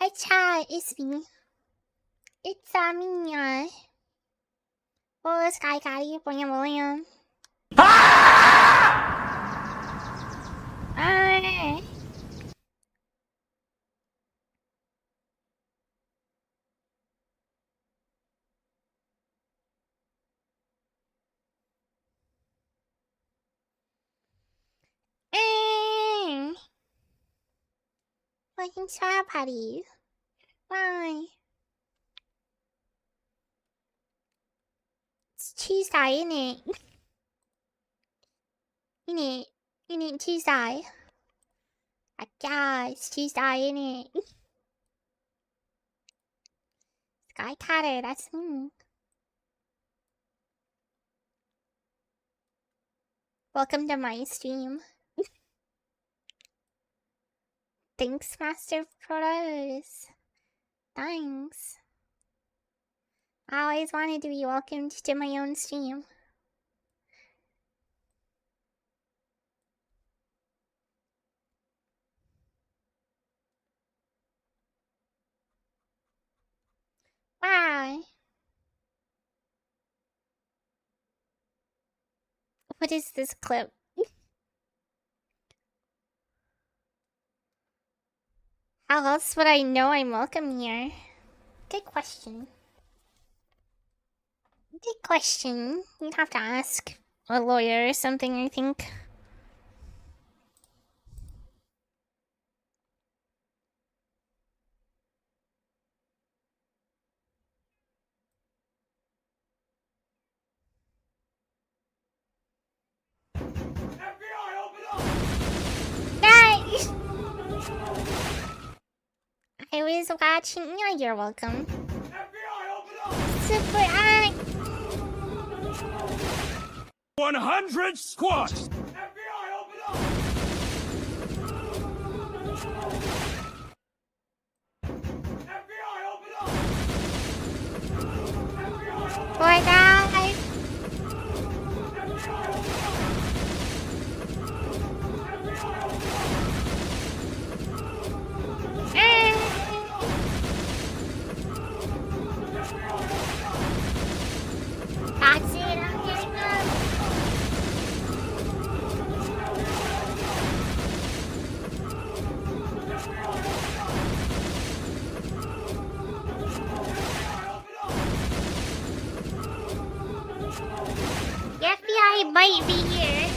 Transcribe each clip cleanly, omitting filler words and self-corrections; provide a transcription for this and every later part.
Hi chat, it's me. It's me. Oh, Sky Caddy, William. Hi. Hey. Fucking chat party. Why? It's Tuesday, innit? Innit? Innit Tuesday? Yeah, it's Tuesday, innit? Sky Caddy, that's me. Welcome to my stream. Thanks, Master Protos. Thanks. I always wanted to be welcomed to my own stream. Why? What is this clip? How else would I know I'm welcome here? Good question. Good question. You'd have to ask a lawyer or something, I think. FBI, open up! Nice! I was watching. Yeah, you're welcome. FBI, open up! Super 100 squats! FBI, open up! FBI, open up! FBI, open up! Boy, guys! FBI, open up! FBI, open That's it, I'm getting up. The FBI might be here.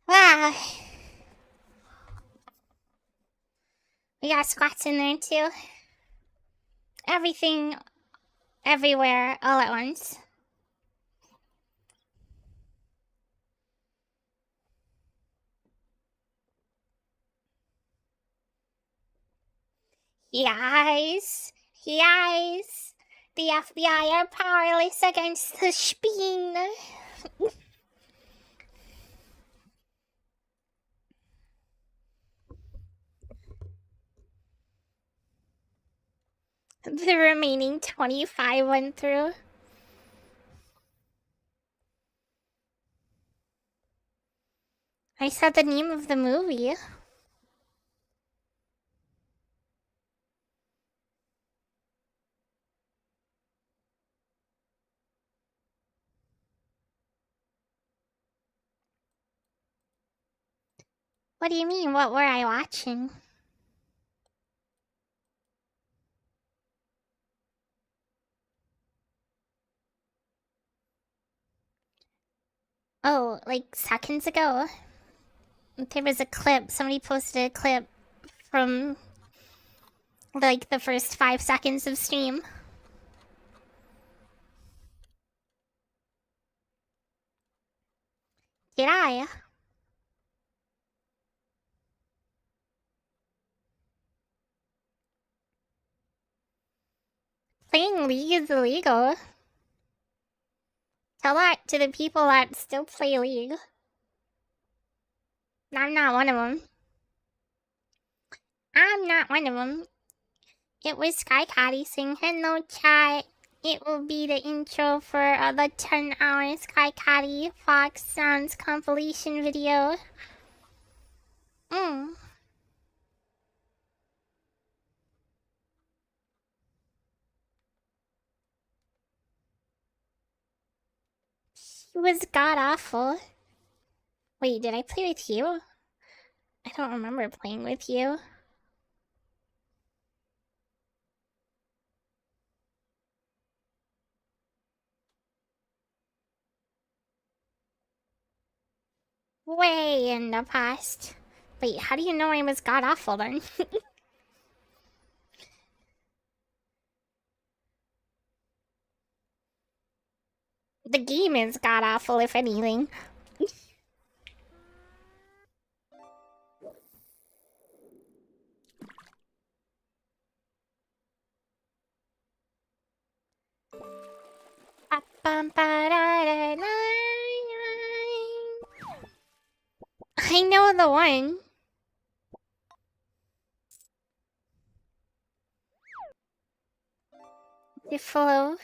Wow. We got squats in there too. Everything, everywhere, all at once. Yes, yes. The FBI are powerless against the Speen. The remaining 25 went through. I said the name of the movie. What do you mean? What were I watching? Oh, like seconds ago. There was a clip. Somebody posted a clip from like the first 5 seconds of stream. Did I? Why? Playing League is illegal. Tell that to the people that still play League. I'm not one of them. I'm not one of them. It was Sky Caddy saying hello chat. It will be the intro for the 10-hour Sky Caddy Fox Sounds compilation video. It was god awful. Wait, did I play with you? I don't remember playing with you. Way in the past. Wait, how do you know I was god awful then? The game is god awful, if anything. I know the one. The flow.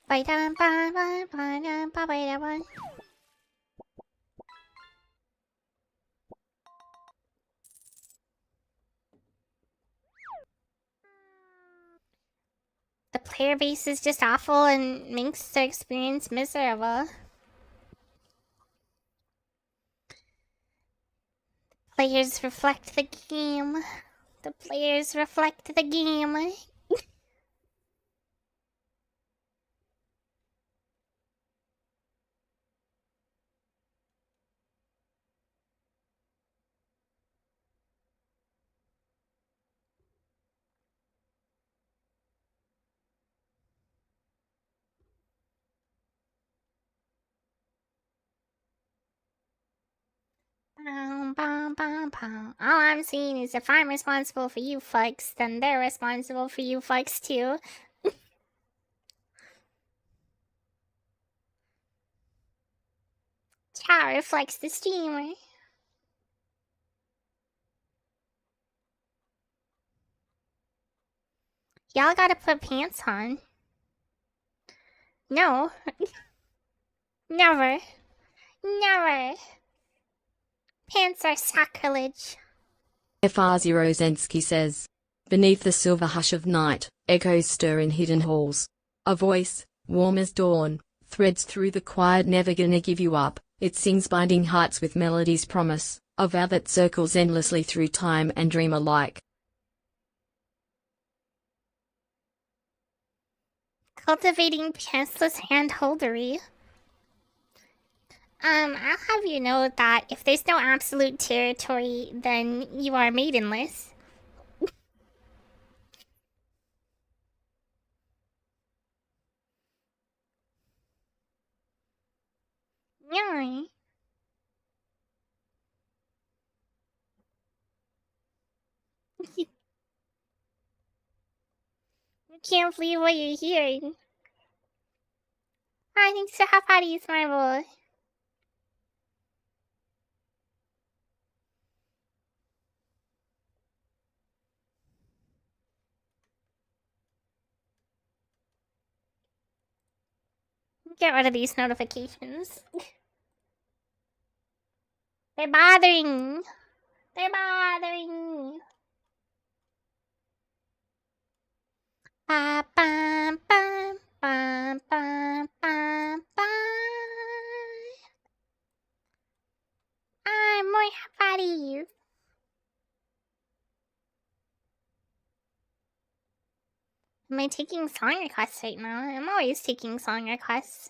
The player base is just awful and makes the experience miserable. Players reflect the game. The players reflect the game. All I'm seeing is if I'm responsible for you fucks, then they're responsible for you fucks too. Chat reflects the streamer. Y'all gotta put pants on. No. Never. Never. Pants are sacrilege. FR0 Zensky says. Beneath the silver hush of night, echoes stir in hidden halls. A voice, warm as dawn, threads through the quiet, never gonna give you up. It sings binding hearts with melody's promise, a vow that circles endlessly through time and dream alike. Cultivating pantsless handholdery. I'll have you know that if there's no absolute territory, then you are maidenless. Yeah. You can't believe what you're hearing. I think so. How about you, Marvel? Get rid of these notifications. They're bothering. They're bothering. Ba ba ba ba ba ba ba. I'm more buddies. Am I taking song requests right now? I'm always taking song requests.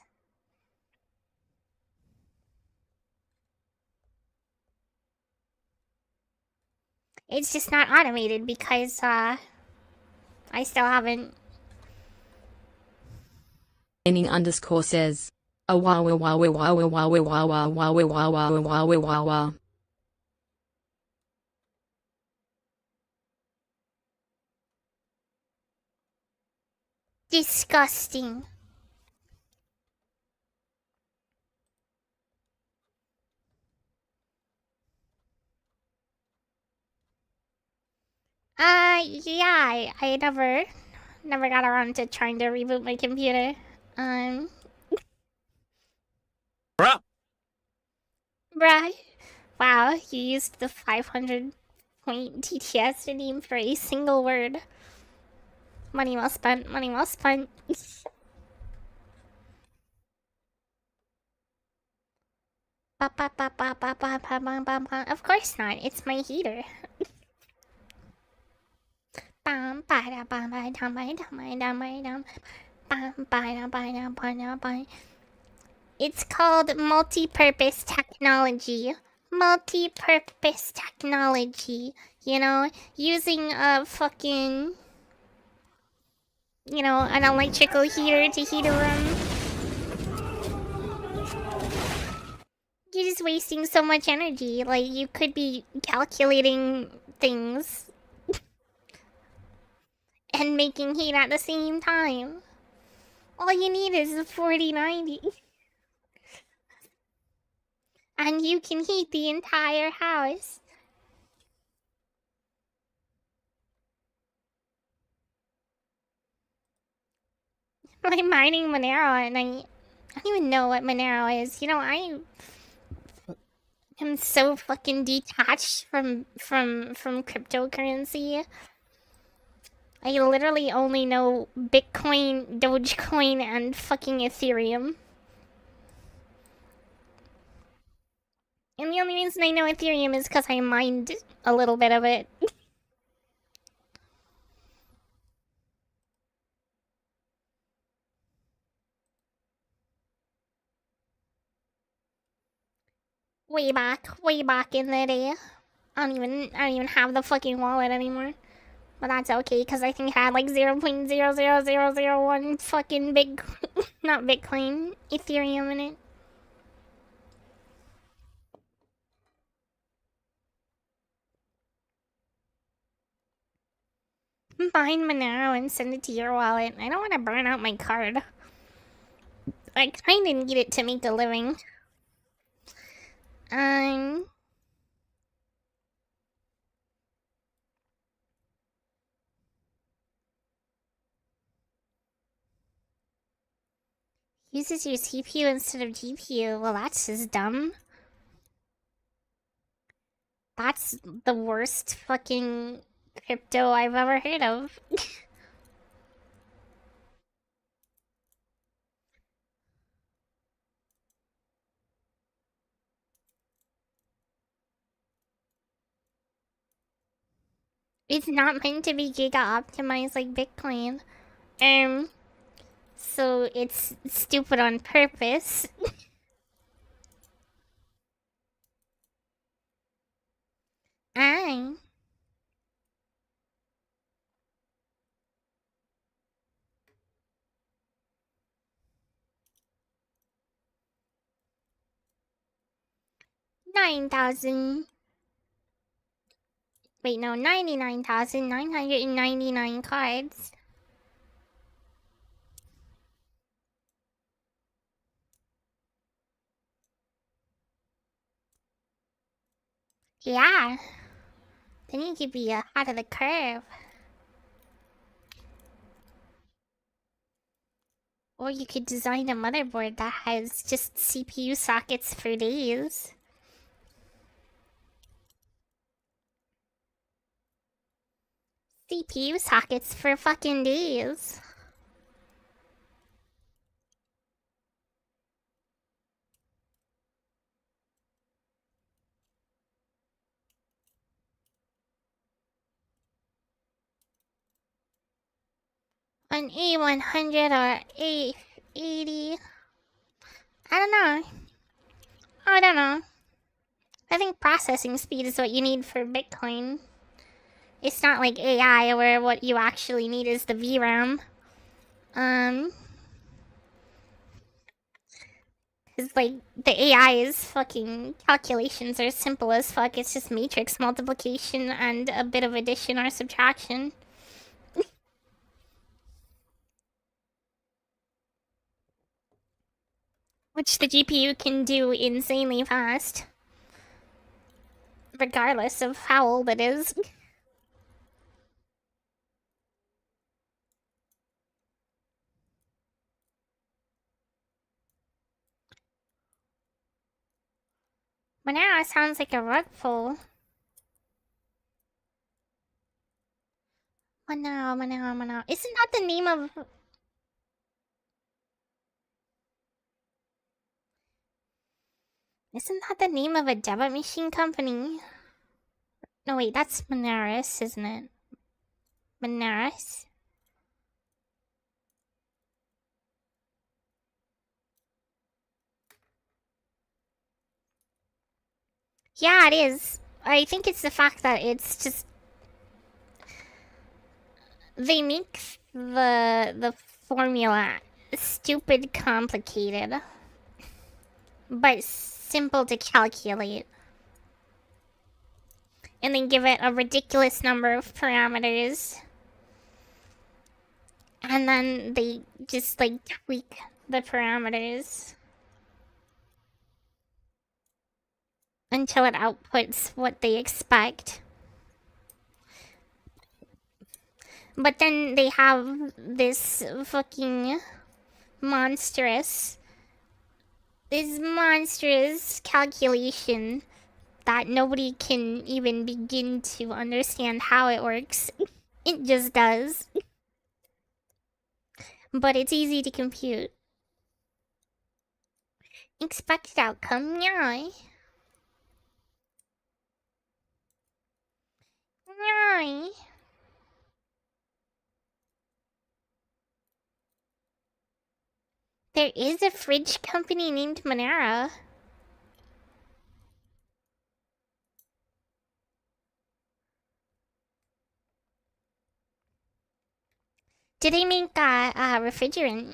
It's just not automated because, I still haven't. __ says. A wow wow wow wow wow wow wow wow wow wow wow wow wow wow. Disgusting. Yeah, I never got around to trying to reboot my computer. Um, Bruh. bruh. Wow, you used the 500 point TTS name for a single word. Money well spent, money well spent. Of course not, it's my heater. It's called multi-purpose technology. Multi-purpose technology. You know, using a fucking, an electrical heater to heat a room. You're just wasting so much energy. Like, you could be calculating things and making heat at the same time. All you need is a 4090. And you can heat the entire house. I'm mining Monero and I don't even know what Monero is. I am so fucking detached from cryptocurrency. I literally only know Bitcoin, Dogecoin, and fucking Ethereum. And the only reason I know Ethereum is because I mined a little bit of it. Way back in the day. I don't even have the fucking wallet anymore. But that's okay, because I think it had like 0.00001 fucking big, not Bitcoin, Ethereum in it. Mine Monero and send it to your wallet. I don't want to burn out my card. I kinda need it to make a living. Um, uses your CPU instead of GPU. Well, that's just dumb. That's the worst fucking crypto I've ever heard of. 'It's not meant to be giga optimized like Bitcoin. Um, so it's stupid on purpose. I 9,000. Wait, no, 99,999 cards. Yeah. Then you could be ahead of the curve. Or you could design a motherboard that has just CPU sockets for days. CPU sockets for fucking days. An A100 or A80. I don't know. I don't know. I think processing speed is what you need for Bitcoin. It's not like AI where what you actually need is the VRAM. Um, Cause like the AI's fucking calculations are simple as fuck. It's just matrix multiplication and a bit of addition or subtraction. Which the GPU can do insanely fast. Regardless of how old it is. Monero sounds like a rug pull. Monero. Isn't that the name of... Isn't that the name of a debit machine company? No, wait, that's Moneris, isn't it? Moneris? Yeah, it is. I think it's the fact that it's just... They make the formula stupid complicated, but simple to calculate. And then give it a ridiculous number of parameters. And then they just like tweak the parameters until it outputs what they expect. But then they have this fucking monstrous calculation that nobody can even begin to understand how it works. It just does. But it's easy to compute. Expected outcome, yeah. Yeah. There is a fridge company named Monera. Do they make a refrigerant?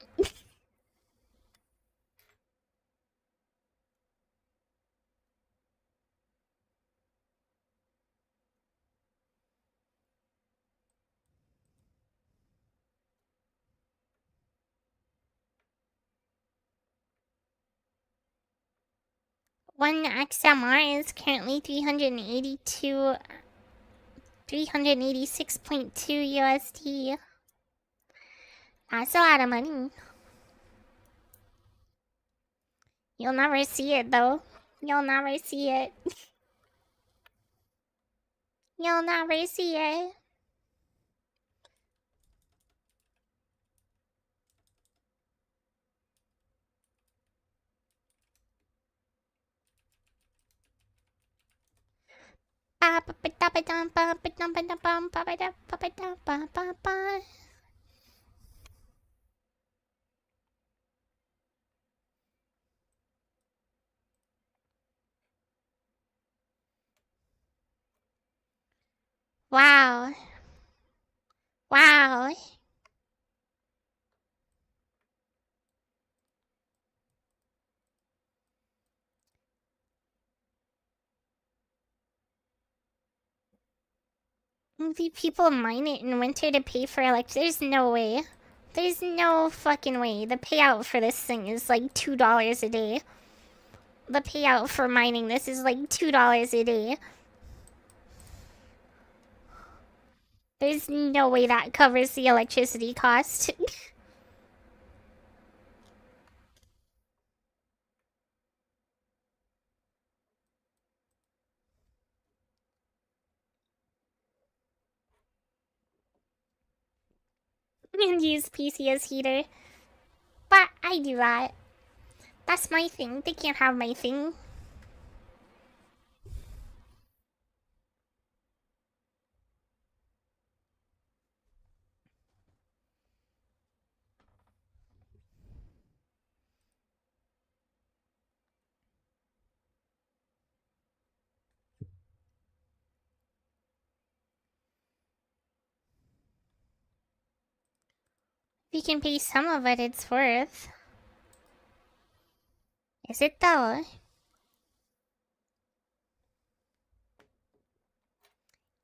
One XMR is currently 386.2 USD. That's a lot of money. You'll never see it though. You'll never see it. You'll never see it. Wow. Wow. Maybe people mine it in winter to pay for electricity. There's no way. There's no fucking way. The payout for this thing is like $2 a day. The payout for mining this is like $2 a day. There's no way that covers the electricity cost. And use PC as heater. But I do that. That's my thing. They can't have my thing. If you can pay some of it, it's worth. Is it though?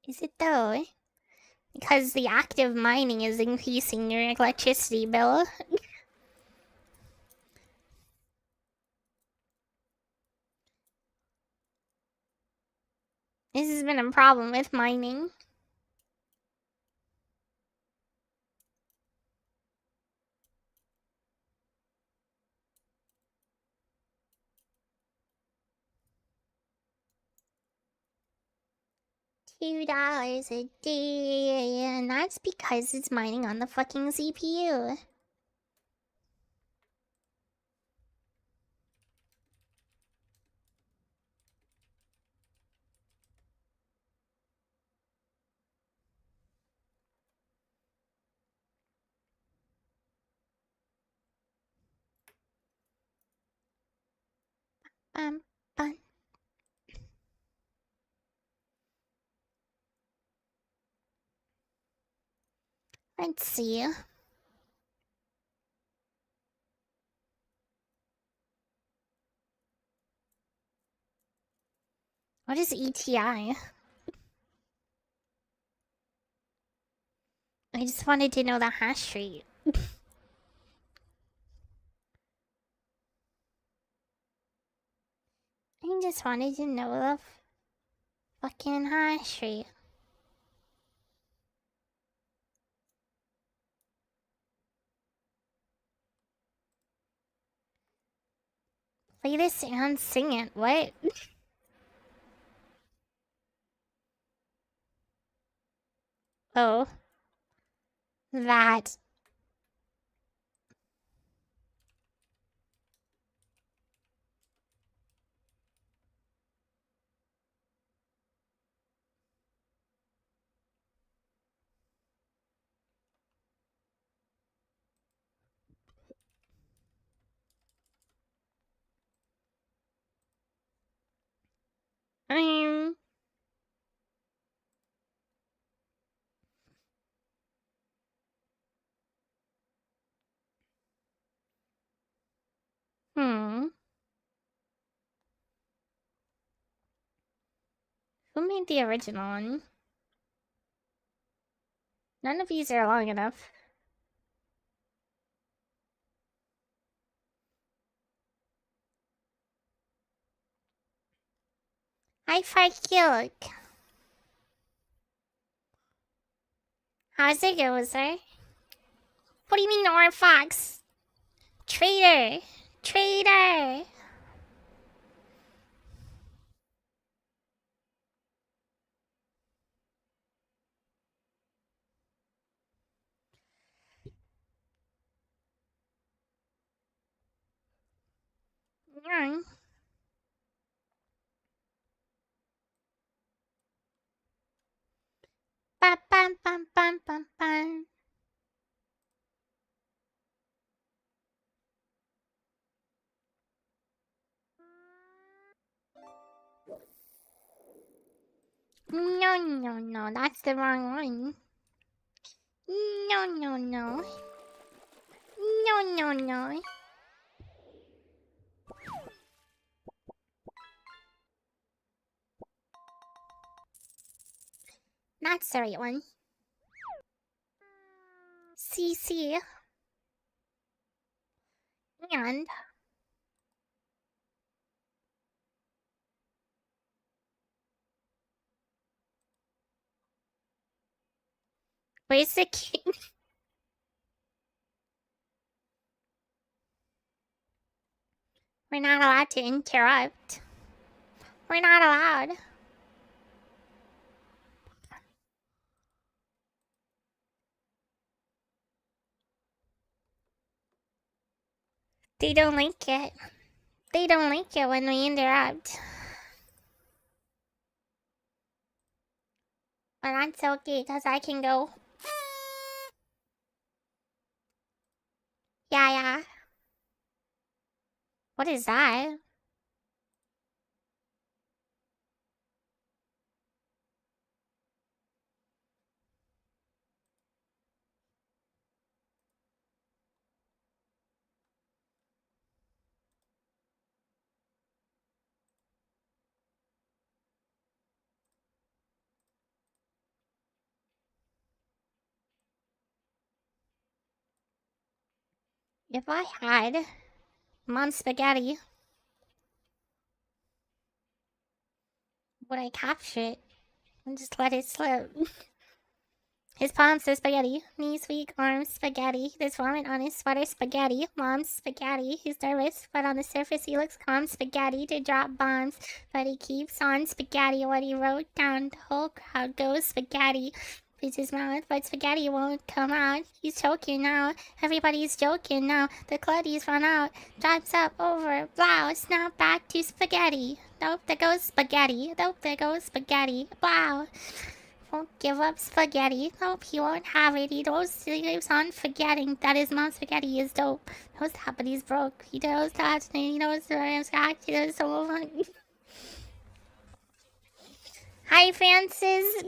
Is it though? Because the act of mining is increasing your electricity bill. This has been a problem with mining. $2 a day, and that's because it's mining on the fucking CPU. Bum. Let's see. What is ETI? I just wanted to know the hash rate. I just wanted to know the fucking hash rate. Play this and sing it. What? Oh. That. Um. Hmm. Who made the original one? None of these are long enough. Hi-Fi Kilk. How's it going, sir? What do you mean, Orange Fox? Traitor! Traitor! Mm. Bam, bam, bam, bam, bam, bam. No, that's the wrong one. No. No. That's the right one. CC. And where's the key? We're not allowed to interrupt. We're not allowed. They don't like it. They don't like it when we interrupt. But that's okay, because I can go. Yeah. What is that? If I had Mom's spaghetti, would I capture it and just let it slip? His palms are spaghetti, knees weak, arms spaghetti. There's vomit on his sweater spaghetti. Mom's spaghetti. He's nervous, but on the surface he looks calm spaghetti to drop bombs. But he keeps on spaghetti. What he wrote down, the whole crowd goes spaghetti. It's his mouth, but spaghetti won't come out. He's choking now. Everybody's joking now. The Clutties run out. Drives up over. Blouse. Now back to spaghetti. Nope, there goes spaghetti. Nope, there goes spaghetti. Wow. Won't give up spaghetti. Nope, he won't have it. He keeps on forgetting that his mom's spaghetti is dope. Knows that, but he's broke. He knows that, and he knows that I'm stacked. He knows so funny. Hi, Francis.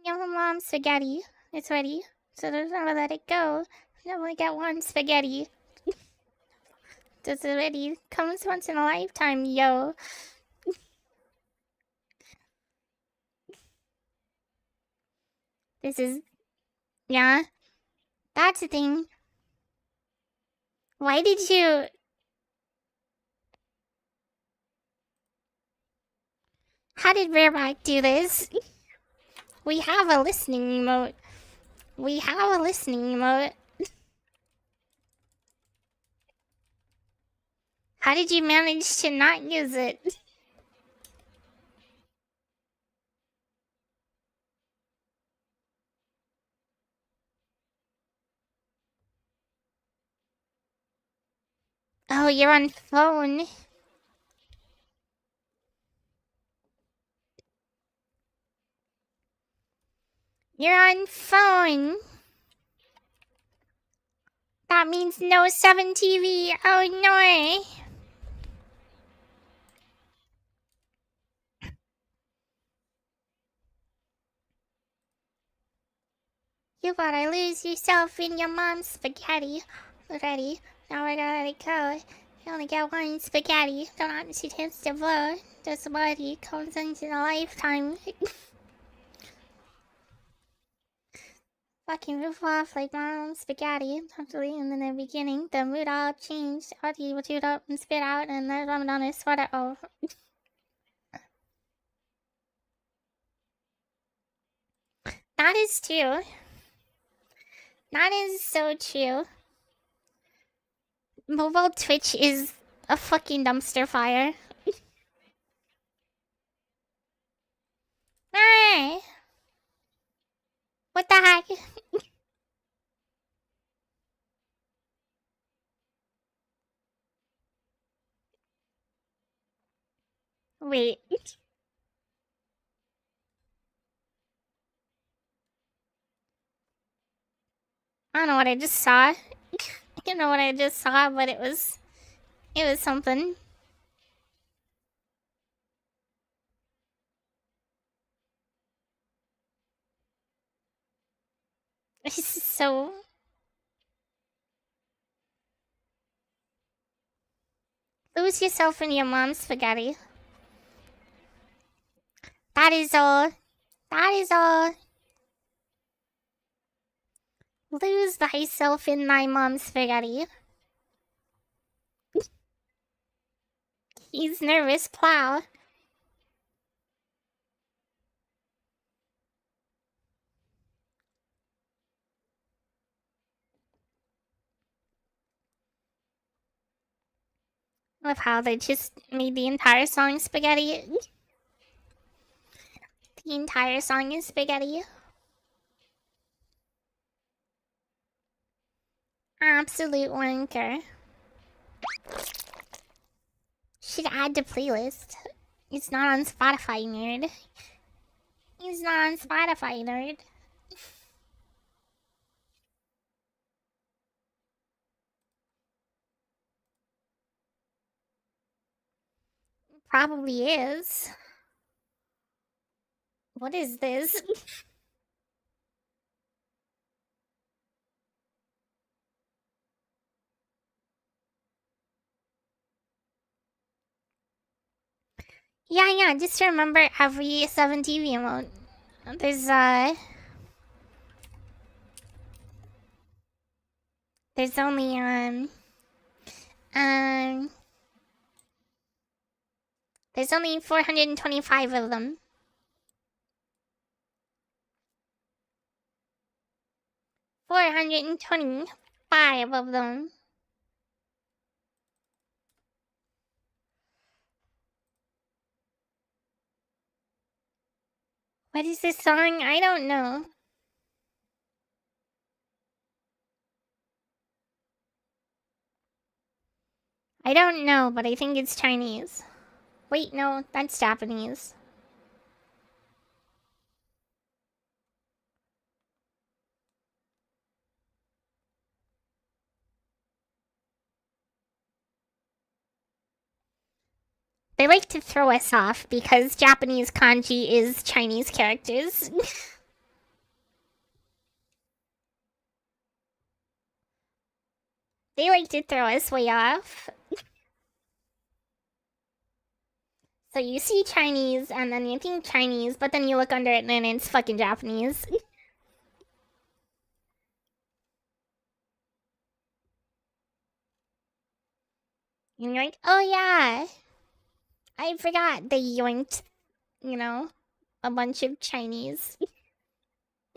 Your mom's spaghetti. It's ready, so don't ever let it go. You only get one spaghetti. Just ready. Comes once in a lifetime, yo. This is, yeah, that's the thing. Why did you... How did Bareback do this? We have a listening emote. We have a listening emote. How did you manage to not use it? Oh, you're on phone. You're on phone. That means no 7 TV. Oh no. You gotta lose yourself in your mom's spaghetti. Ready? Now we're gonna let it go. You only get one spaghetti. Don't have to chance to blow. This body comes once in a lifetime. Fucking roof off like mom's spaghetti. Totally in the beginning, the mood all changed. Audie would shoot up and spit out, and there's vomit on his sweater. Oh. That is true. That is so true. Mobile Twitch is a fucking dumpster fire. Hey! What the heck? Wait. I don't know what I just saw. I don't know what I just saw, but it was something. It's so... Lose yourself in your mom's spaghetti. That is all. That is all. Lose thyself in thy mom's spaghetti. He's nervous, plow. Love how they just made the entire song spaghetti. The entire song is spaghetti. Absolute wanker. Should add to playlist. It's not on Spotify, nerd. It's not on Spotify, nerd. Probably is. What is this? Yeah, just remember every 7 TV emote. There's, There's only, there's only 425 of them. 425 of them. What is this song? I don't know. I don't know, but I think it's Chinese. Wait, no, that's Japanese. They like to throw us off because Japanese kanji is Chinese characters. They like to throw us way off. So you see Chinese and then you think Chinese, but then you look under it and then it's fucking Japanese. And you're like, oh yeah, I forgot they yoinked, you know, a bunch of Chinese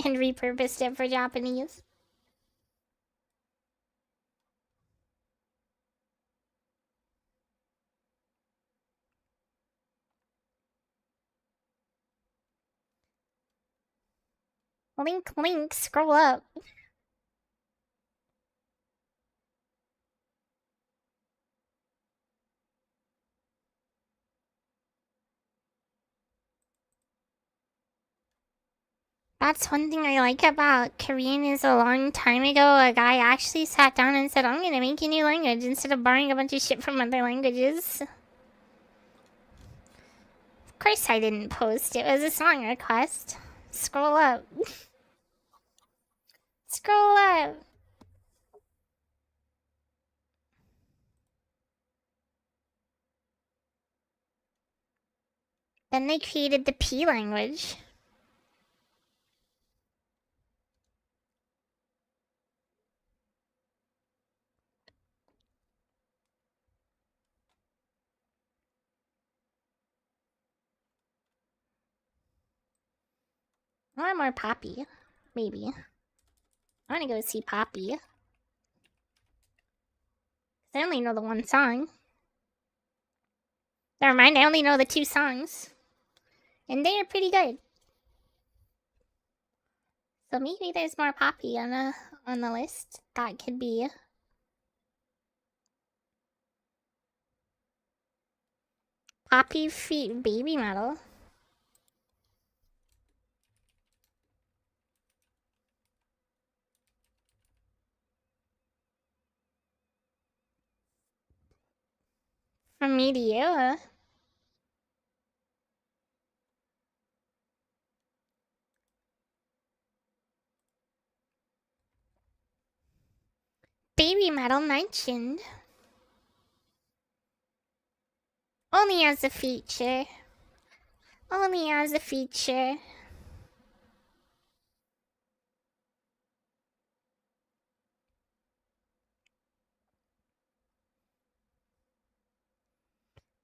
and repurposed it for Japanese. Link, link, scroll up. That's one thing I like about Korean is a long time ago, a guy actually sat down and said, I'm gonna make a new language instead of borrowing a bunch of shit from other languages. Of course I didn't post, it was a song request. Scroll up. Scroll up. Then they created the P language. I want more Poppy. Maybe. I wanna go see Poppy. I only know the one song. Never mind, I only know the two songs. And they are pretty good. So maybe there's more Poppy on the list. That could be. Poppy feet baby metal. From me to you. Baby metal mentioned. Only as a feature. Only as a feature.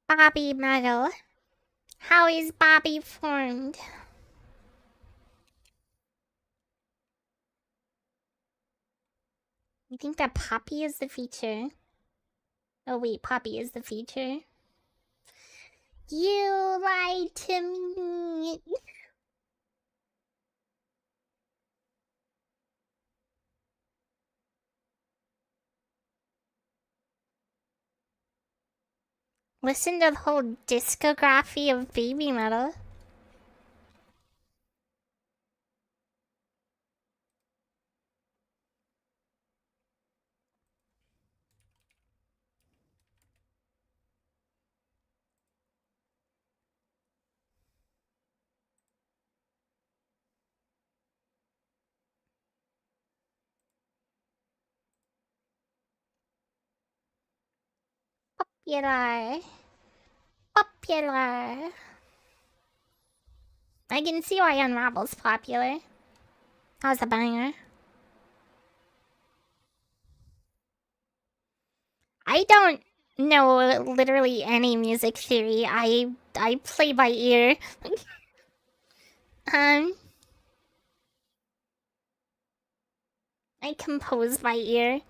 Bobby metal. How is Bobby formed? You think that Poppy is the feature? Oh wait, Poppy is the feature. You lied to me. Listen to the whole discography of baby metal. Popular. Popular. I can see why Unravel's popular. That was a banger. I don't know literally any music theory. I play by ear. um, I compose by ear.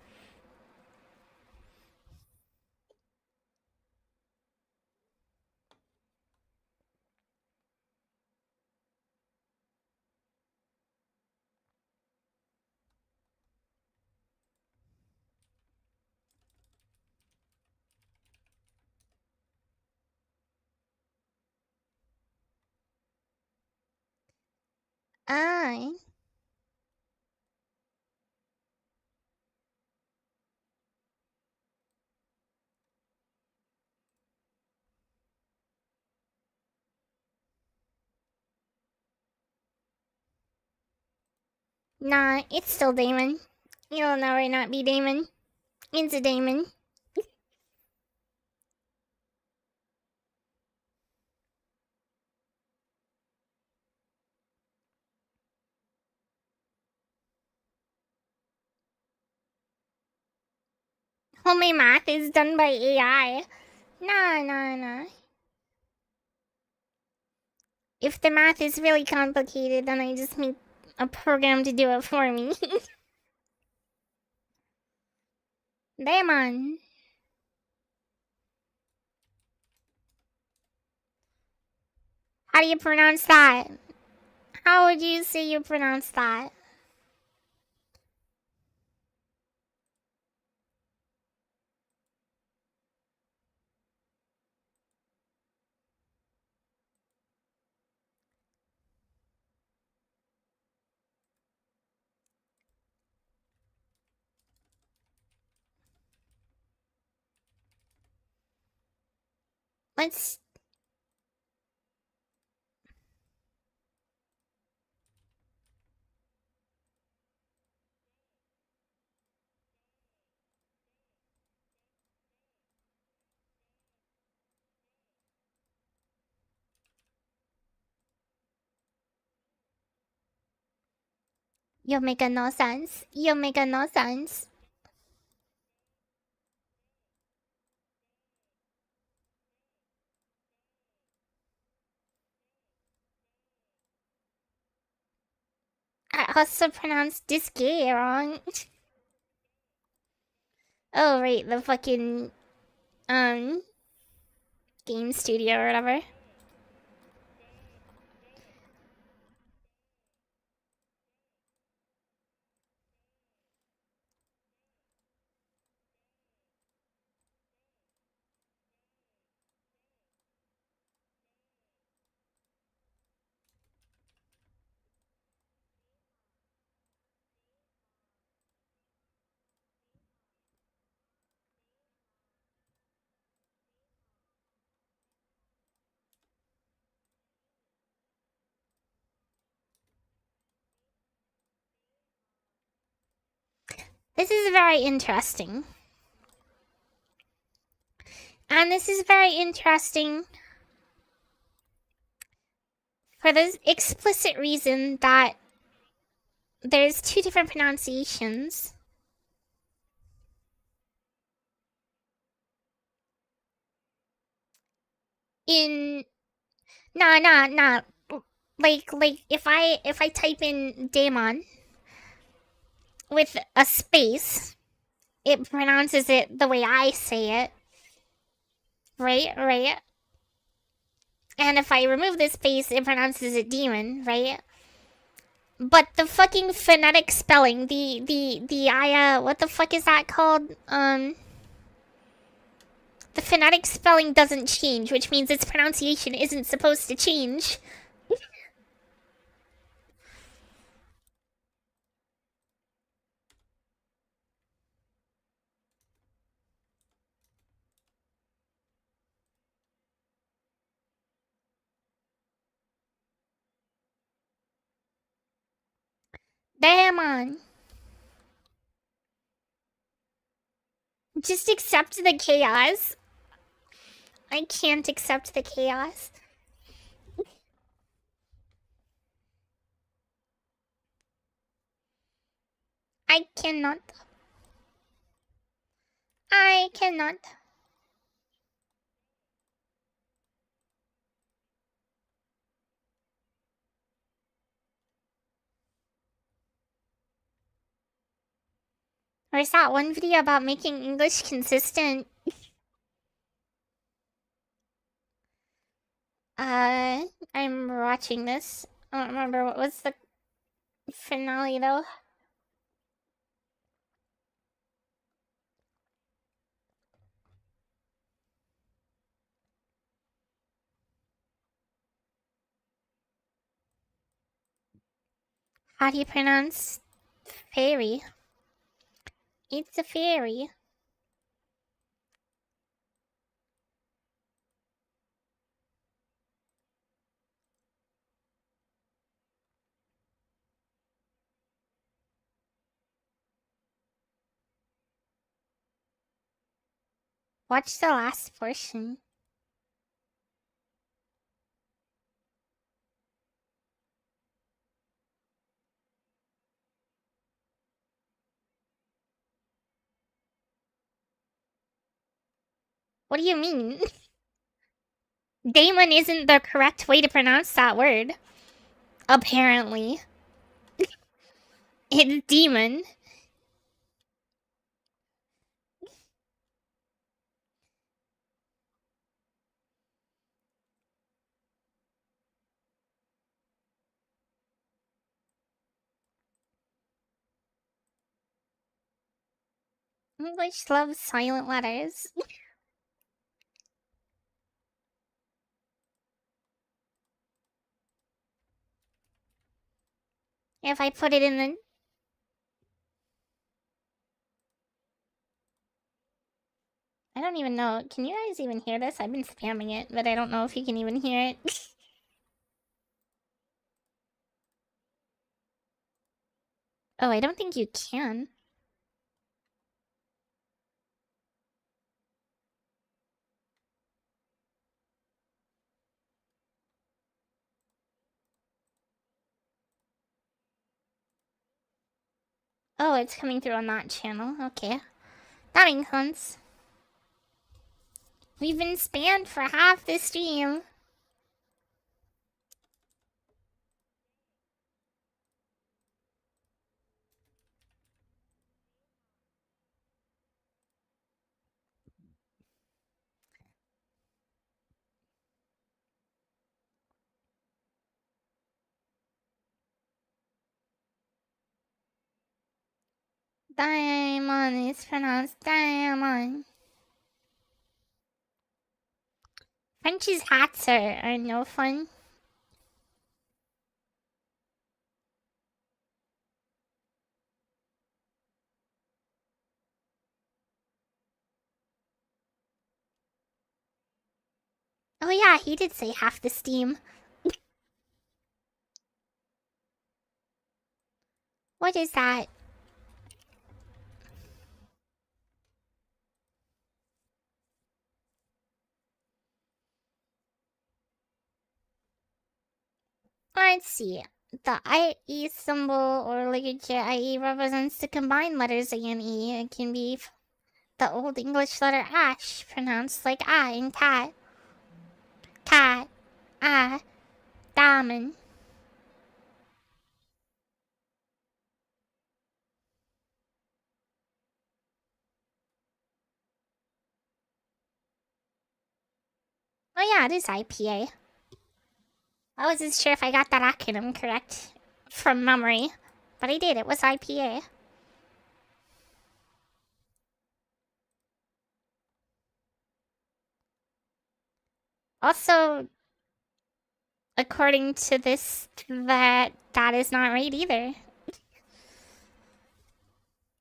Ah, nah, it's still Damon. You'll never not be Damon. It's a Damon. All my math is done by AI. Nah, nah, nah. If the math is really complicated, then I just make a program to do it for me. Damon. How do you pronounce that? How would you say you pronounce that? Let's. You make a no sense. You make a no sense. I also pronounced this gay wrong. Oh, right, the fucking, um, game studio or whatever. This is very interesting. And this is very interesting for the explicit reason that there's two different pronunciations. In nah. Like if I type in Damon with a space, it pronounces it the way I say it. Right? And if I remove this space, it pronounces it demon, right? But the fucking phonetic spelling, the what the fuck is that called? The phonetic spelling doesn't change, which means its pronunciation isn't supposed to change. Damn on. Just accept the chaos. I can't accept the chaos. I cannot. I cannot. There's that one video about making English consistent. I'm watching this. I don't remember what was the finale though. How do you pronounce fairy? It's a fairy. Watch the last portion. What do you mean? Damon isn't the correct way to pronounce that word. Apparently. It's demon. English loves silent letters. If I put it in the... I don't even know. Can you guys even hear this? I've been spamming it, but I don't know if you can even hear it. Oh, I don't think you can. Oh, it's coming through on that channel. Okay. That makes sense. We've been spammed for half the stream. Diamond is pronounced diamond. French's hats are no fun. Oh yeah, he did say half the steam. What is that? Let's see. The IE symbol or ligature IE represents the combined letters A and E. It can be the Old English letter ash, pronounced like I in cat. Cat. Ah. Diamond. Oh yeah, it is IPA. I wasn't sure if I got that acronym correct from memory, but I did. It was IPA. Also, according to this, that is not right either.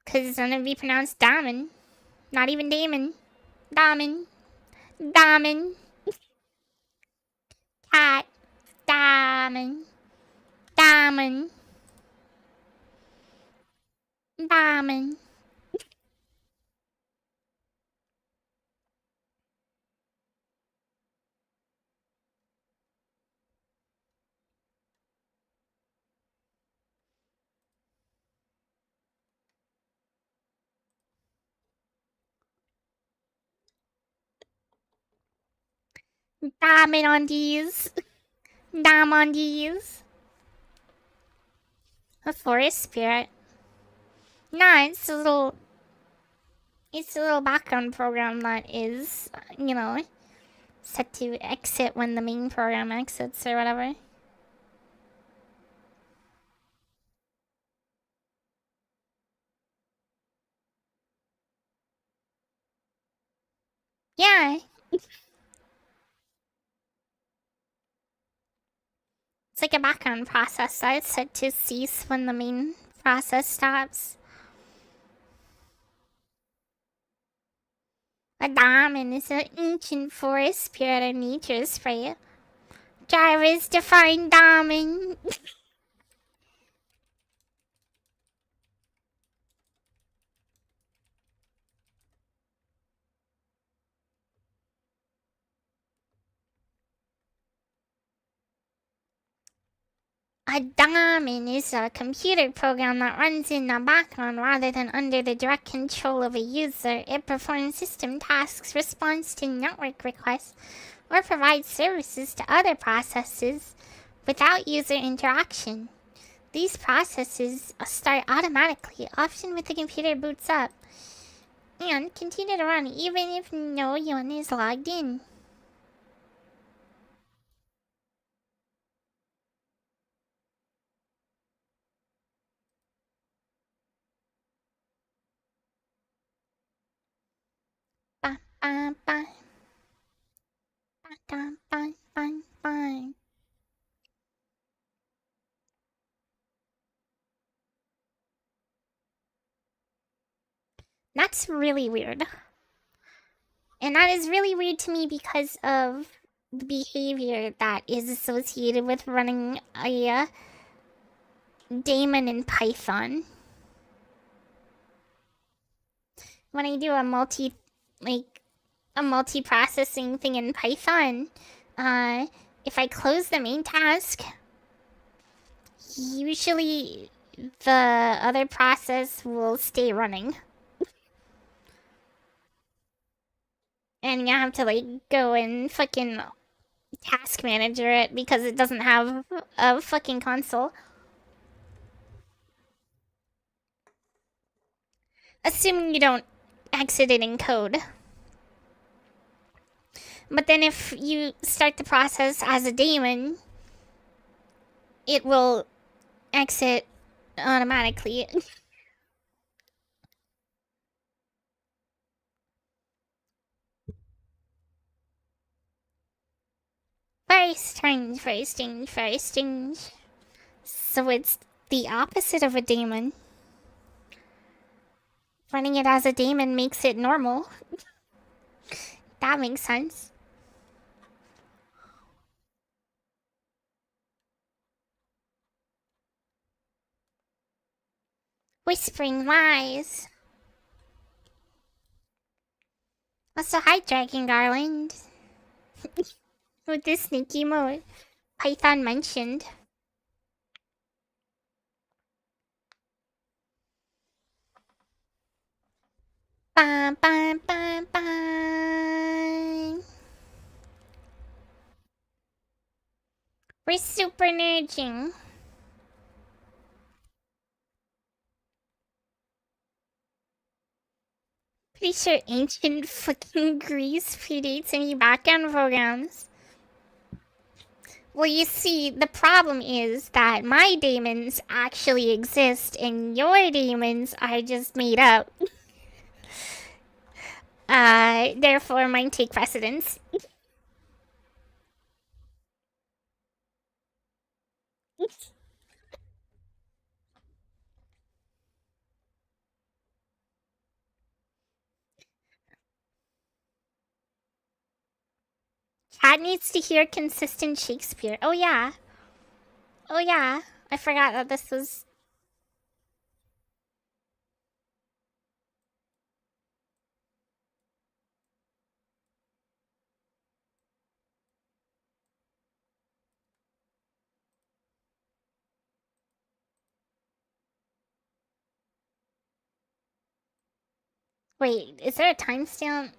Because it's gonna be pronounced Damon. Not even Damon. Damon. Damon. Cat. Damon. Damon. Damon. Diamond Diamondis. A forest spirit. Nah, it's a little background program that is, set to exit when the main program exits or whatever. Yeah, it's like a background process that's set to cease when the main process stops. A diamond is an ancient forest spirit of nature's spray. Drivers define diamond. A diamond is a computer program that runs in the background rather than under the direct control of a user. It performs system tasks, responds to network requests, or provides services to other processes without user interaction. These processes start automatically, often when the computer boots up, and continue to run even if no one is logged in. Ba, ba, ba, ba, da, ba, ba, ba. That's really weird. And that is really weird to me because of the behavior that is associated with running a daemon in Python. When I do a multi-processing thing in Python, if I close the main task, usually the other process will stay running. And you have to go and fucking task manager it because it doesn't have a fucking console. Assuming you don't exit it in code. But then if you start the process as a daemon, it will exit automatically. Very strange, very strange, very strange. So it's the opposite of a daemon. Running it as a daemon makes it normal. That makes sense. Whispering lies. Also, hi, Dragon Garland. With this sneaky mode, Python mentioned. Bam, bam, bam, bam. We're super nerding. Pretty sure ancient fucking Greece predates any backend programs. Well, you see, the problem is that my daemons actually exist and your daemons are just made up. Therefore, mine take precedence. Chat needs to hear consistent Shakespeare. Oh, yeah. Oh, yeah. I forgot that this was. Wait, is there a timestamp?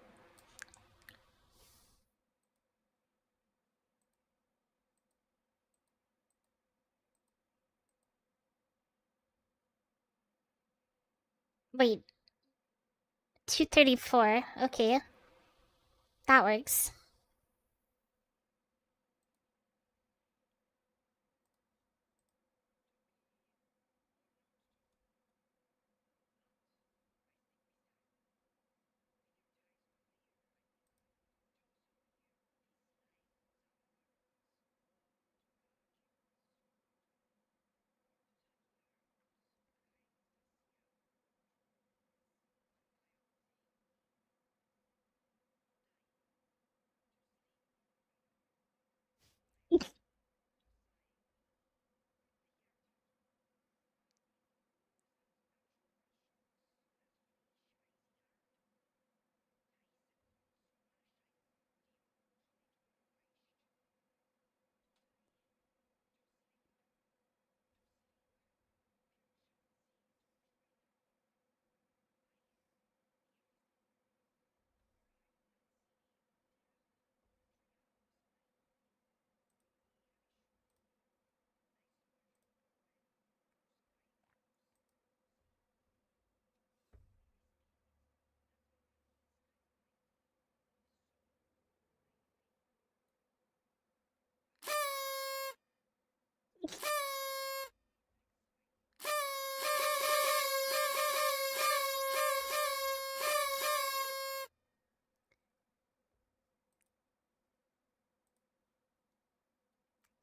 Wait. 2:34. Okay. That works.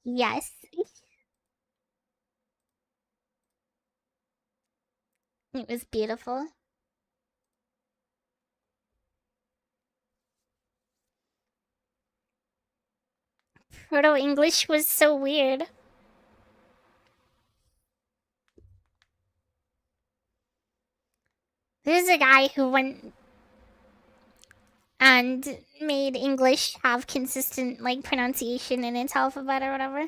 Yes. It was beautiful. Proto English was so weird. There's a guy who went and made English have consistent like pronunciation in its alphabet or whatever.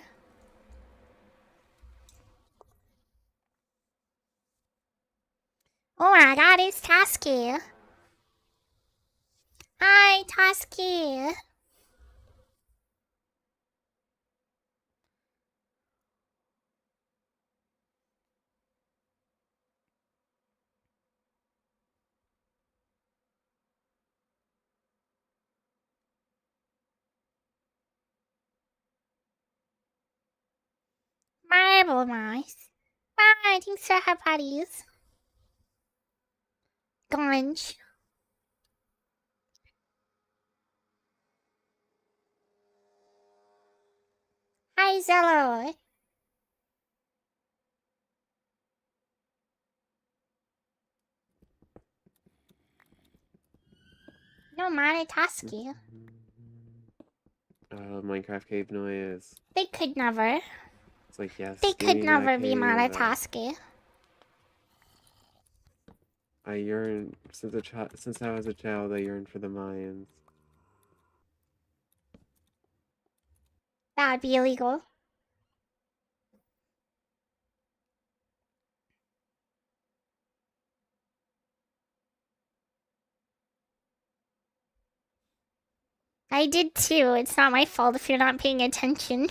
Oh my god, it's Tasky. Hi, Tasky. Marble Mice. Bye, thanks for her buddies. Gunge. Hi, Zello. No, Tasky. Minecraft cave noise. They could never. It's like, yes. They give could me my never be cave. Tasky. I yearn since I was a child. I yearned for the Mayans. That would be illegal. I did too. It's not my fault if you're not paying attention.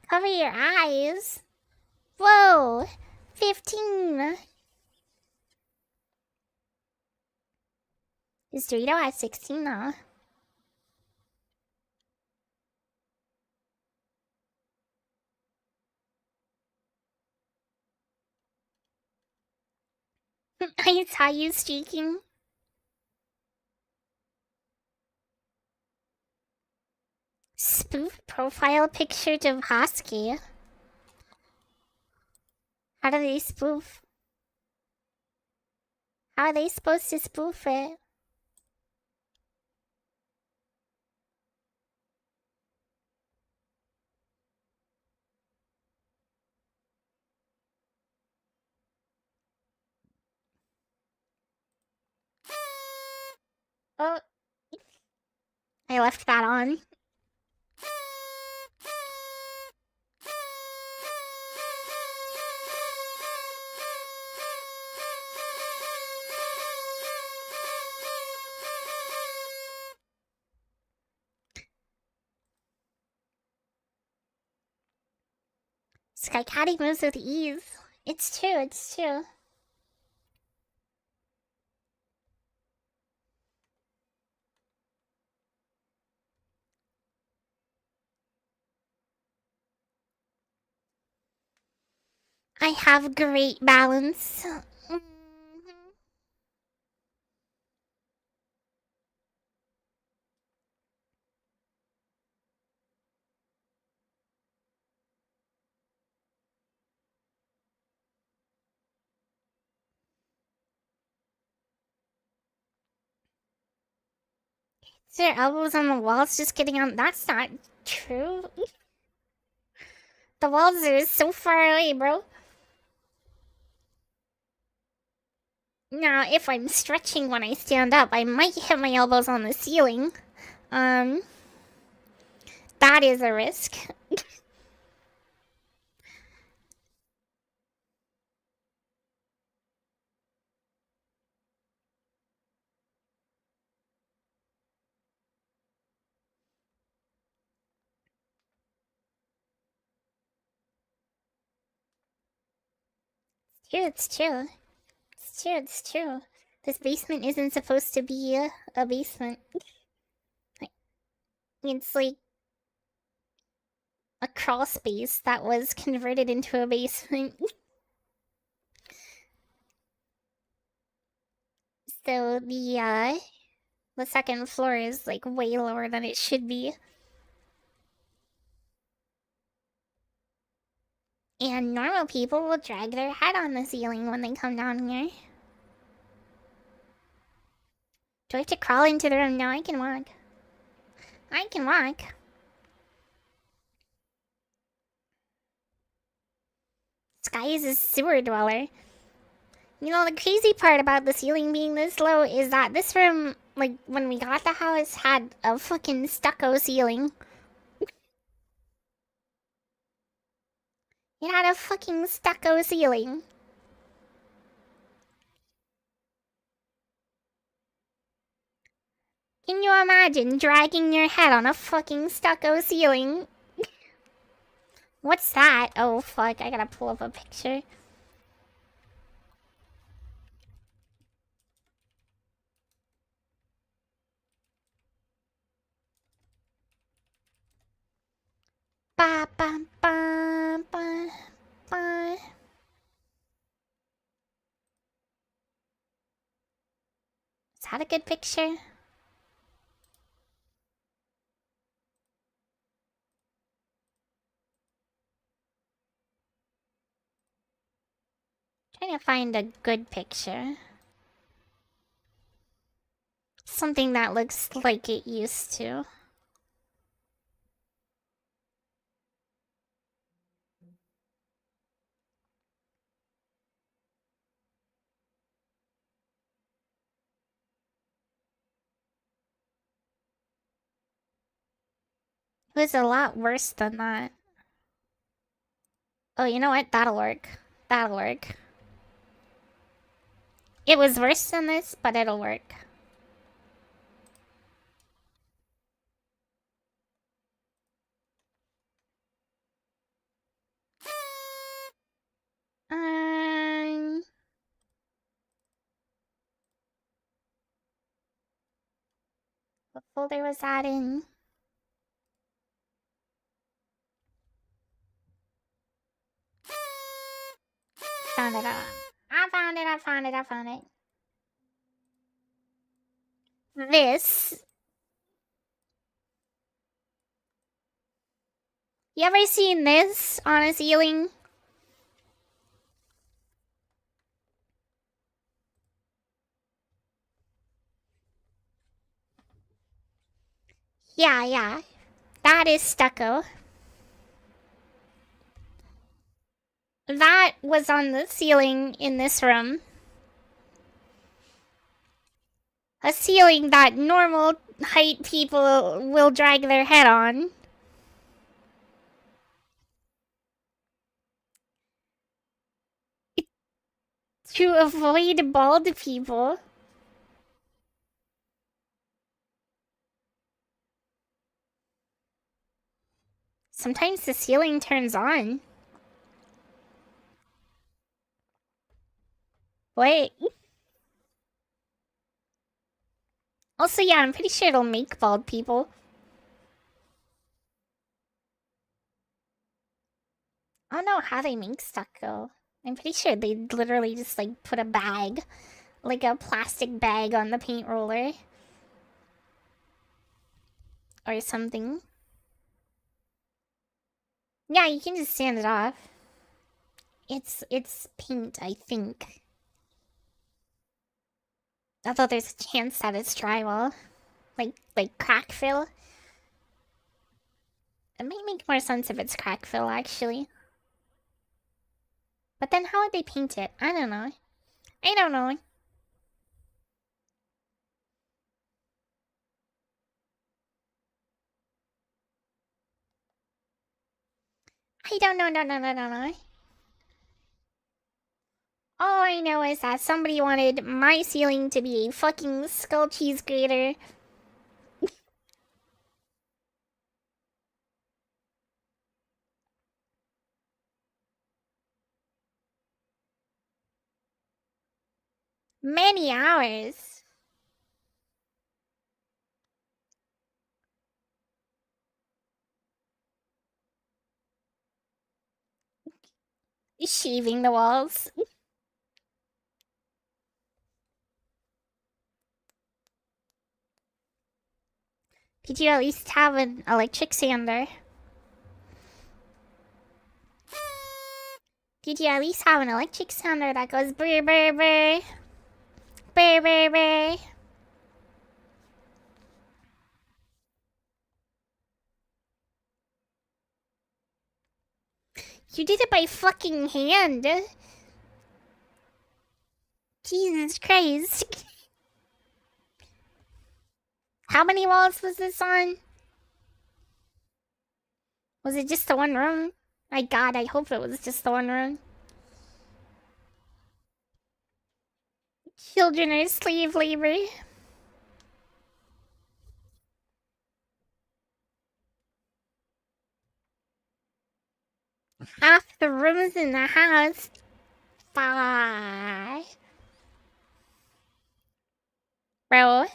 Cover your eyes. Whoa! 15. Is Dorito at 16 now? I saw you streaking. Spoof profile picture of Husky. How do they spoof? How are they supposed to spoof it? Oh, I left that on. Sky Caddy moves with ease. It's true, it's true. I have great balance. Is their elbows on the walls just getting on? That's not true. The walls are so far away, bro. Now, if I'm stretching when I stand up, I might hit my elbows on the ceiling. That is a risk. It's true. It's true. It's true. This basement isn't supposed to be a basement. It's like a crawl space that was converted into a basement. So the second floor is like way lower than it should be. And normal people will drag their head on the ceiling when they come down here. Do I have to crawl into the room? No, I can walk. I can walk. Sky is a sewer dweller. You know, the crazy part about the ceiling being this low is that this room, like, when we got the house, had a fucking stucco ceiling. It had a fucking stucco ceiling. Can you imagine dragging your head on a fucking stucco ceiling? What's that? Oh, fuck, I gotta pull up a picture. Ba ba ba ba ba. Is that a good picture? Trying to find a good picture. Something that looks like it used to. It was a lot worse than that. Oh, you know what? That'll work. That'll work. It was worse than this, but it'll work. Um, what folder was that in? Found it out. I found it, I found it, I found it. This. You ever seen this on a ceiling? Yeah, yeah. That is stucco. That was on the ceiling in this room. A ceiling that normal height people will drag their head on. To avoid bald people. Sometimes the ceiling turns on. What? Also, yeah, I'm pretty sure it'll make bald people. I don't know how they make stucco. I'm pretty sure they literally just like put a bag, like a plastic bag on the paint roller or something. Yeah, you can just sand it off. It's paint, I think. Although there's a chance that it's drywall. Like crack fill. It might make more sense if it's crack fill actually. But then how would they paint it? I don't know. I don't know. I don't know, no. All I know is that somebody wanted my ceiling to be a fucking skull cheese grater. Many hours. Shaving the walls. Did you at least have an electric sander? Did you at least have an electric sander that goes brr brr brr? Brr brr brr. You did it by fucking hand. Jesus Christ. How many walls was this on? Was it just the one room? My god, I hope it was just the one room. Children are slave labor. Half the rooms in the house. Bye. Bro.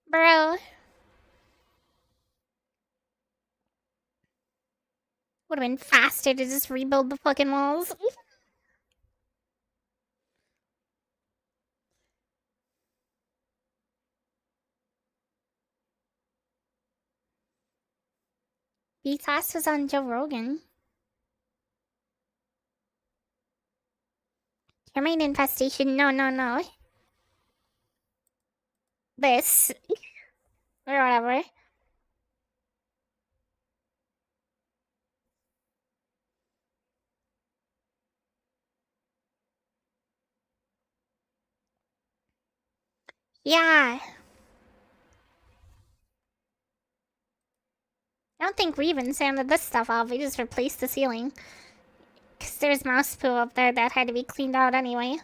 Bro. Would have been faster to just rebuild the fucking walls. B-Class was on Joe Rogan. Termite infestation. No. This. Or whatever. Yeah. I don't think we even sanded this stuff off. We just replaced the ceiling. Because there's mouse poo up there that had to be cleaned out anyway.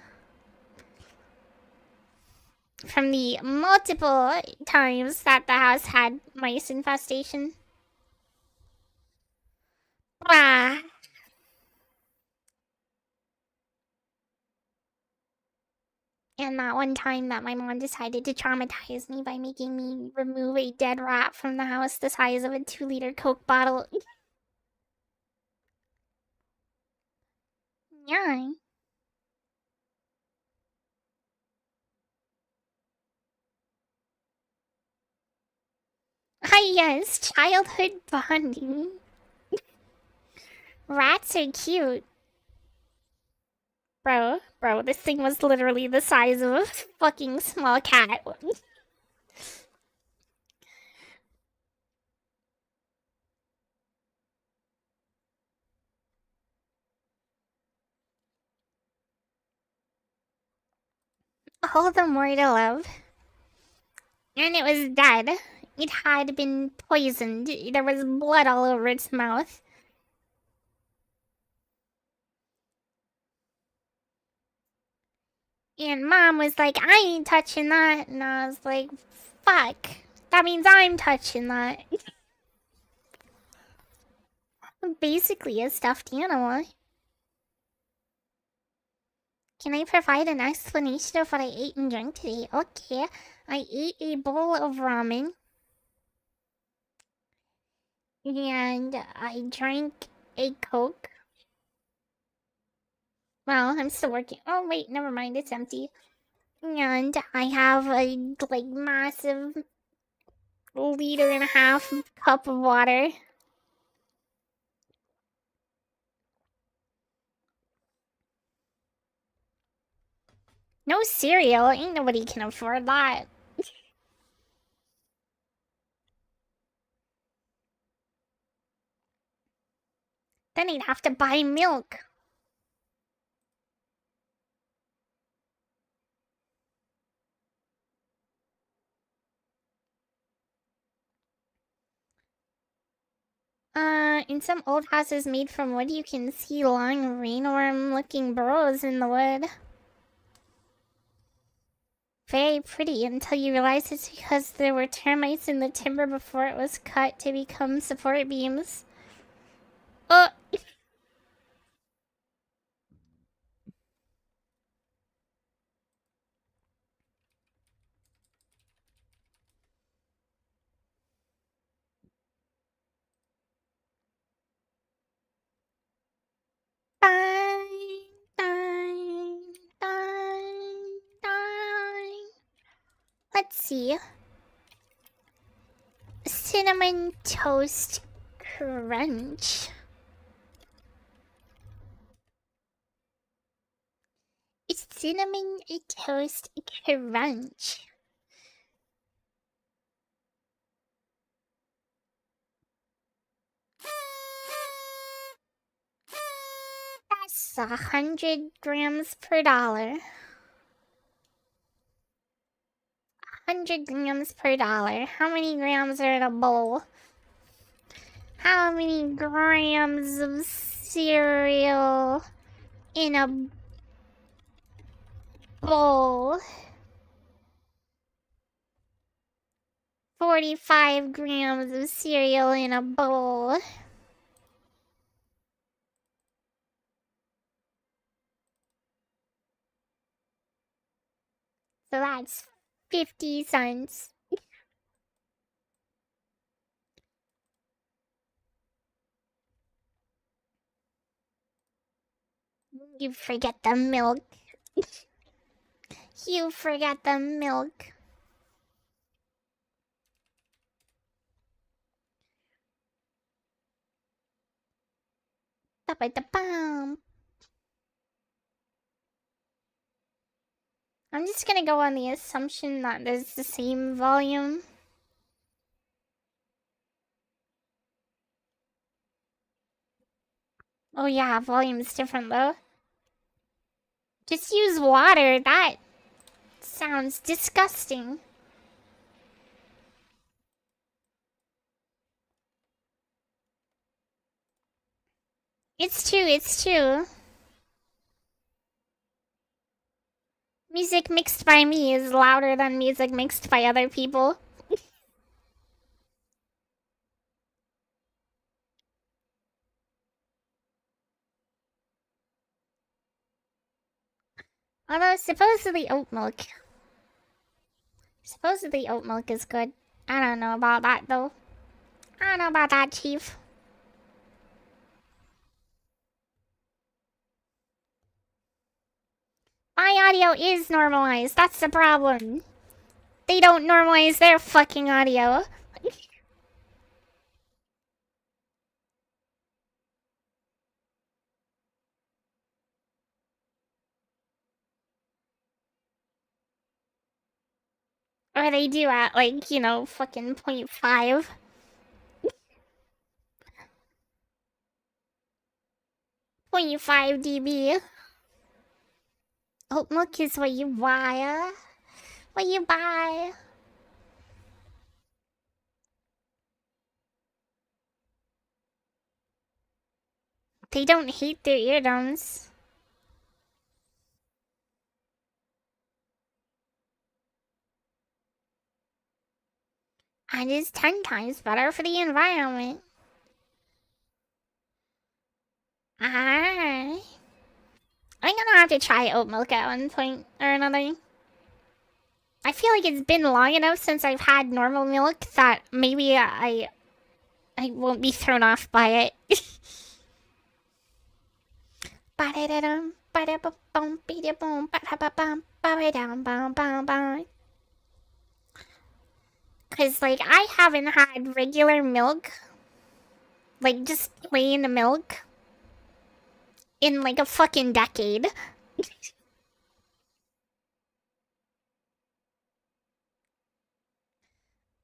From the multiple times that the house had mice infestation. Ah. And that one time that my mom decided to traumatize me by making me remove a dead rat from the house the size of a 2-liter Coke bottle. Yeah. Hi, yes, childhood bonding. Rats are cute. Bro, this thing was literally the size of a fucking small cat. All the more to love. And it was dead. It had been poisoned. There was blood all over its mouth. And mom was like, I ain't touching that. And I was like, fuck. That means I'm touching that. Basically a stuffed animal. Can I provide an explanation of what I ate and drank today? Okay. I ate a bowl of ramen. And I drank a Coke. Well, I'm still working. Oh, wait, never mind. It's empty. And I have a, like, massive liter and a half cup of water. No cereal. Ain't nobody can afford that. Then I'd have to buy milk. In some old houses made from wood, you can see long rainworm-looking burrows in the wood. Very pretty until you realize it's because there were termites in the timber before it was cut to become support beams. Oh! Dine, dine, dine, dine. Let's see. Cinnamon Toast Crunch. It's Cinnamon Toast Crunch. That's 100 grams per dollar. 100 grams per dollar. How many grams are in a bowl? How many grams of cereal in a bowl? 45 grams of cereal in a bowl. So that's 50 cents. You forget the milk. You forget the milk. Ba-ba-da-bum. I'm just gonna go on the assumption that there's the same volume. Oh yeah, volume's different though. Just use water. That sounds disgusting. It's true. Music mixed by me is louder than music mixed by other people. Although supposedly oat milk. Supposedly oat milk is good. I don't know about that though. I don't know about that, Chief. My audio is normalized. That's the problem. They don't normalize their fucking audio. Or they do at, like, you know, fucking 0.5. 0.5 dB. Oat milk is what you buy. What you buy. They don't hate their eardrums. And it's 10 times better for the environment. Ah. I'm gonna have to try oat milk at one point or another. I feel like it's been long enough since I've had normal milk that maybe I won't be thrown off by it. Cause like I haven't had regular milk, like just plain milk, in like a fucking decade.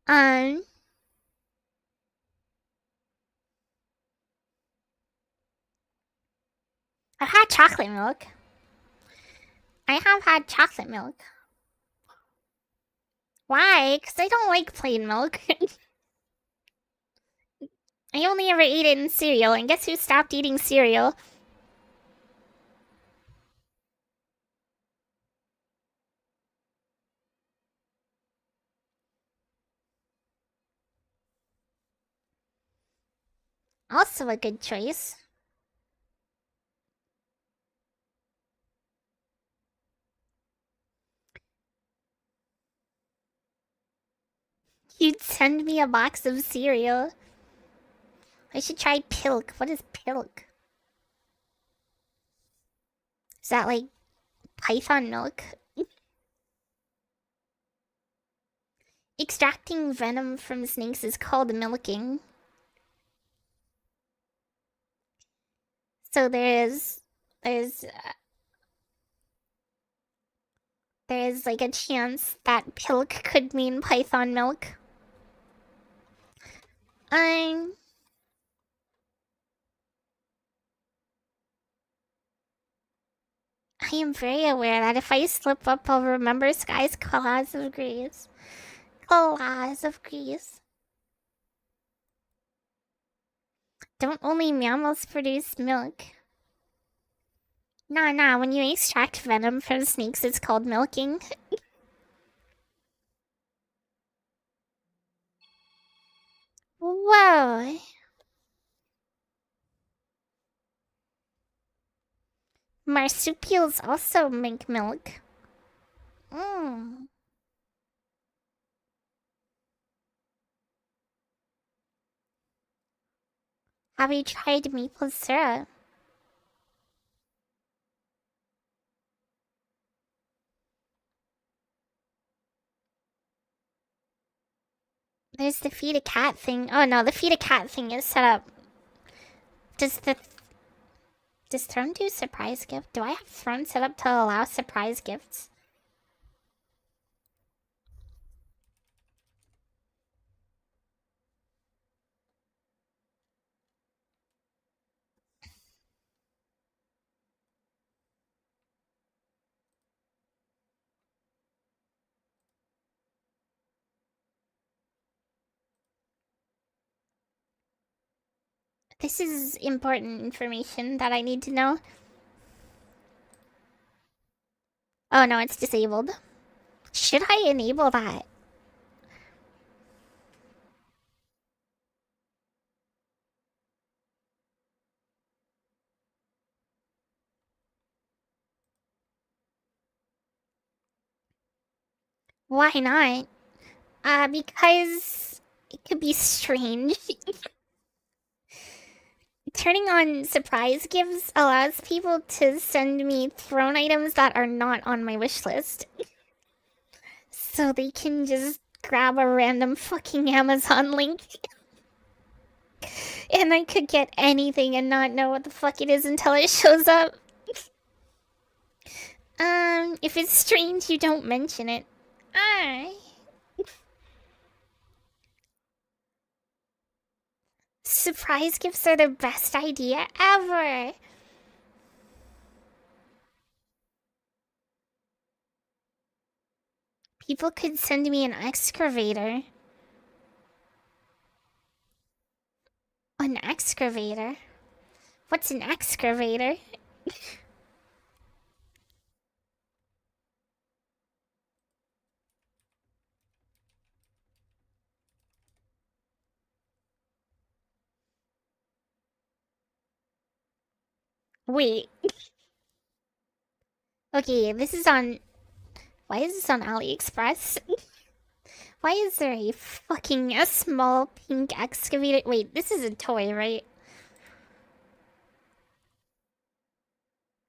Um, I've had chocolate milk. I have had chocolate milk. Why? Because I don't like plain milk. I only ever ate it in cereal, and guess who stopped eating cereal? Also a good choice. You'd send me a box of cereal. I should try Pilk. What is Pilk? Is that like python milk? Extracting venom from snakes is called milking. So there's there's like a chance that Pilk could mean python milk. I'm I am very aware that if I slip up, I'll remember Sky's claws of grease. Claws of grease. Don't only mammals produce milk? Nah, when you extract venom from snakes, it's called milking. Whoa. Marsupials also make milk. Mmm. Have you tried maple syrup? There's the feed a cat thing. Oh no, the feed a cat thing is set up. Does Throne do surprise gift? Do I have Throne set up to allow surprise gifts? This is important information that I need to know. Oh no, it's disabled. Should I enable that? Why not? Because it could be strange. Turning on surprise gifts allows people to send me throne items that are not on my wish list. So they can just grab a random fucking Amazon link. And I could get anything and not know what the fuck it is until it shows up. If it's strange, you don't mention it. Alright. Surprise gifts are the best idea ever. People could send me an excavator. An excavator? What's an excavator? Wait. Okay, this is on. Why is this on AliExpress? Why is there a small pink excavator? Wait, this is a toy, right?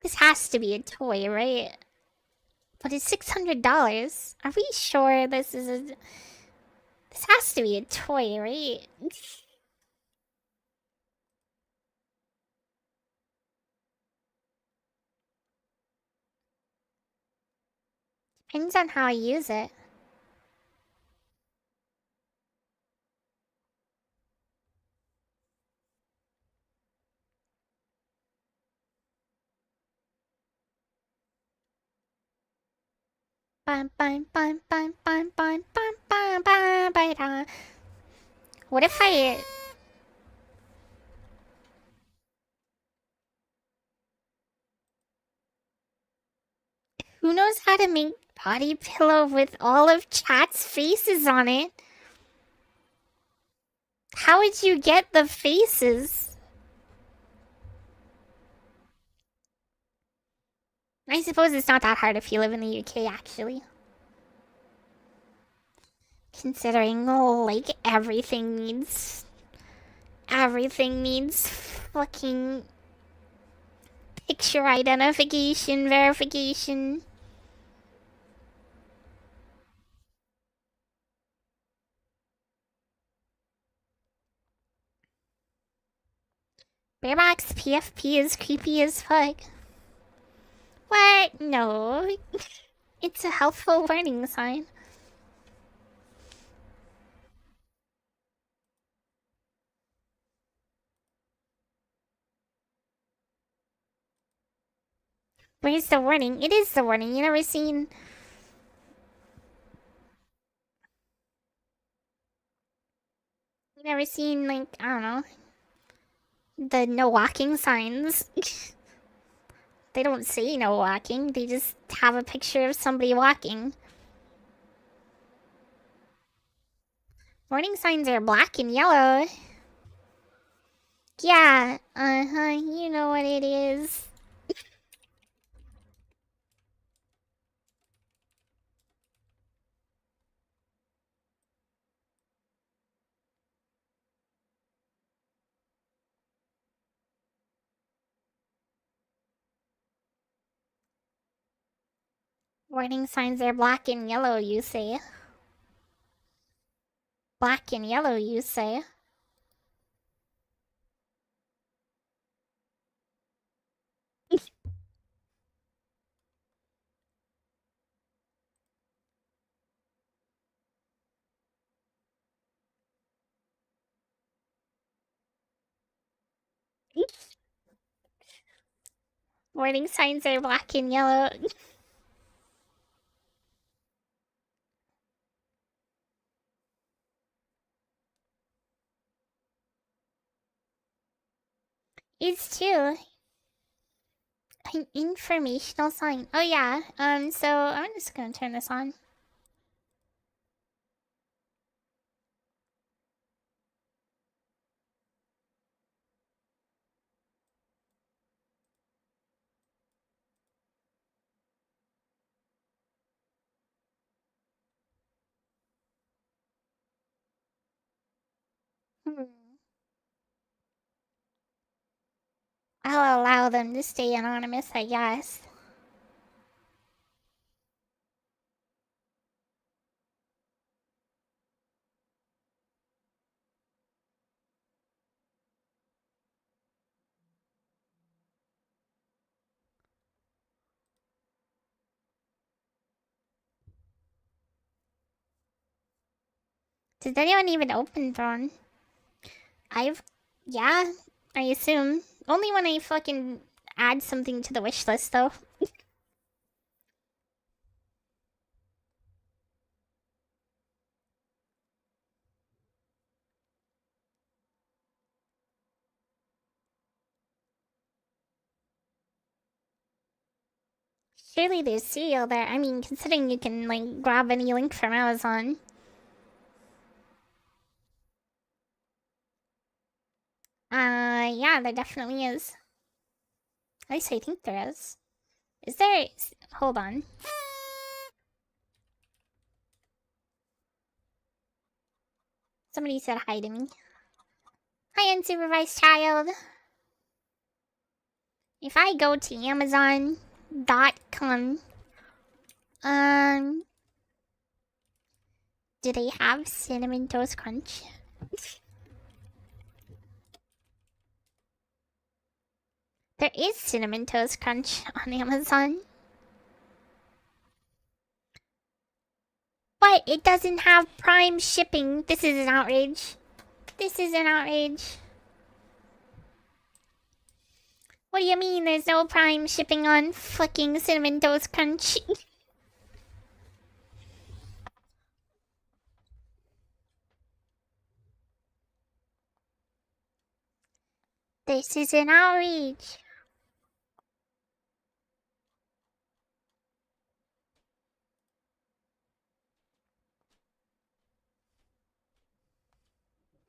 This has to be a toy, right? But it's $600. Are we sure this is a... This has to be a toy, right? Depends on how I use it. Bum, bum, bum, bum, bum, bum, bum, bum, bum, bum, bum. What if I... Who knows how to make body pillow with all of chat's faces on it? How would you get the faces? I suppose it's not that hard if you live in the UK, actually. Considering, like, everything needs fucking picture identification, verification. Bearbox PFP is creepy as fuck. What? No. It's a helpful warning sign. Where's the warning? It is the warning. You never seen, like, I don't know, the no walking signs. They don't say no walking, they just have a picture of somebody walking. Warning signs are black and yellow. Yeah, you know what it is. Warning signs are black and yellow, you say. Black and yellow, you say. Warning signs are black and yellow. It's too an informational sign. Oh yeah. So I'm just gonna turn this on. Hmm. I'll allow them to stay anonymous, I guess. Did anyone even open Throne? Yeah, I assume. Only when I fucking add something to the wish list, though. Surely there's cereal there. I mean, considering you can, like, grab any link from Amazon. Yeah, there definitely is. At least I think there is. Is there... Hold on. Somebody said hi to me. Hi, unsupervised child. If I go to Amazon.com, do they have Cinnamon Toast Crunch? There is Cinnamon Toast Crunch on Amazon. But it doesn't have Prime shipping. This is an outrage. This is an outrage. What do you mean there's no Prime shipping on fucking Cinnamon Toast Crunch? This is an outrage.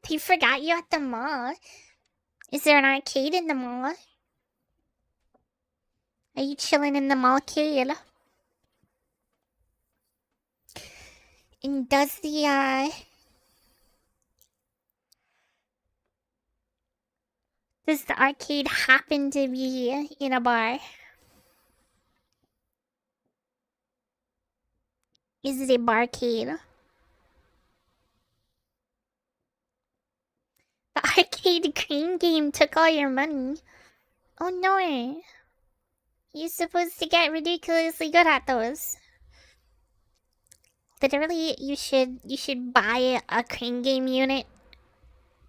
They forgot you at the mall. Is there an arcade in the mall? Are you chilling in the mallcade? And does the arcade happen to be in a bar? Is it a barcade? The arcade crane game took all your money. Oh no. You're supposed to get ridiculously good at those. Literally, you should buy a crane game unit,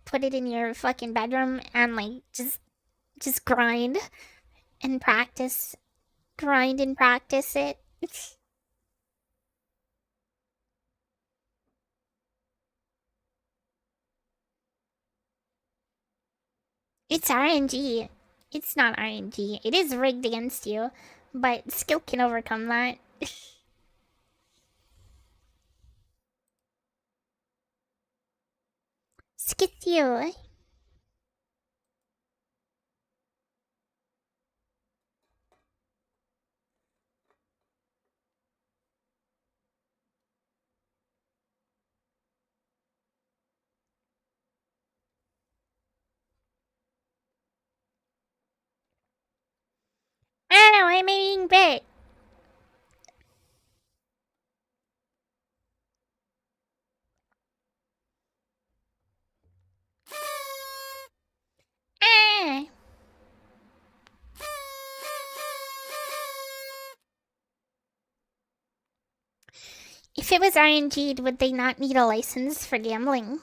put it in your fucking bedroom, and like just grind and practice. Grind and practice it. It's RNG. It's not RNG. It is rigged against you, but skill can overcome that. Skip you. I don't know, I'm eating bit. Ah. If it was RNG'd, would they not need a license for gambling?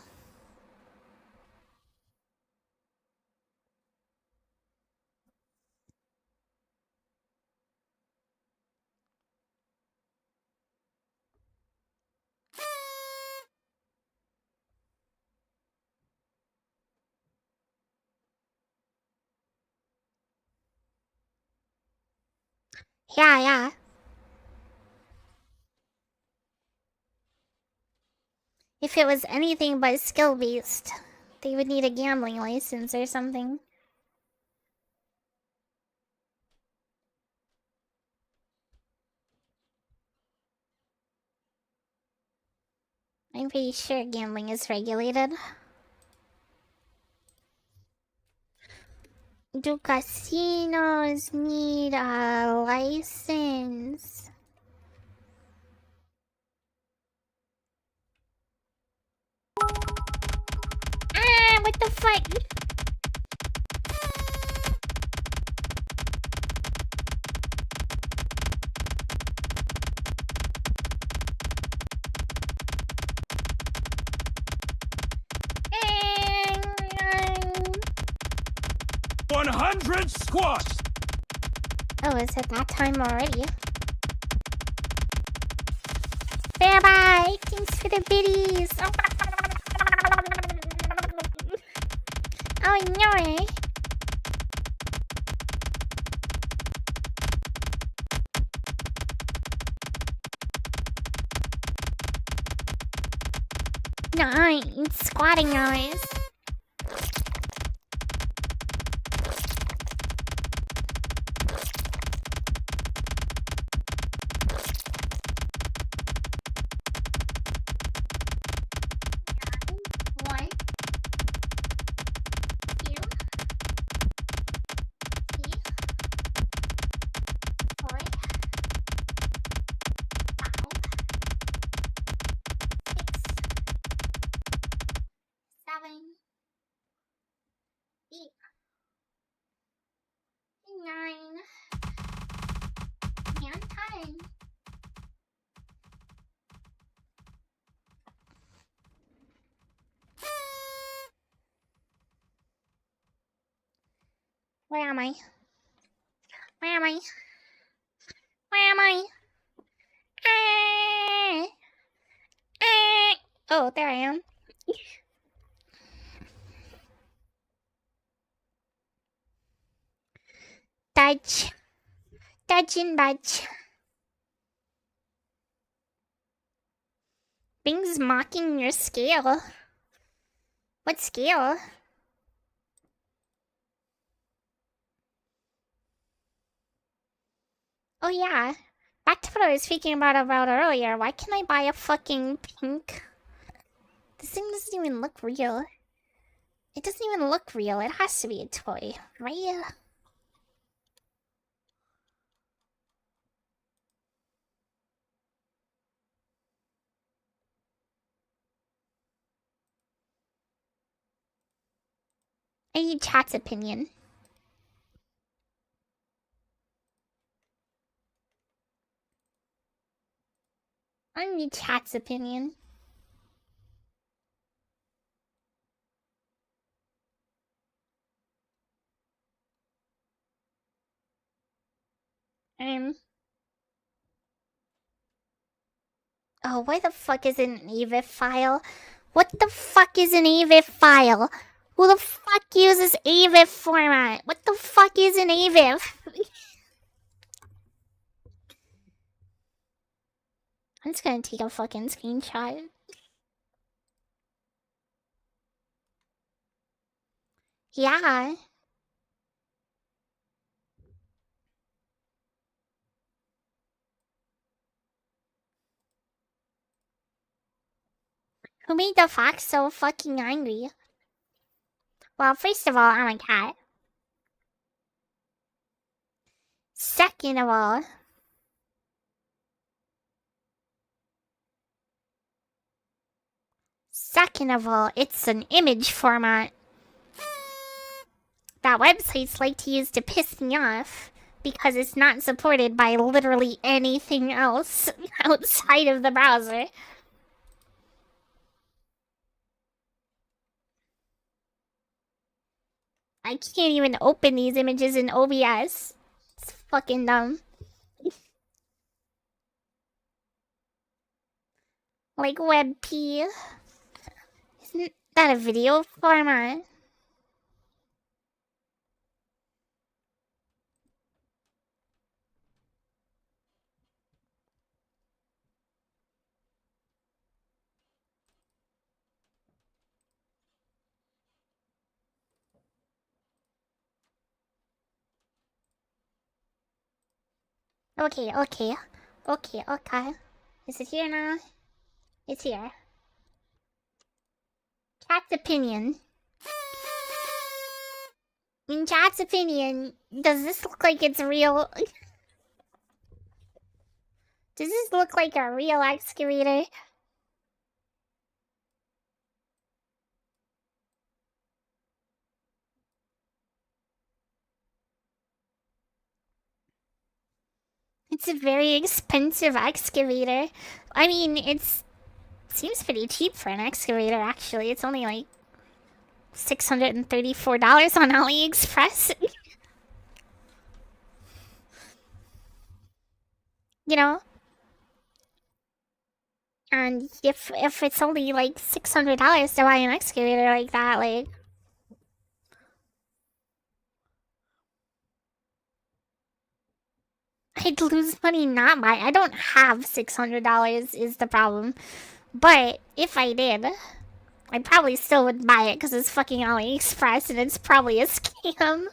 Yeah. If it was anything but skill-based, they would need a gambling license or something. I'm pretty sure gambling is regulated. Do casinos need a license? Ah, what the fuck? Ah. 100 squats! Oh, is it that time already? Bear bye! Thanks for the biddies! Oh no! No, it's squatting hours. Where am I? Where am I? Where am I? Ah! Ah! Oh, there I am. Dodge. Dodge and dodge. Bing's mocking your scale. What scale? Oh yeah. Back to what I was speaking about earlier. Why can't I buy a fucking pink? This thing doesn't even look real. It doesn't even look real. It has to be a toy, right? I need chat's opinion. I need chat's opinion. Oh, why the fuck is it an AVIF file? What the fuck is an AVIF file? Who the fuck uses AVIF format? What the fuck is an AVIF? I'm just gonna take a fucking screenshot. Yeah. Who made the fox so fucking angry? Well, first of all, I'm a cat. Second of all, it's an image format that websites like to use to piss me off because it's not supported by literally anything else outside of the browser. I can't even open these images in OBS. It's fucking dumb. Like WebP. Isn't that a video format? Okay. Is it here now? It's here. Cat's opinion. In chat's opinion, does this look like it's real? Does this look like a real excavator? It's a very expensive excavator. I mean, it seems pretty cheap for an excavator, actually. It's only like $634 on AliExpress. You know? And if it's only like $600 to buy an excavator like that, like, I'd lose money not buy. I don't have $600 is the problem. But if I did, I probably still would buy it because it's fucking AliExpress and it's probably a scam.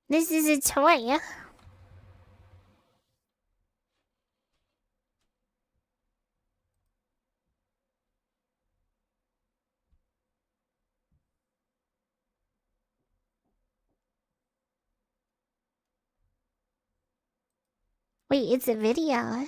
This is a toy. Wait, it's a video.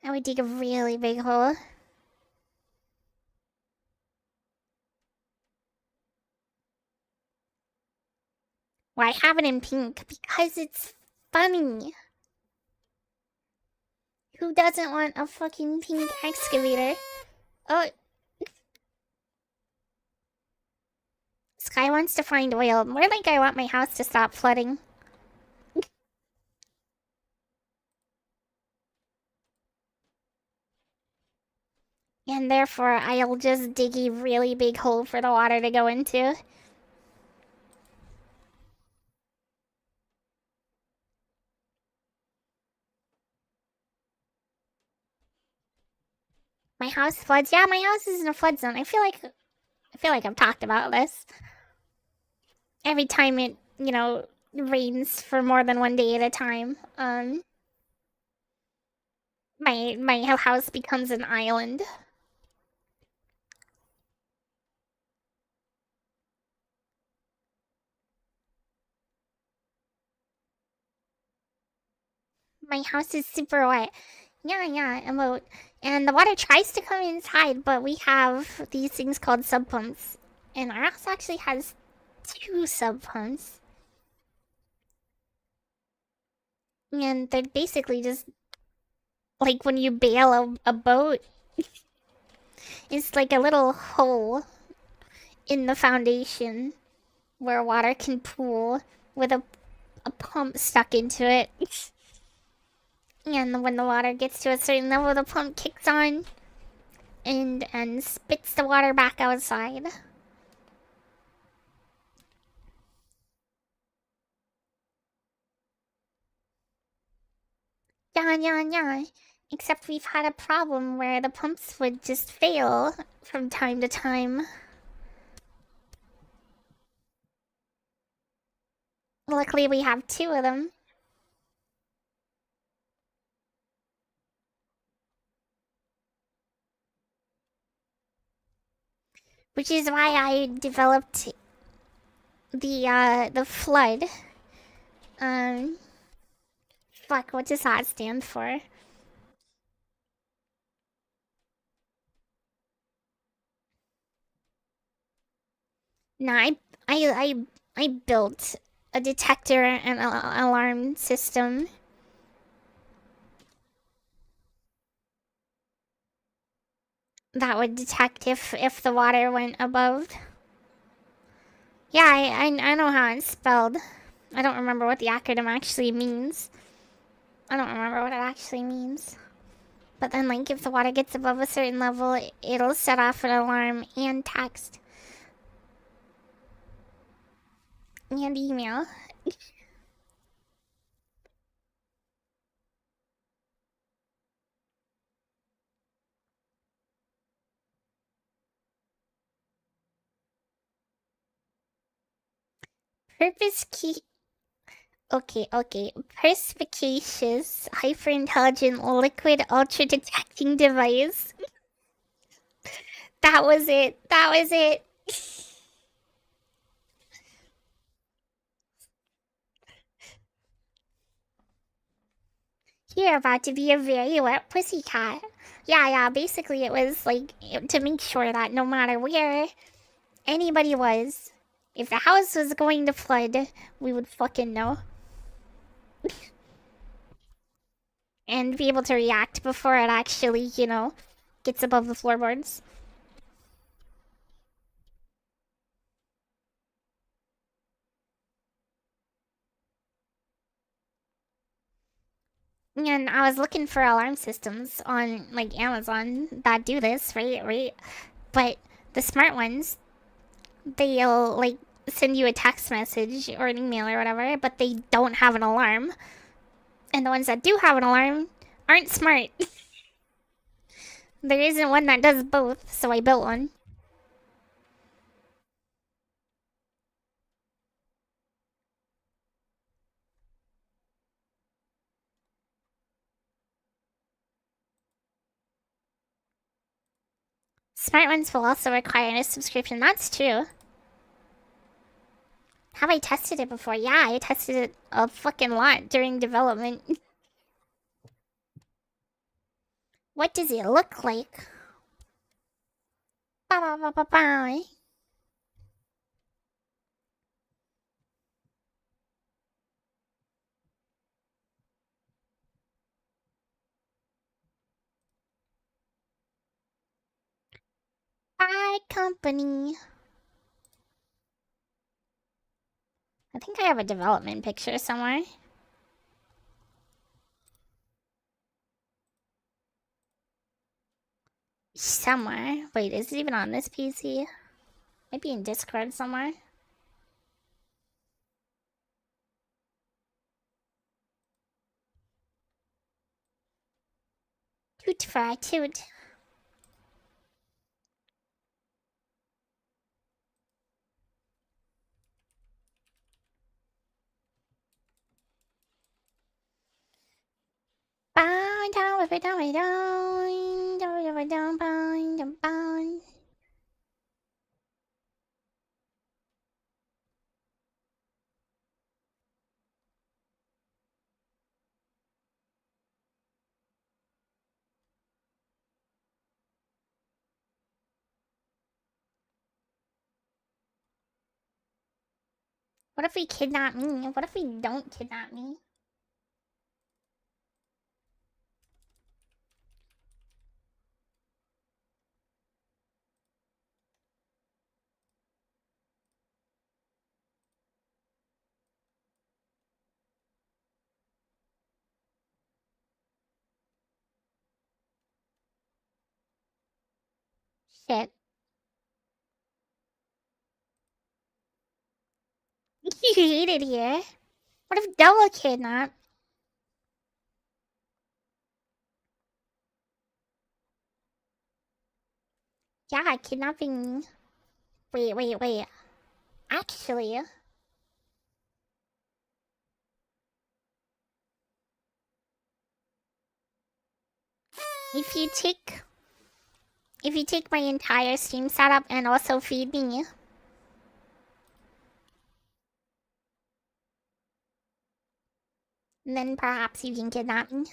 I would dig a really big hole. Why have it in pink? Because it's funny. Who doesn't want a fucking pink excavator? Oh. Sky wants to find oil. More like I want my house to stop flooding. And therefore, I'll just dig a really big hole for the water to go into. My house floods. Yeah, my house is in a flood zone. I feel like I've talked about this. Every time it, rains for more than one day at a time, my house becomes an island. My house is super wet. Yeah, and the water tries to come inside, but we have these things called sub pumps, and our house actually has 2 sub pumps, and they're basically just like when you bail a boat. It's like a little hole in the foundation where water can pool with a pump stuck into it. And when the water gets to a certain level, the pump kicks on and spits the water back outside. Yeah. Except we've had a problem where the pumps would just fail from time to time. Luckily, we have 2 of them. Which is why I developed the flood. Um, fuck, what does that stand for? No, I built a detector and alarm system that would detect if the water went above. Yeah, I know how it's spelled. I don't remember what the acronym actually means. I don't remember what it actually means. But then, like, if the water gets above a certain level, it'll set off an alarm and text. And email. Purpose key. Okay. Perspicacious, hyper-intelligent, liquid ultra-detecting device. That was it. You're about to be a very wet pussycat. Yeah, basically it was like to make sure that no matter where anybody was, if the house was going to flood, we would fucking know. And be able to react before it actually, gets above the floorboards. And I was looking for alarm systems on like Amazon that do this, right? But the smart ones, they'll like send you a text message or an email or whatever, but they don't have an alarm. And the ones that do have an alarm aren't smart. There isn't one that does both, so I built one. Smart ones will also require a subscription. That's true. Have I tested it before? Yeah, I tested it a fucking lot during development. What does it look like? Ba ba ba ba ba. Bye, company. I think I have a development picture somewhere. Somewhere. Wait, is it even on this PC? Maybe in Discord somewhere. Toot fry toot. Bye, down, down, down, down, down, down, down, down. What if we kidnap me? What if we don't kidnap me? Shit. You hate it here. What if double kidnap? Yeah, kidnapping. Wait. Actually, if you take my entire Steam setup and also feed me, then perhaps you can kidnap me.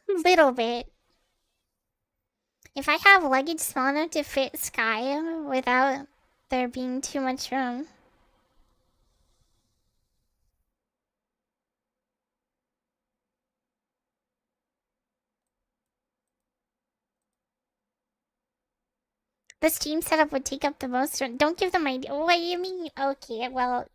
Little bit. If I have luggage small enough to fit Sky without there being too much room. The Steam setup would take up the most room. Don't give them idea. What do you mean? Okay, well.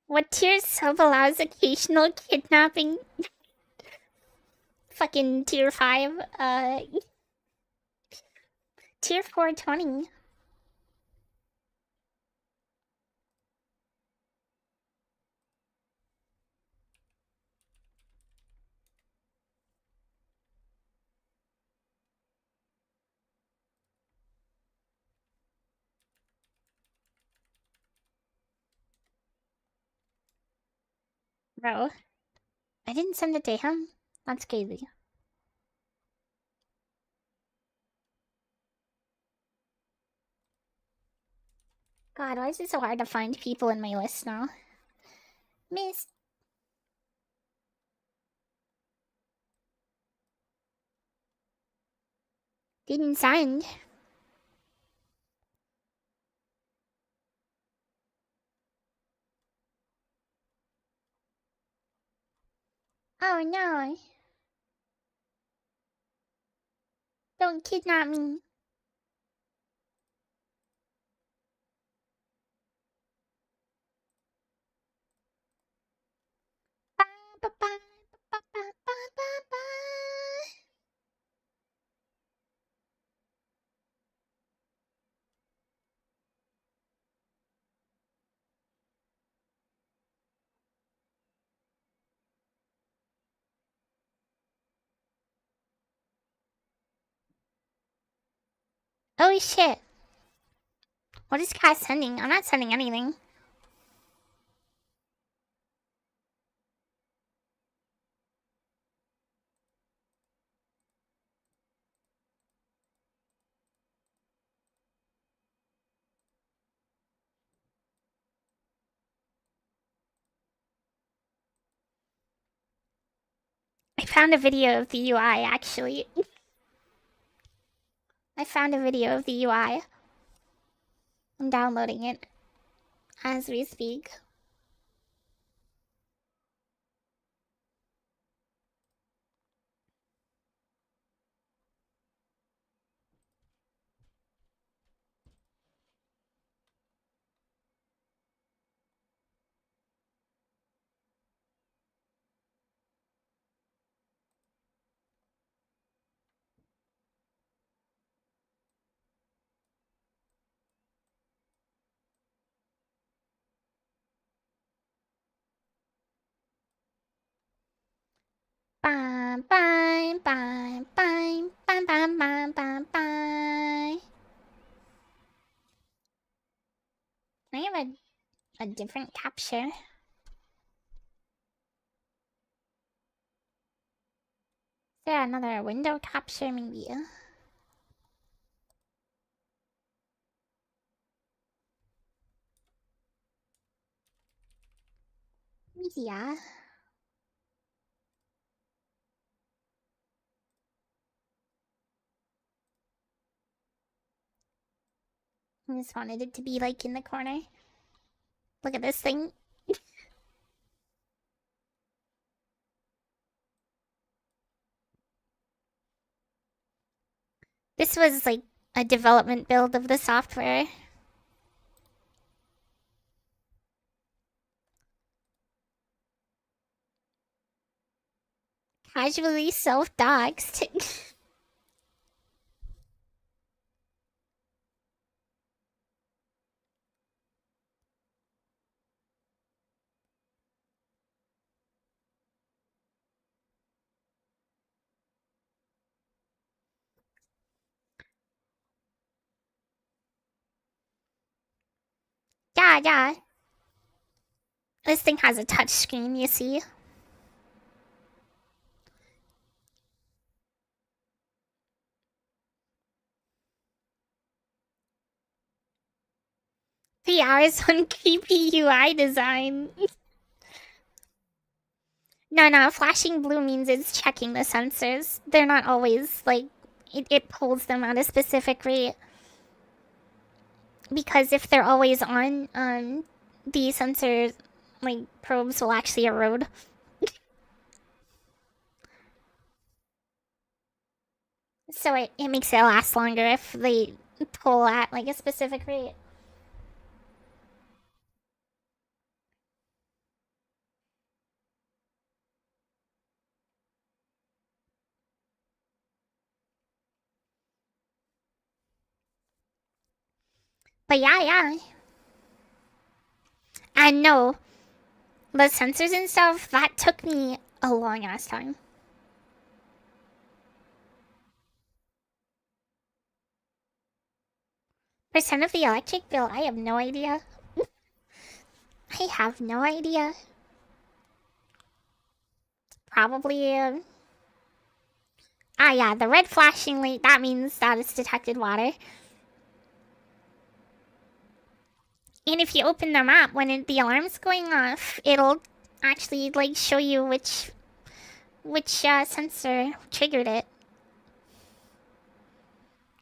What tier sub allows occasional kidnapping? Fucking tier 5. Tier 420. Bro, I didn't send it to him. That's crazy. God, why is it so hard to find people in my list now? Miss. Didn't send. Oh no. Don't kidnap me. Ba, ba, ba, ba, ba, ba, ba, ba. Oh shit. What is Cat sending? I'm not sending anything. I found a video of the UI actually. I found a video of the UI. I'm downloading it as we speak. Bye bye bye bye bye bye bye bye bye. I have a different capture. Is there another window capture maybe? Yeah. I just wanted it to be like in the corner. Look at this thing. This was like a development build of the software. Casually self-doxed. Yeah, yeah. This thing has a touch screen, you see. The hours on creepy UI design. No, flashing blue means it's checking the sensors. They're not always, like, it pulls them at a specific rate. Because if they're always on, the sensor, like, probes will actually erode. So it makes it last longer if they pull at, like, a specific rate. But yeah. And no, the sensors and stuff, that took me a long ass time. Percent of the electric bill, I have no idea. I have no idea. Probably, yeah, the red flashing light, that means that it's detected water. And if you open the map, when the alarm's going off, it'll actually, like, show you which sensor triggered it.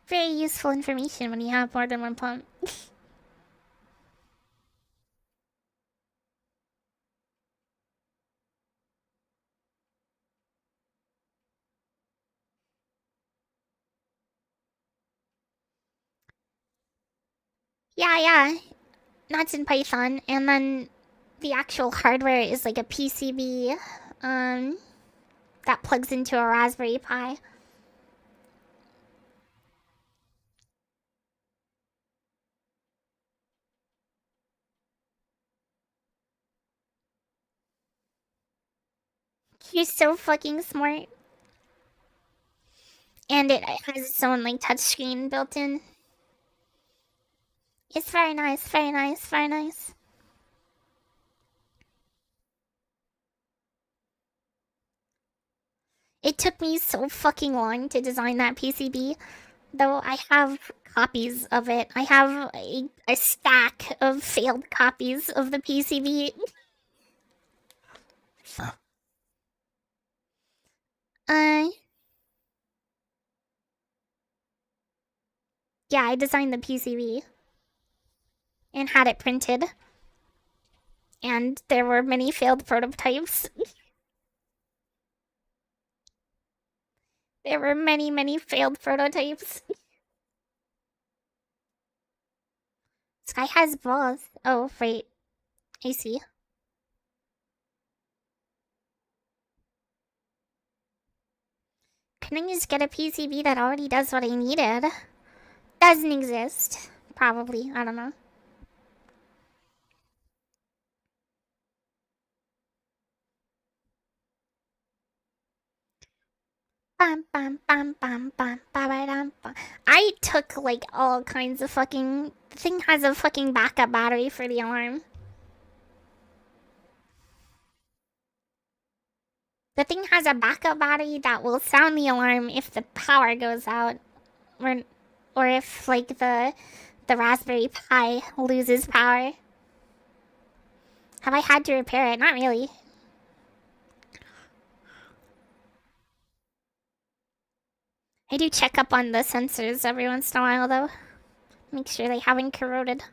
Very useful information when you have more than one pump. Yeah. That's in Python, and then the actual hardware is like a PCB, that plugs into a Raspberry Pi. You're so fucking smart. And it has its own, like, touchscreen built in. It's very nice, very nice, very nice. It took me so fucking long to design that PCB, though I have copies of it. I have a stack of failed copies of the PCB. Uh, yeah, I designed the PCB and had it printed, and there were many failed prototypes. There were many, many failed prototypes. Sky has both. Oh, wait. I see. Can I just get a PCB that already does what I needed? Doesn't exist. Probably. I don't know. Bam, bam, bam, bam, bam, bam, bam. I took like all kinds of fucking. The thing has a fucking backup battery for the alarm. The thing has a backup battery that will sound the alarm if the power goes out, or, or if like the Raspberry Pi loses power. Have I had to repair it? Not really. I do check up on the sensors every once in a while though. Make sure they haven't corroded.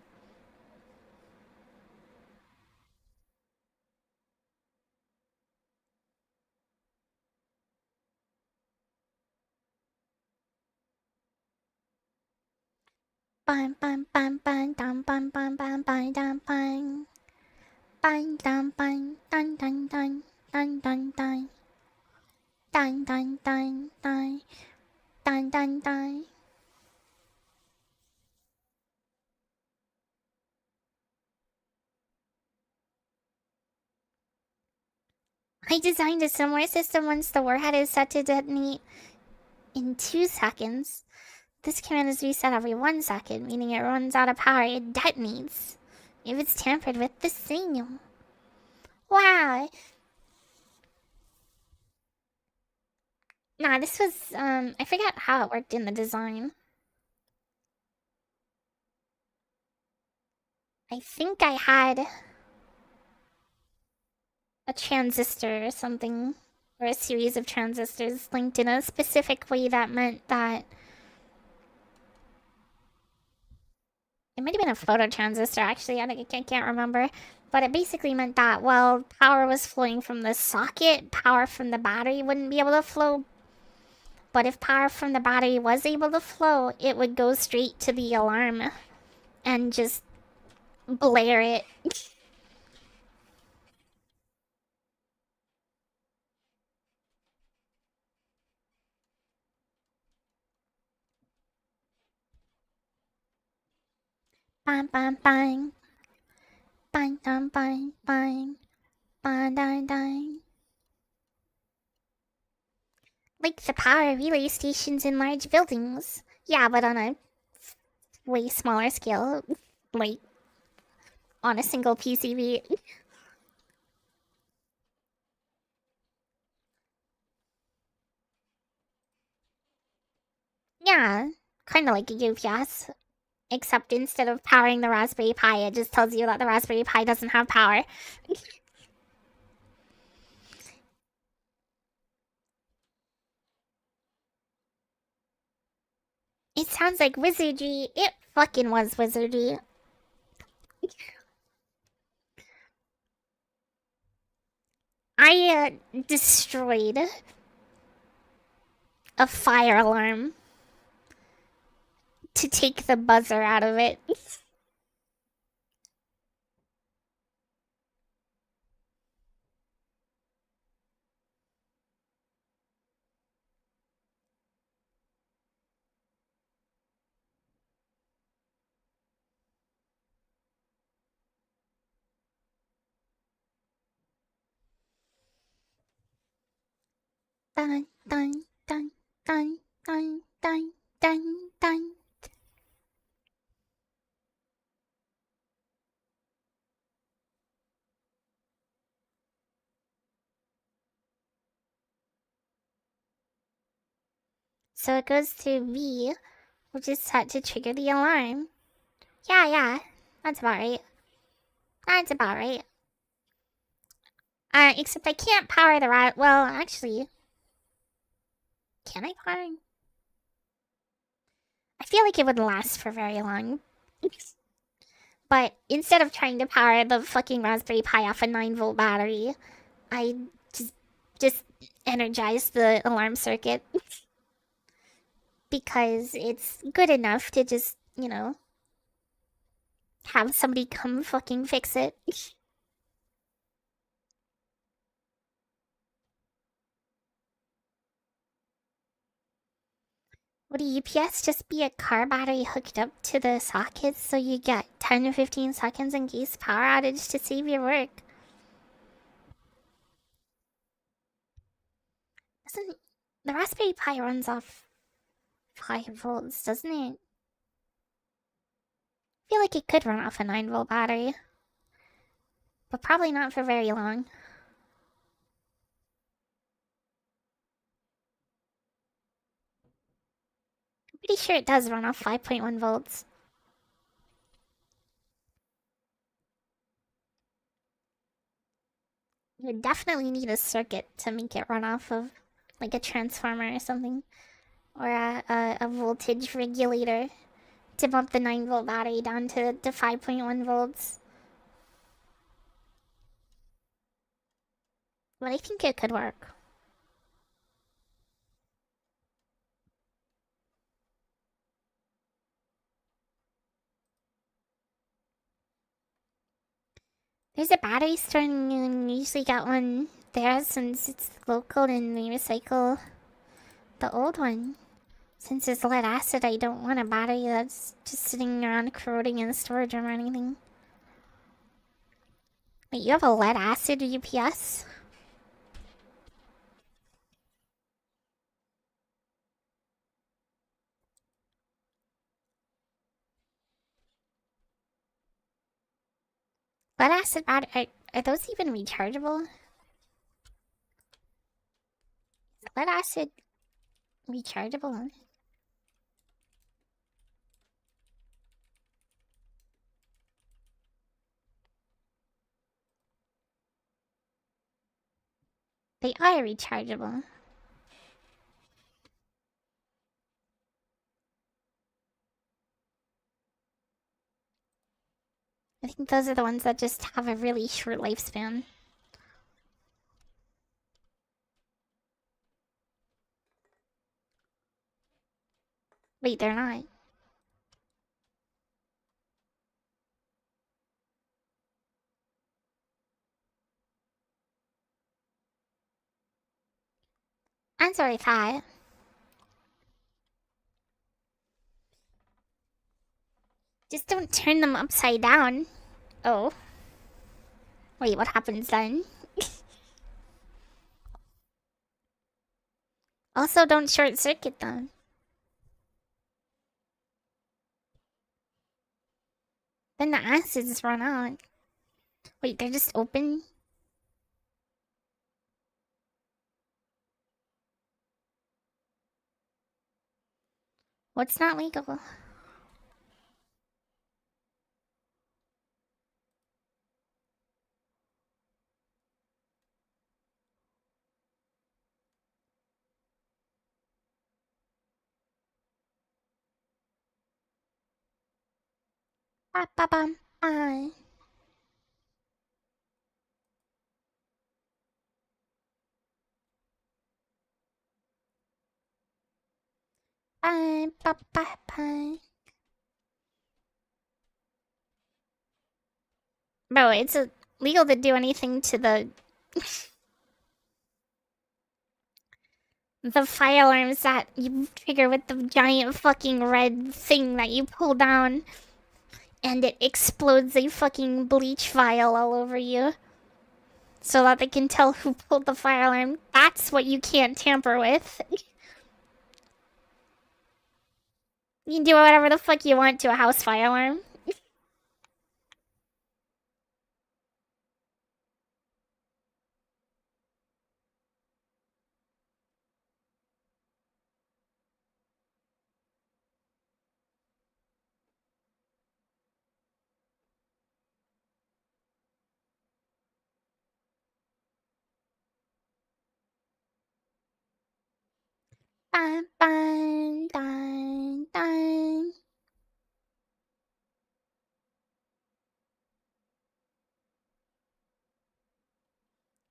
Bam bam bam bam dum bam bam bam bam dum bam. Bang dum bang dun dun dun dun dun dun. Dun dun dun dun dun dun dun. I designed a similar system once the warhead is set to detonate in 2 seconds. This command is reset every 1 second, meaning it runs out of power, it detonates. If it's tampered with, the same. Wow. Nah, this was, I forgot how it worked in the design. I think I had a transistor or something, or a series of transistors linked in a specific way that meant that it might have been a phototransistor actually, I can't remember. But it basically meant that while power was flowing from the socket, power from the battery wouldn't be able to flow. But if power from the battery was able to flow, it would go straight to the alarm and just blare it. Bang, bang, bang. Bang, bang, bang, bang. Bang, bang, bang. Like the power relay stations in large buildings. Yeah, but on a way smaller scale. Like, on a single PCB. Yeah, kind of like a UPS. Except instead of powering the Raspberry Pi, it just tells you that the Raspberry Pi doesn't have power. It sounds like wizardry. It fucking was wizardry. I destroyed a fire alarm to take the buzzer out of it. Dun dun dun dun dun dun dun dun. So it goes to V, which is set to trigger the alarm. Yeah, that's about right. That's about right. Except I can't power the rat. Well, actually, can I power? I feel like it wouldn't last for very long. But instead of trying to power the fucking Raspberry Pi off a 9-volt battery, I just energized the alarm circuit because it's good enough to just, have somebody come fucking fix it. Would a UPS just be a car battery hooked up to the socket so you get 10 to 15 seconds in case power outage to save your work? Doesn't the Raspberry Pi runs off 5 volts, doesn't it? I feel like it could run off a 9-volt battery, but probably not for very long. I'm pretty sure it does run off 5.1 volts. You would definitely need a circuit to make it run off of, like a transformer or something, or a voltage regulator to bump the 9-volt battery down to 5.1 volts. But I think it could work. There's a battery store and you usually get one there since it's local and we recycle the old one. Since it's lead acid, I don't want a battery that's just sitting around corroding in the storage room or anything. Wait, you have a lead acid UPS? Lead acid battery, are those even rechargeable? Lead acid rechargeable? They are rechargeable. I think those are the ones that just have a really short lifespan. Wait, they're not. I'm sorry, Pat. Just don't turn them upside down. Oh. Wait, what happens then? Also, don't short circuit them. Then the acids run out. Wait, they're just open? What's not legal? Ba ba bum. Bye. Bye. Bye. Bye. Bye. Bro, it's illegal to do anything to the fire alarms that you trigger with the giant fucking red thing that you pull down and it explodes a fucking bleach vial all over you so that they can tell who pulled the fire alarm. That's what you can't tamper with. You can do whatever the fuck you want to a house fire alarm. Bun, bun, dun, dun.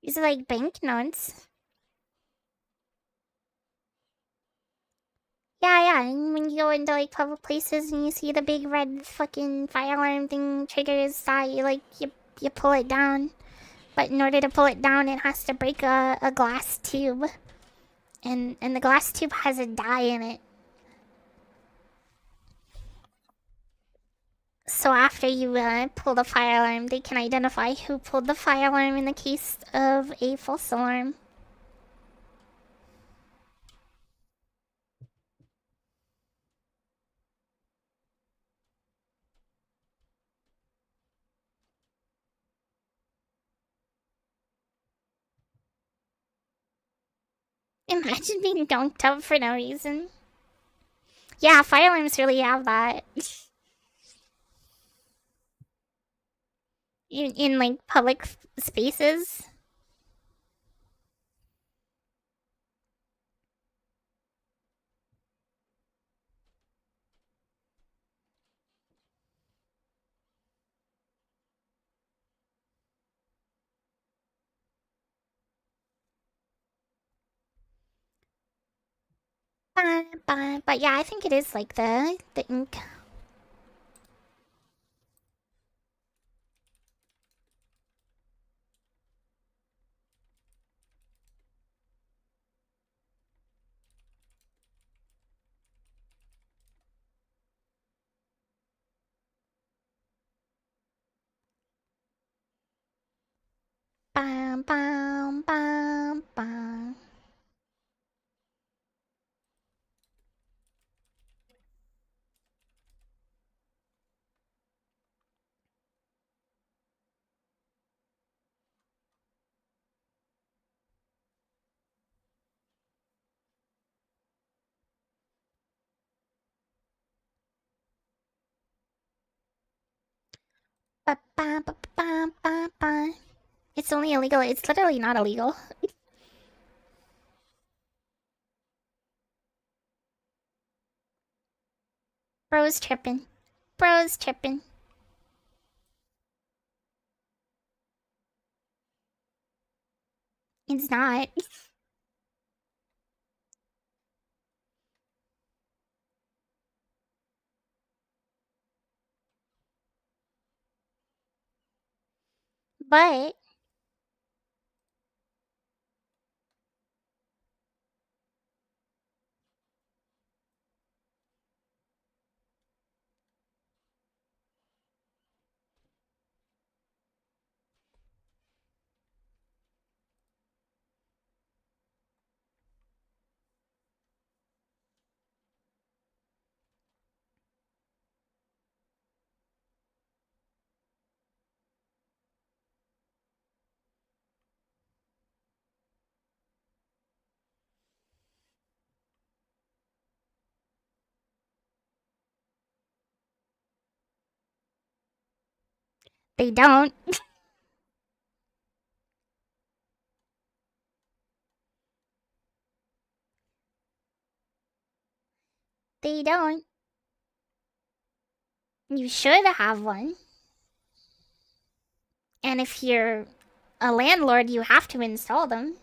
These are like banknotes. Yeah, and when you go into like public places and you see the big red fucking fire alarm thing triggers that, you pull it down. But in order to pull it down, it has to break a glass tube. And the glass tube has a dye in it. So after you pull the fire alarm, they can identify who pulled the fire alarm in the case of a false alarm. Imagine being dunked up for no reason. Yeah, fire alarms really have that. In like public spaces. But yeah, I think it is like the ink. Bam, bam, bam, bam. Ba, ba, ba, ba, ba, ba. It's only illegal. It's literally not illegal. Bro's tripping. Bro's tripping. It's not. But they don't. They don't. You should have one. And if you're a landlord, you have to install them.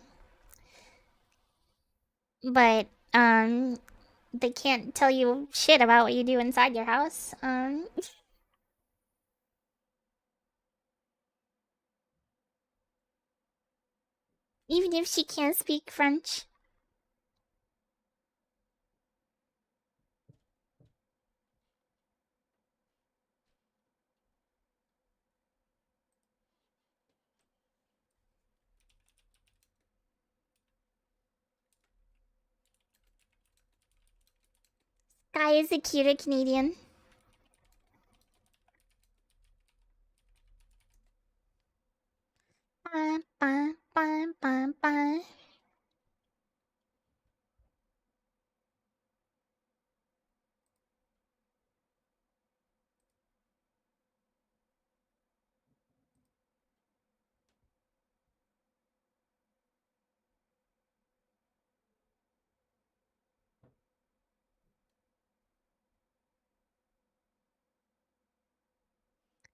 But they can't tell you shit about what you do inside your house. Even if she can't speak French. Guy is a cuter Canadian. Ba, ba, ba, ba, ba.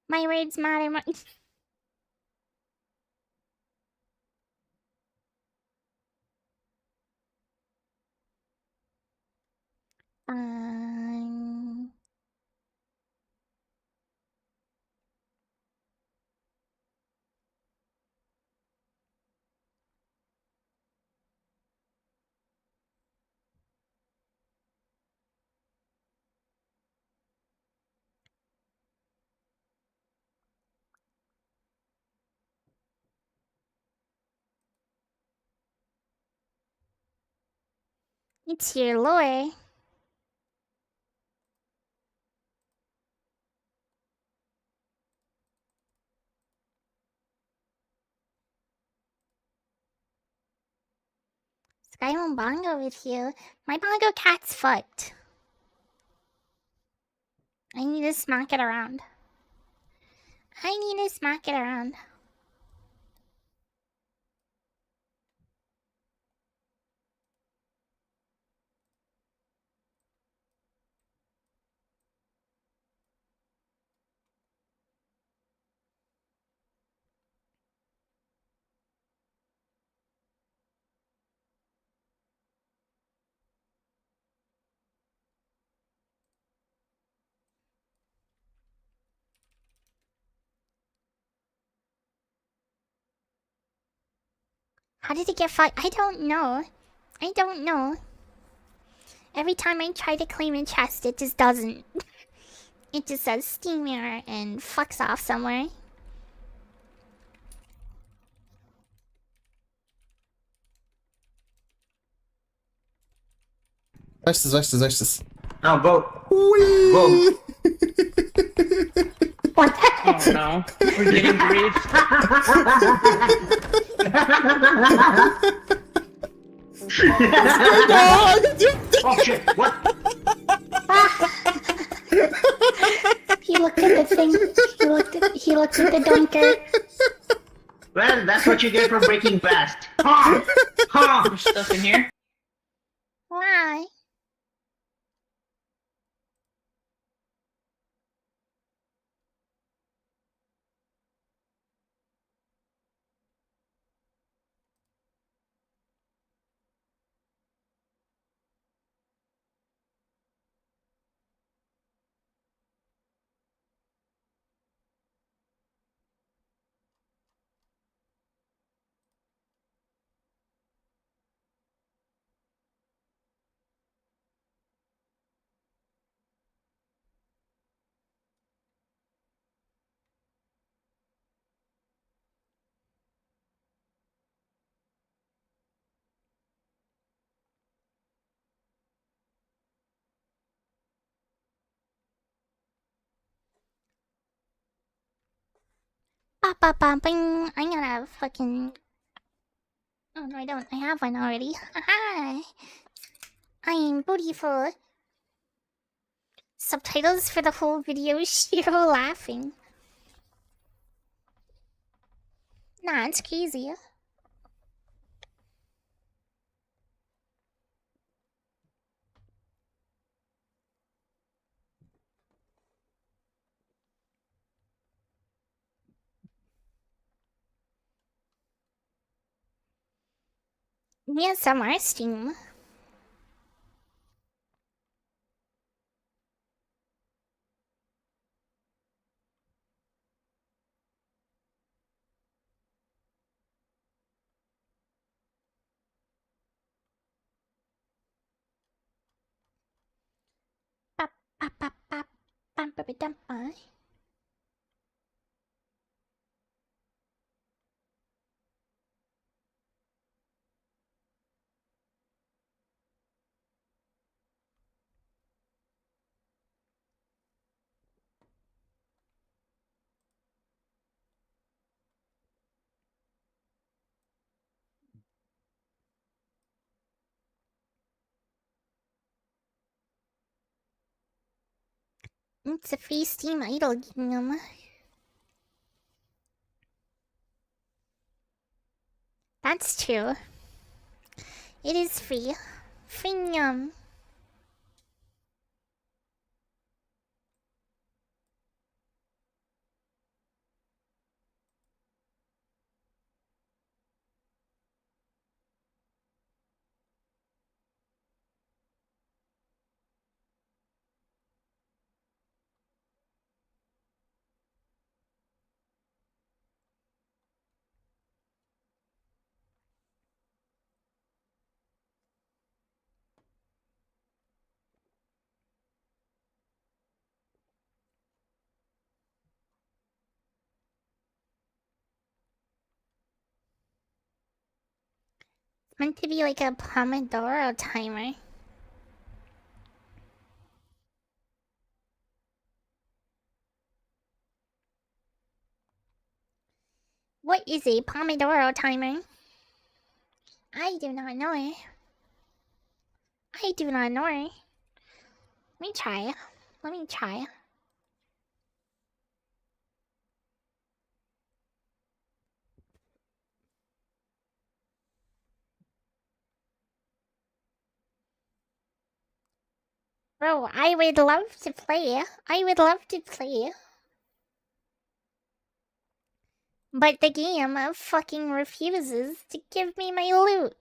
My words matter more. It's your lore. Sky won't bongo with you. My bongo cat's fucked. I need to smack it around. I need to smack it around. How did it get fucked? I don't know. I don't know. Every time I try to claim a chest, it just doesn't. It just says steamer and fucks off somewhere. Weź this. No, go. Whee! Go. What? Oh no, we're getting grief. Oh shit, what? He looked at the thing. He looked at the dunker. Well, that's what you get for breaking fast. Huh? Huh? There's stuff in here. Why? Bop, bop, bop, bing. I'm gonna fucking... Oh no, I don't. I have one already. Hi. I am beautiful. Subtitles for the whole video. Shiro laughing. Nah, it's crazy. Yes, some are Steam. Bop, bop, bop, bop. Bum, bum, bum, bum. It's a free Steam idol game. That's true. It is free. Freemium. Meant to be like a Pomodoro timer. What is a Pomodoro timer? I do not know. I do not know. Let me try. Let me try. Bro, I would love to play. I would love to play. But the game fucking refuses to give me my loot.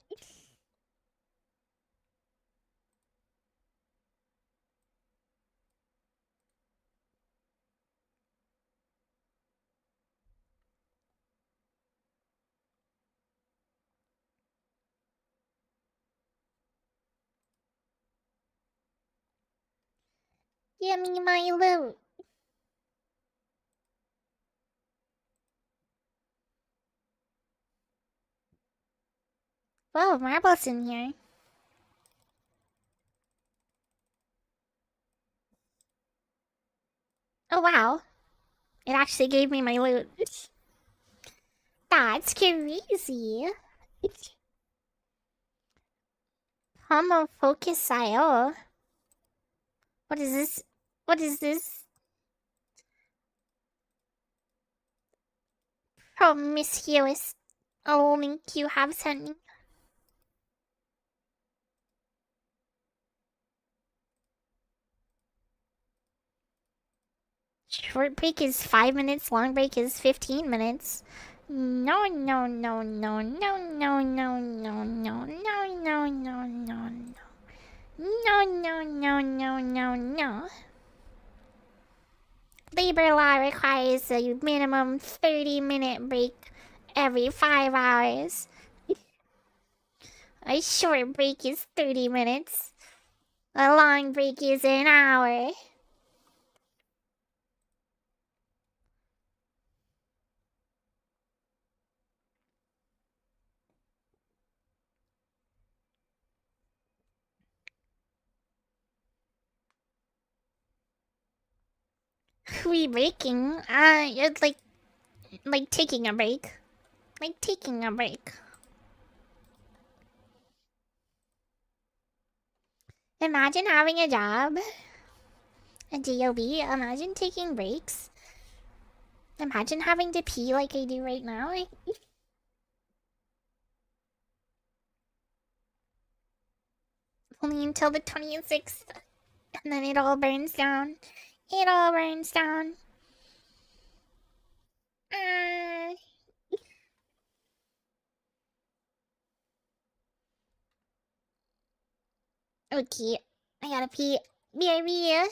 Give me my loot. Whoa, marbles in here. Oh wow. It actually gave me my loot. That's crazy. Homo focus IO. What is this? What is this? Promiscuous link you have sent me. Short break is 5 minutes, long break is 15 minutes. No, no, no, no, no, no, no, no, no, no, no, no, no, no. No, no, no, no, no, no. Labor law requires a minimum 30-minute break every 5 hours. A short break is 30 minutes. A long break is an hour. We breaking? It's like taking a break. Like taking a break. Imagine having a job. A job. Imagine taking breaks. Imagine having to pee like I do right now. Only until the 26th. And then it all burns down. It all burns down. Uh, okay. I gotta pee. BRB.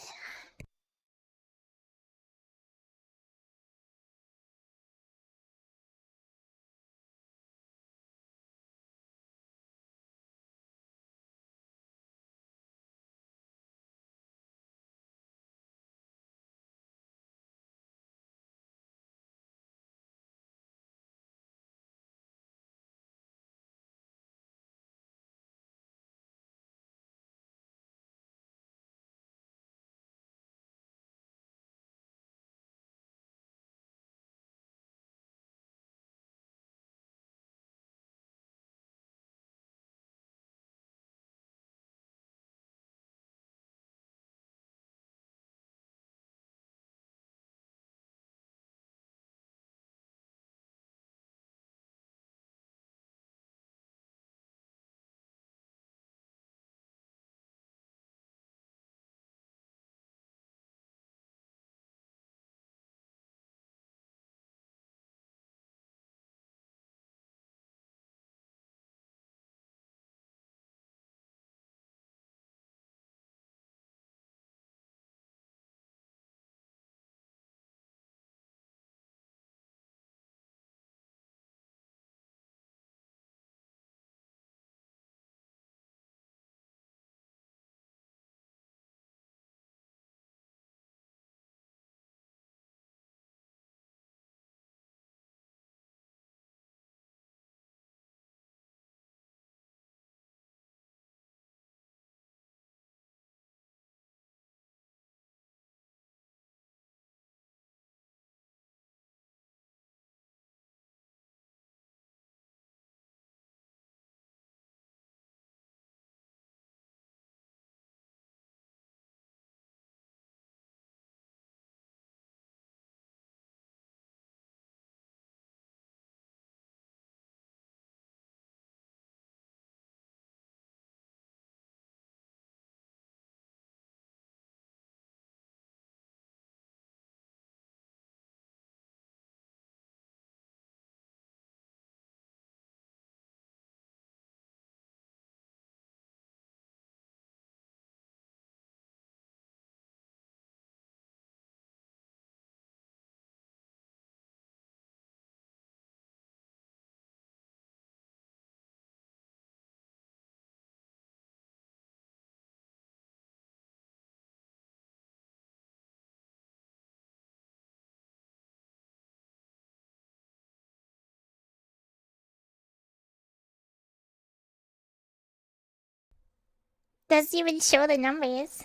Doesn't even show the numbers.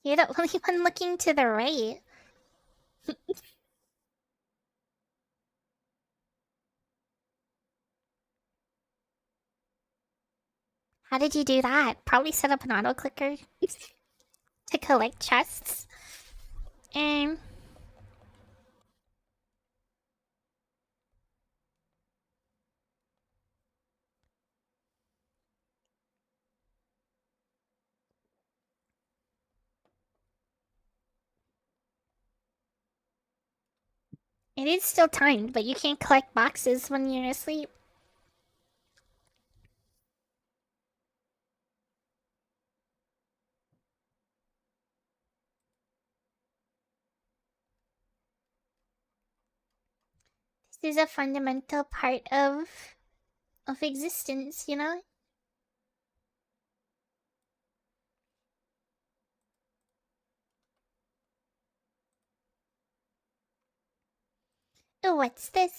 You're the only one looking to the right. How did you do that? Probably set up an auto clicker to collect chests. Um, it is still timed, but you can't collect boxes when you're asleep. This is a fundamental part of existence, you know? Oh, what's this?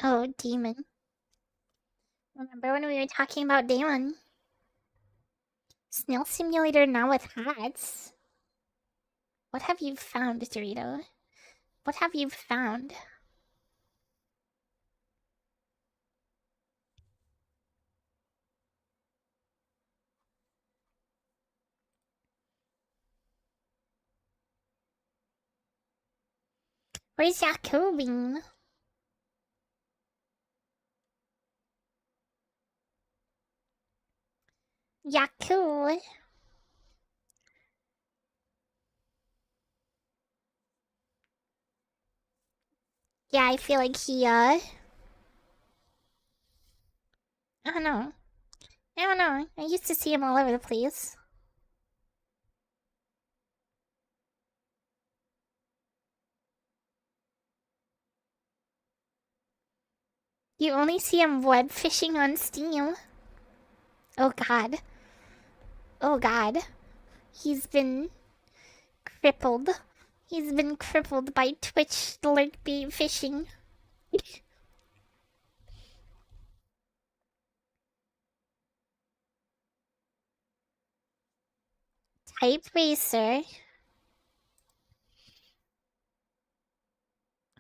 Oh, demon. Remember when we were talking about demon? Snail simulator now with hats. What have you found, Dorito? What have you found? Where's Jacobin? Yaku. Yeah, I feel like I don't know. I don't know. I used to see him all over the place. You only see him web fishing on Steam. Oh god. Oh god. He's been crippled. He's been crippled by Twitch lurk bait fishing. Type racer.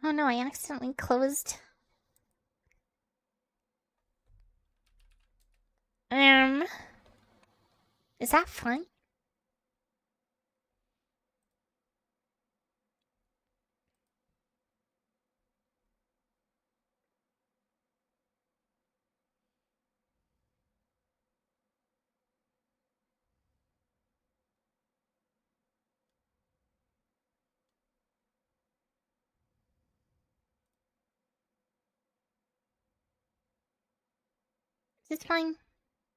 Oh no, I accidentally closed. Is that fun? Is this fine?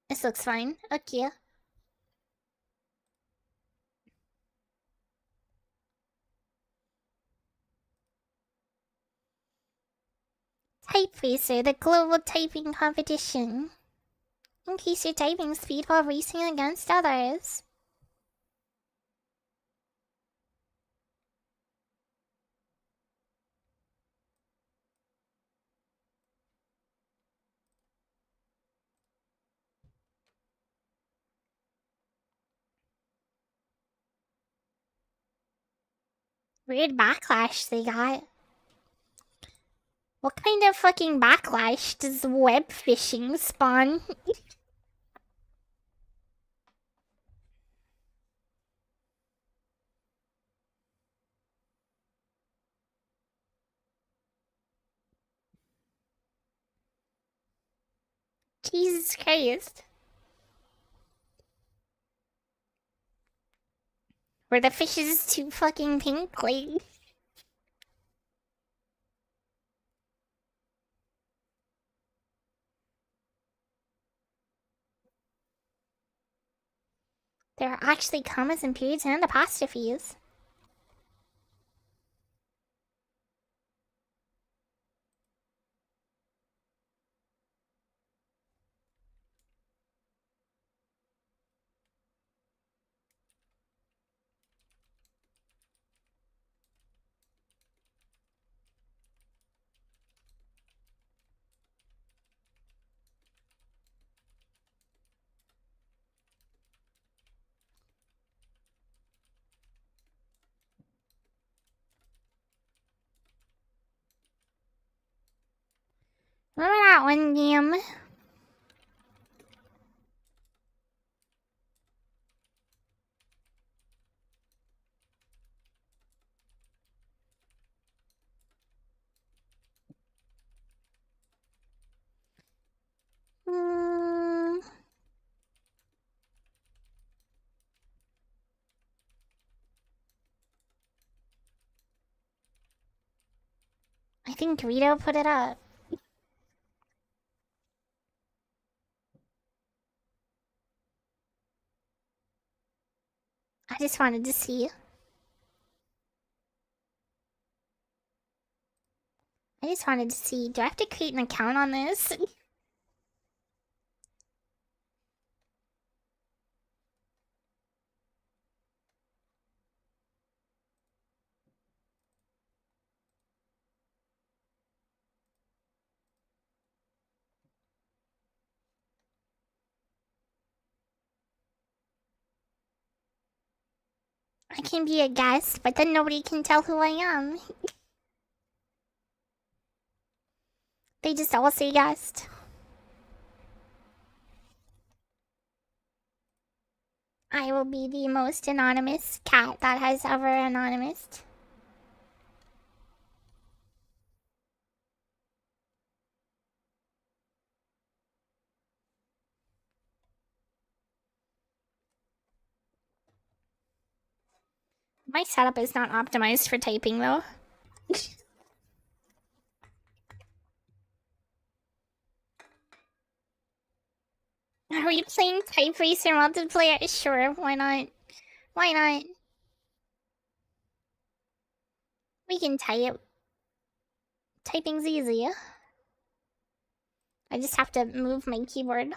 This looks fine. Okay. Type racer, the global typing competition. Increase your typing speed while racing against others. Weird backlash they got. What kind of fucking backlash does web fishing spawn? Jesus Christ. Were the fishes too fucking pink? Like, There are actually commas and periods and apostrophes. Remember that one game? I think Rito put it up. I just wanted to see. I just wanted to see. Do I have to create an account on this? I can be a guest, but then nobody can tell who I am. They just all say guest. I will be the most anonymous cat that has ever anonymous. My setup is not optimized for typing though. Are we playing Type Racer multiplayer? Sure, why not? Why not? We can type. Typing's easy. I just have to move my keyboard.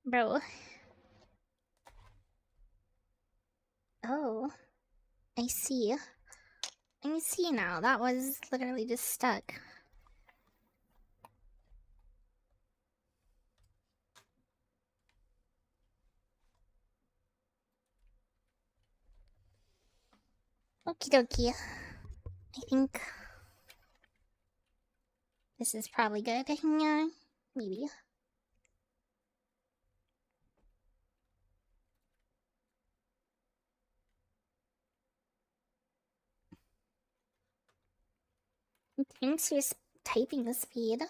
Bro. Oh. I see. I see now. That was literally just stuck. Okie dokie. I think this is probably good. Yeah, maybe. Thanks for typing the speed.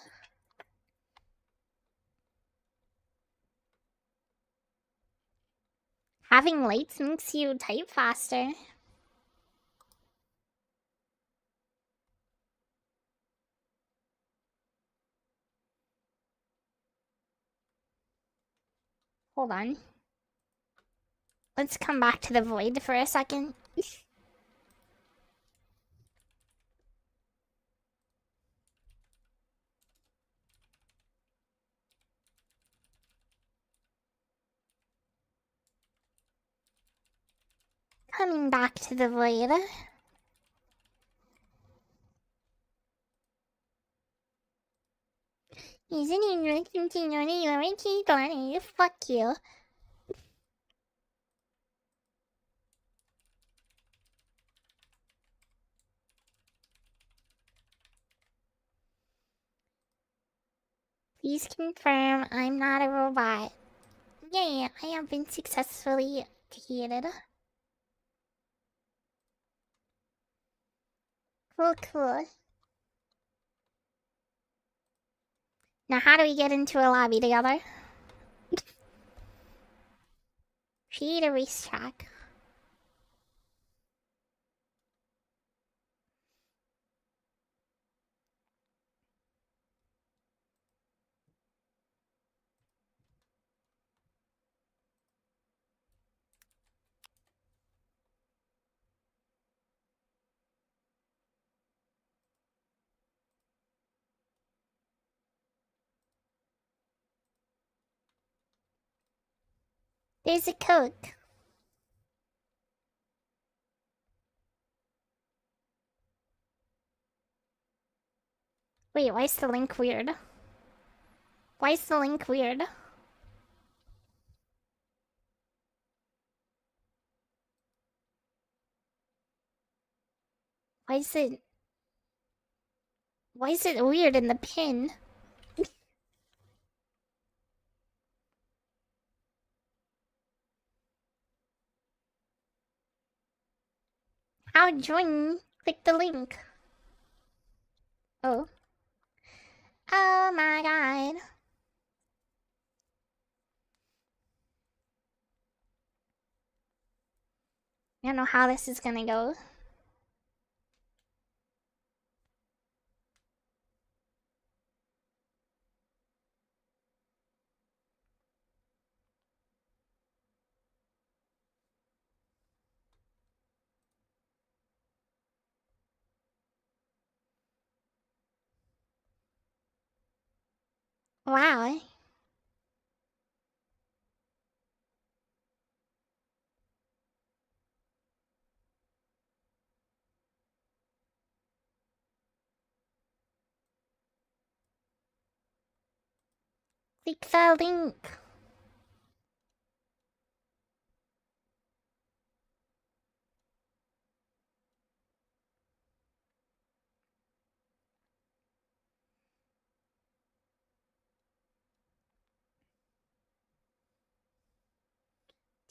Having lights makes you type faster. Hold on. Let's come back to the void for a second. Coming back to the void. Isn't it interesting to know that you're a key? Fuck you. Please confirm I'm not a robot. Yay, I have been successfully created. Cool, cool. Now how do we get into a lobby together? Create a racetrack. There's a Coke. Wait, why is the link weird? Why is the link weird? Why is it... Why is it weird in the pin? How join? Click the link. Oh. Oh my god. I don't know how this is gonna go. Wow. Click the link.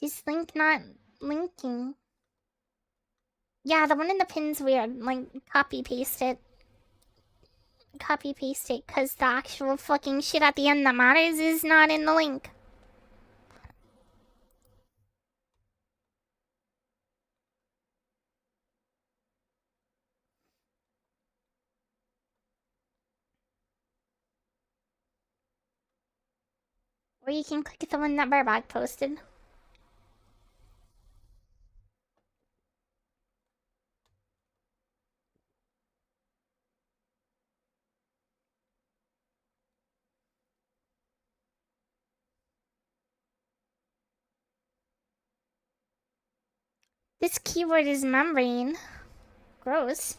This link not linking. Yeah, the one in the pin's weird. Like, copy paste it. Copy paste it, cause the actual fucking shit at the end that matters is not in the link. Or you can click the one that Barbag posted. This keyword is membrane. Gross.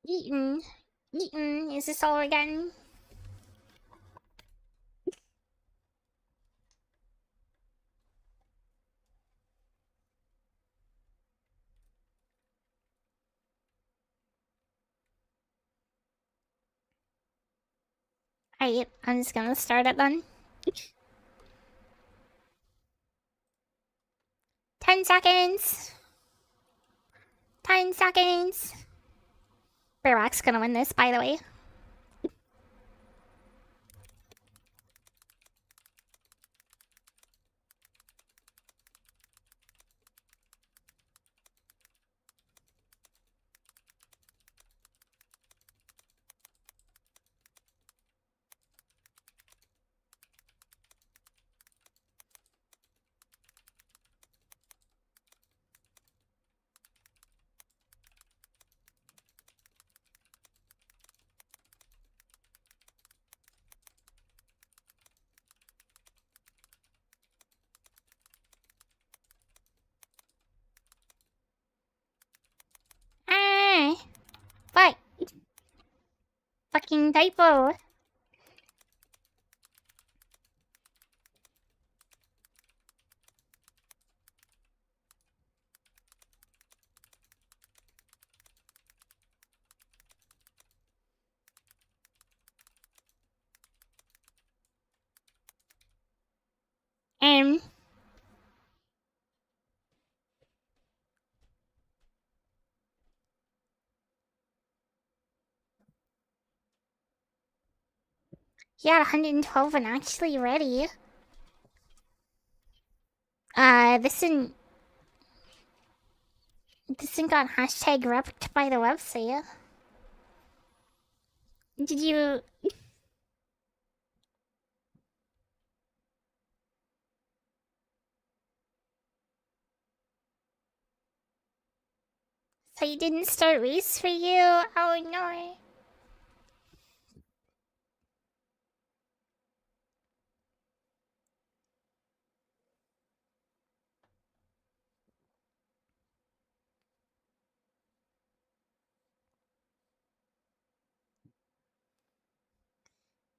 Eaten. Eaten. Is this all we're getting? Alright, I'm just gonna start it then. 10 seconds. 10 seconds. Barbag's gonna win this, by the way. Ah! What? Fucking typo. Um. Yeah, 112 and actually ready. This one got hashtag repped by the website. Did you... So you didn't start race for you? Oh no.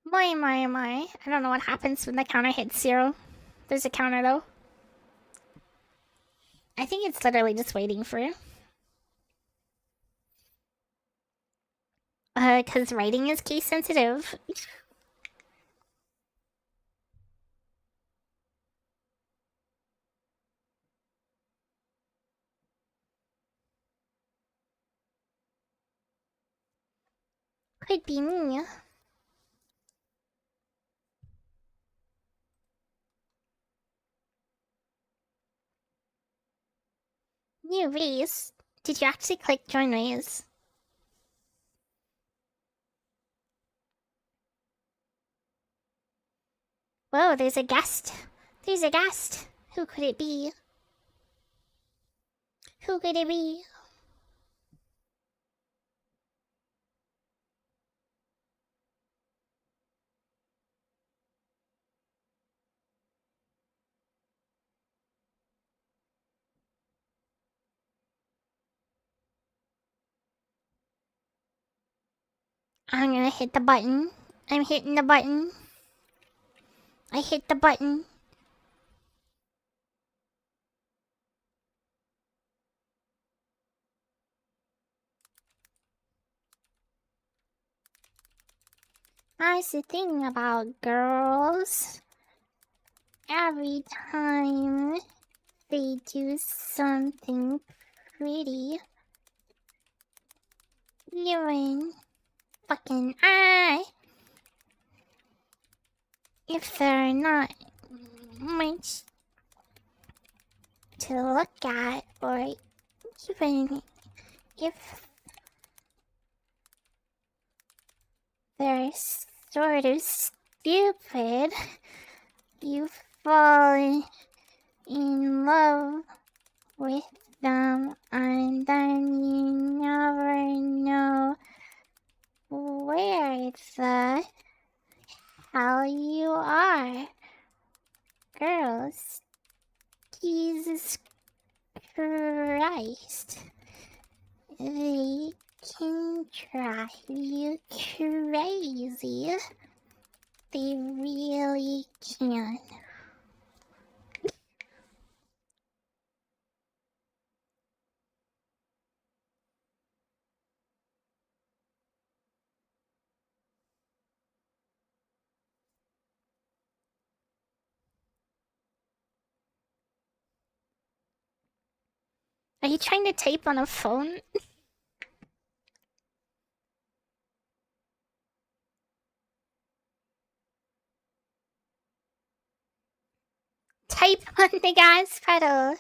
My. I don't know what happens when the counter hits 0. There's a counter though. I think it's literally just waiting for you. Cause writing is case sensitive. Could be me. New race? Did you actually click join race? Whoa, there's a guest. There's a guest. Who could it be? Who could it be? I'm gonna hit the button. I'm hitting the button. I hit the button. That's the thing about girls. Every time they do something pretty, you're in fucking eye. If they're not much to look at, or even if they're sort of stupid, you fall in love with them, and then you never know where the hell you are. Girls, Jesus Christ, they can drive you crazy. They really can. Are you trying to tape on a phone? Type on the gas pedal.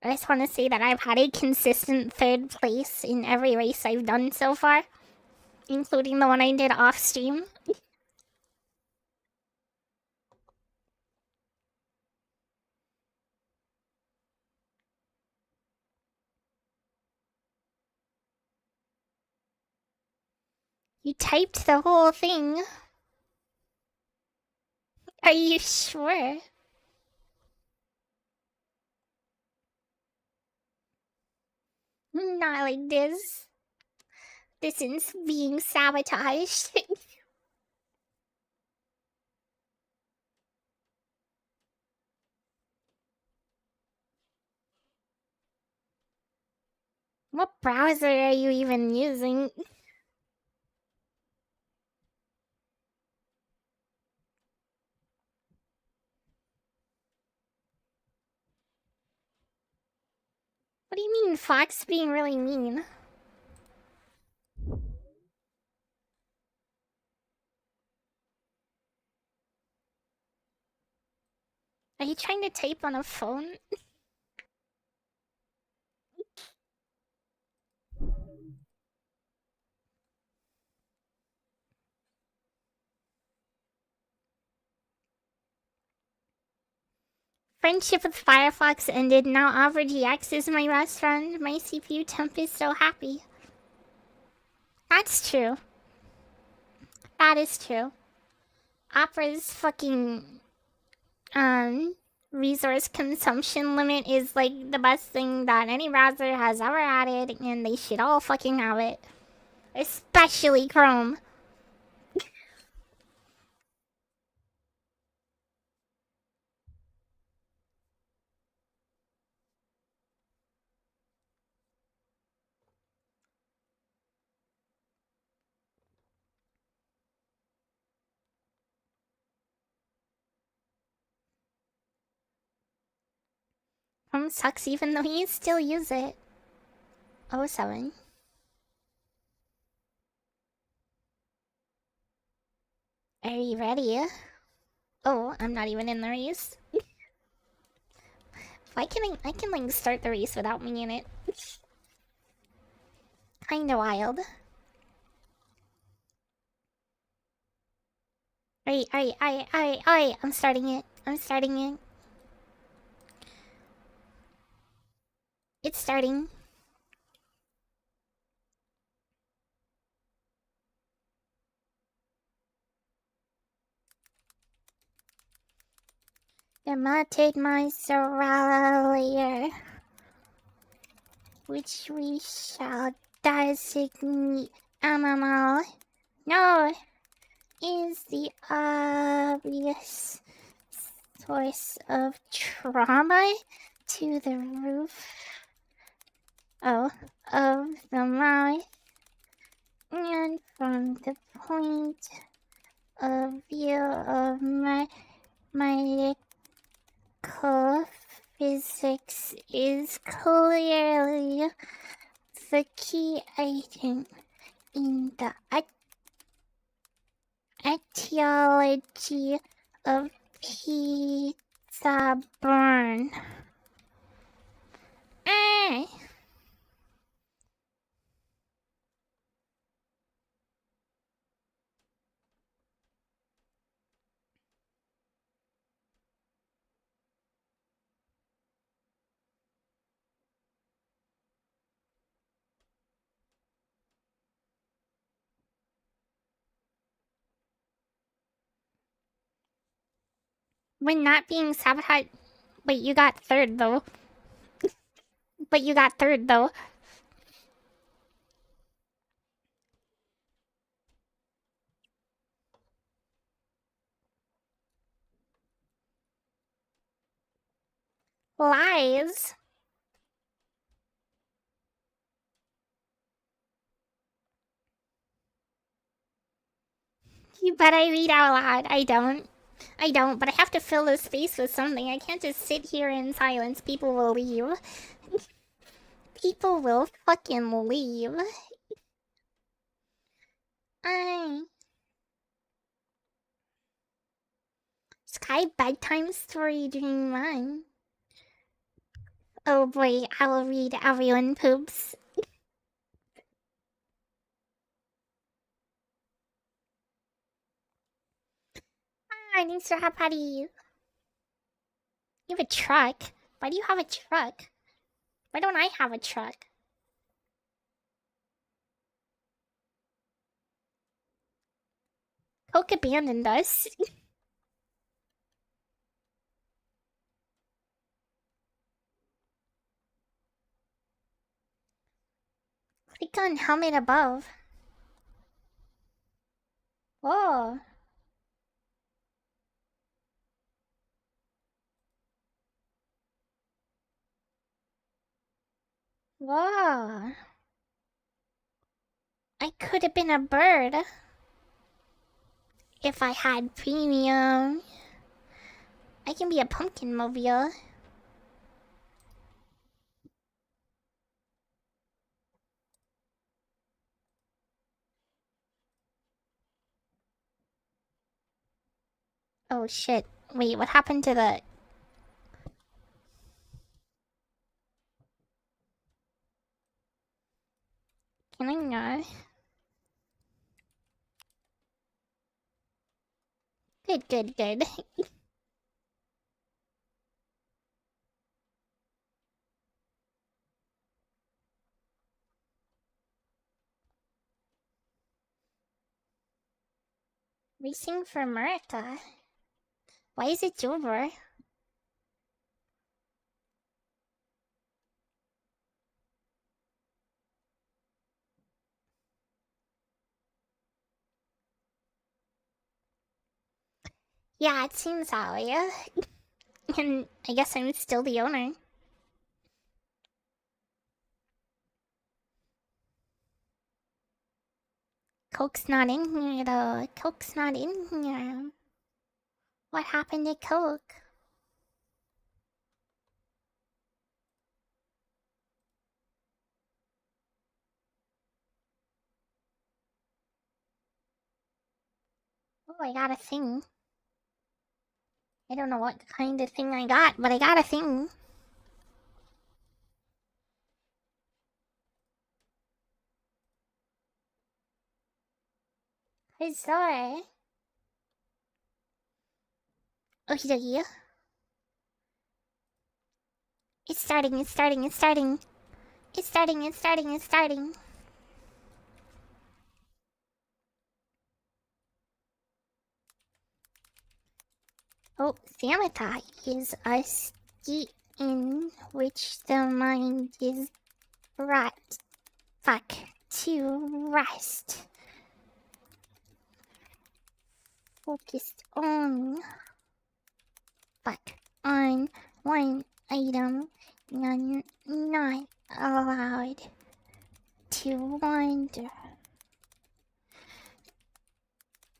I just want to say that I've had a consistent 3rd place in every race I've done so far, including the one I did off stream. You typed the whole thing. Are you sure? Not like this. This is being sabotaged. What browser are you even using? What do you mean, Fox being really mean? 「」「」「」「」「」「」「」「」「」「」「」「」「」「」「」「」「」「」「」「」「」「」「」「」「」「」「」「」「」「」「」「」「」「」「」「」「」「」「」「」「」「」「」「」「」「」「」「」「」「」Are you trying to type on a phone? Friendship with Firefox ended. Now Opera GX is my best friend. My CPU temp is so happy. That's true. That is true. Opera's fucking resource consumption limit is like the best thing that any browser has ever added, and they should all fucking have it. Especially Chrome. Chrome sucks even though you still use it. Oh 07. Are you ready? Oh, I'm not even in the race. Why can I can like start the race without me in it? Kinda wild. Alright, I'm starting it. I'm starting it. It's starting. Imitate my layer, which we shall designate MML. No, is the obvious source of trauma to the roof of the mouth, and from the point of view of medical physics is clearly the key item in the etiology of pizza burn. Ah. When not being sabotaged. Wait, you got third though. But you got third though. Lies. You bet I read out loud. I don't. I don't, but I have to fill this space with something. I can't just sit here in silence. People will leave. People will fucking leave. I. Sky bedtime story dream one. Oh boy, I will read everyone poops. Hi, thanks for hot patty. You have a truck? Why do you have a truck? Why don't I have a truck? Coke abandoned us. Click on helmet above. Whoa. Whoa. I could have been a bird. If I had premium. I can be a pumpkin mobile. Oh shit. Wait, what happened to the... Yeah. Good, good, good. Racing for America. Why is it over? Yeah, it seems that way. And I guess I'm still the owner. Coke's not in here though. Coke's not in here. What happened to Coke? Oh, I got a thing. I don't know what kind of thing I got, but I got a thing. Huzzah. Okie dokie. It's starting, it's starting, it's starting. It's starting, it's starting, it's starting. Oh, Samatha is a state in which the mind is brought fuck to rest. Focused on on one item and not allowed to wander.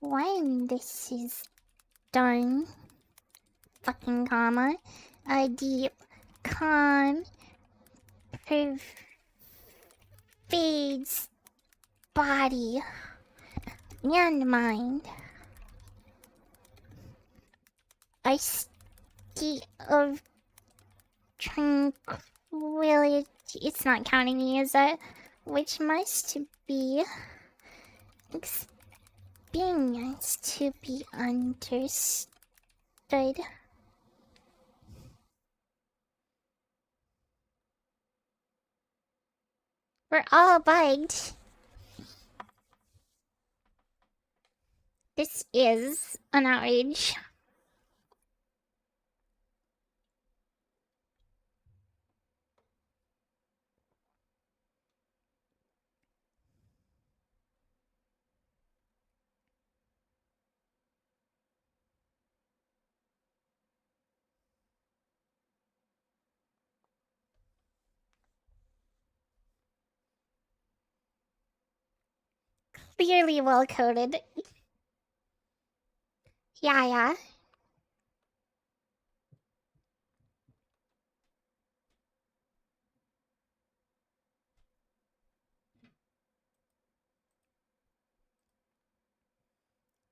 When this is done, fucking comma, a deep, calm, pervades body and mind. A state of tranquility. It's not counting me as a, which must be experienced to be understood. We're all bugged. This is an outrage. Clearly well coded. Yeah, yeah.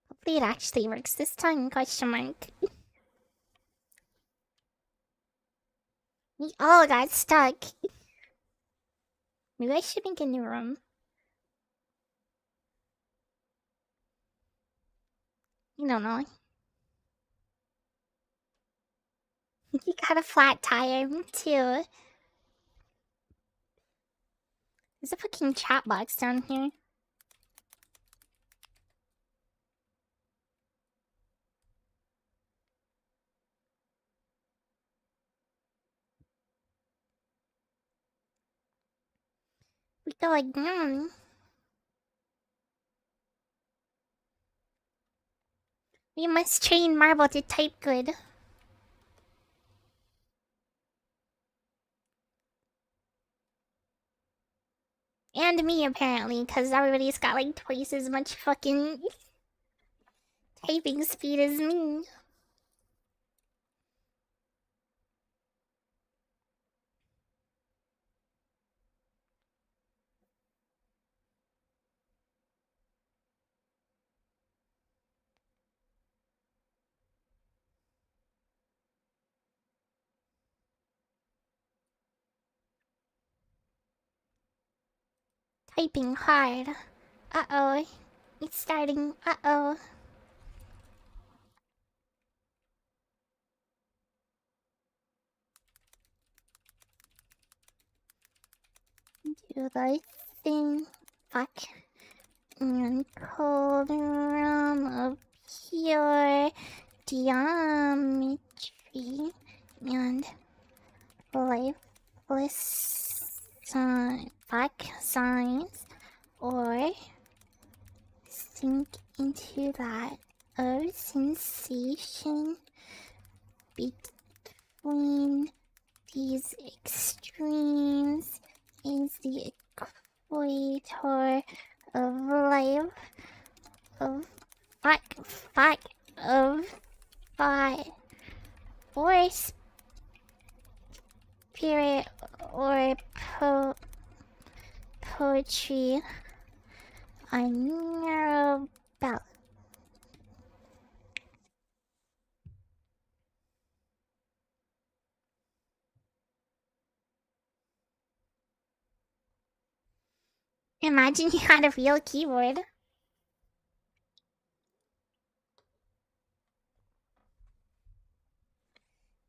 Hopefully it actually works this time, question mark. We all got stuck. Maybe I should make a new room. You don't know. You got a flat tire, too. There's a fucking chat box down here. We go again. We must train Marble to type good. And me, apparently, because everybody's got like twice as much fucking typing speed as me. typing hard. Uh-oh. It's starting. Uh-oh. Do the thing. Fuck. And cauldron of pure geometry and lifeless fuck signs, or sink into that sensation between these extremes is the equator of life, of fuck, of thought, or spirit, or poetry, a narrow belt. Imagine you had a real keyboard.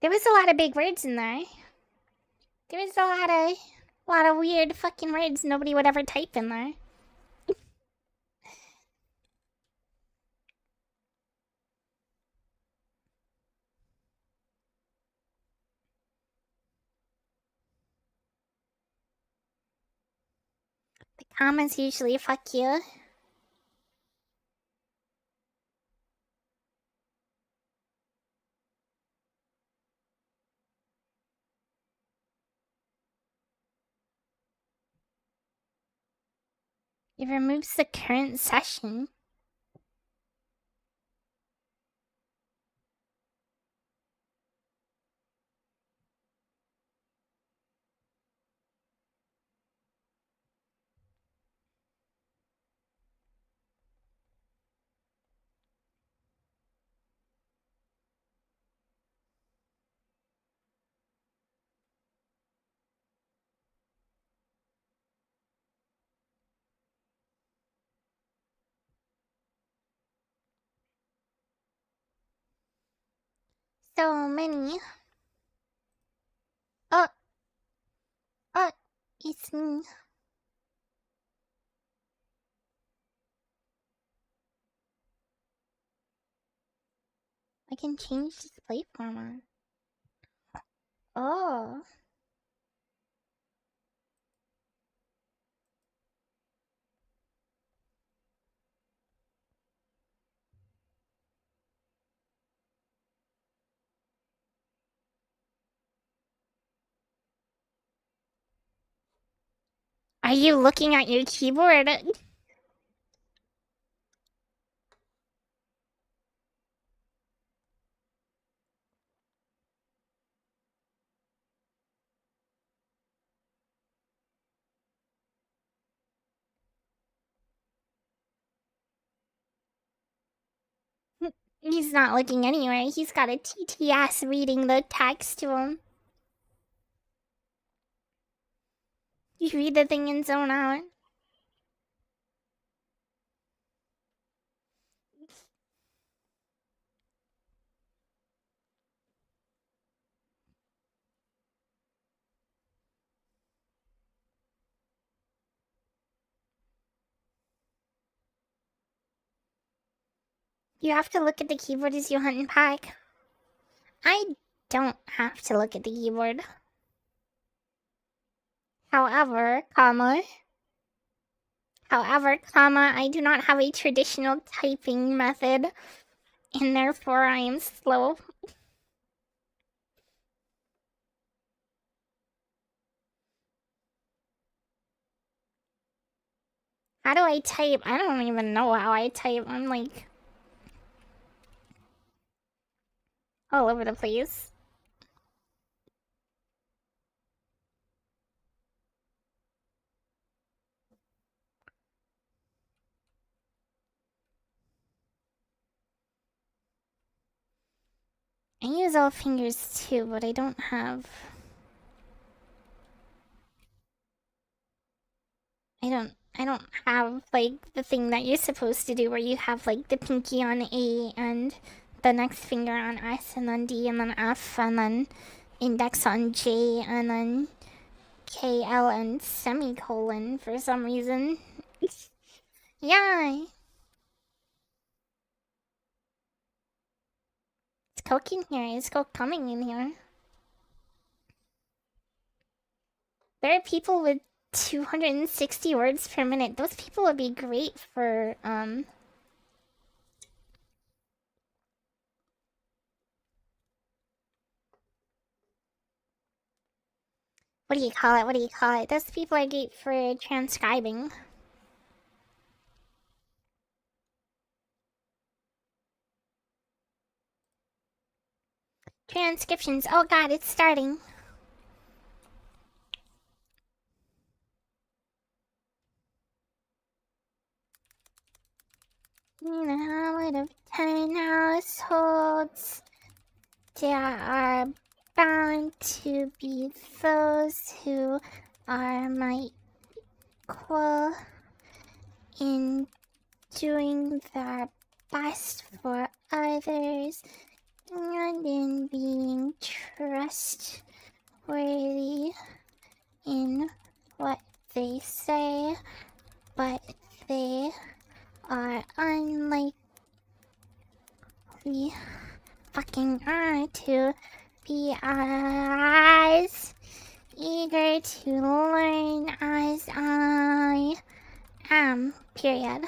There was a lot of big words in there. There was a lot of weird fucking words nobody would ever type in there. The comments usually fuck you. It removes the current session. So many. Oh, oh, it's me. I can change display format. Oh. Are you looking at your keyboard? He's not looking anywhere. He's got a TTS reading the text to him. You read the thing and zone out. You have to look at the keyboard as you hunt and pack. I don't have to look at the keyboard. However, I do not have a traditional typing method, and therefore I am slow. How do I type? I don't even know how I type. I'm like all over the place. I use all fingers too, but I don't have I don't have like the thing that you're supposed to do where you have like the pinky on A and the next finger on S and then D and then F and then index on J and then K, L, and semicolon for some reason. Yeah. It's Coke in here. Is Coke coming in here? There are people with 260 words per minute. Those people would be great for, what do you call it? What do you call it? Those people are great for transcribing. Transcriptions. Oh god, it's starting. Out of 10 households, there are bound to be those who are my equal in doing their best for others and in being trustworthy in what they say, but they are unlikely fucking are to be as eager to learn as I am, period.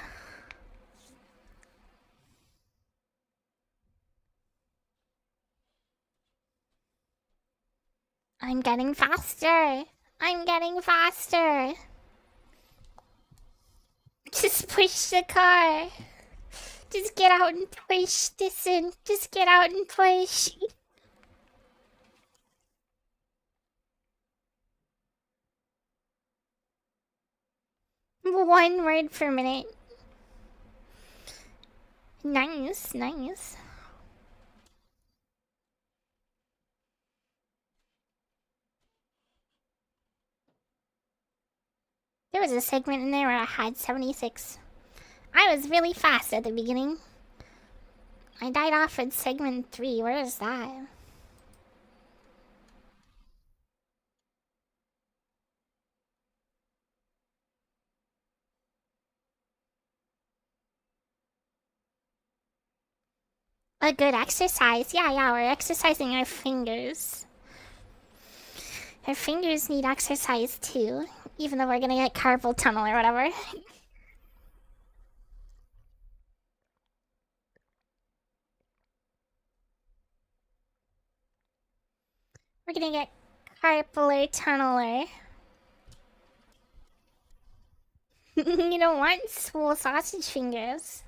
I'm getting faster. I'm getting faster. Just push the car. Just get out and push this in. Just get out and push. One word per minute. Nice, nice. There was a segment in there where I had 76. I was really fast at the beginning. I died off at segment 3. Where is that? A good exercise. Yeah, we're exercising our fingers. Our fingers need exercise too, even though we're gonna get carpal tunnel or whatever. We're gonna get carpal tunneler. You don't want swole sausage fingers.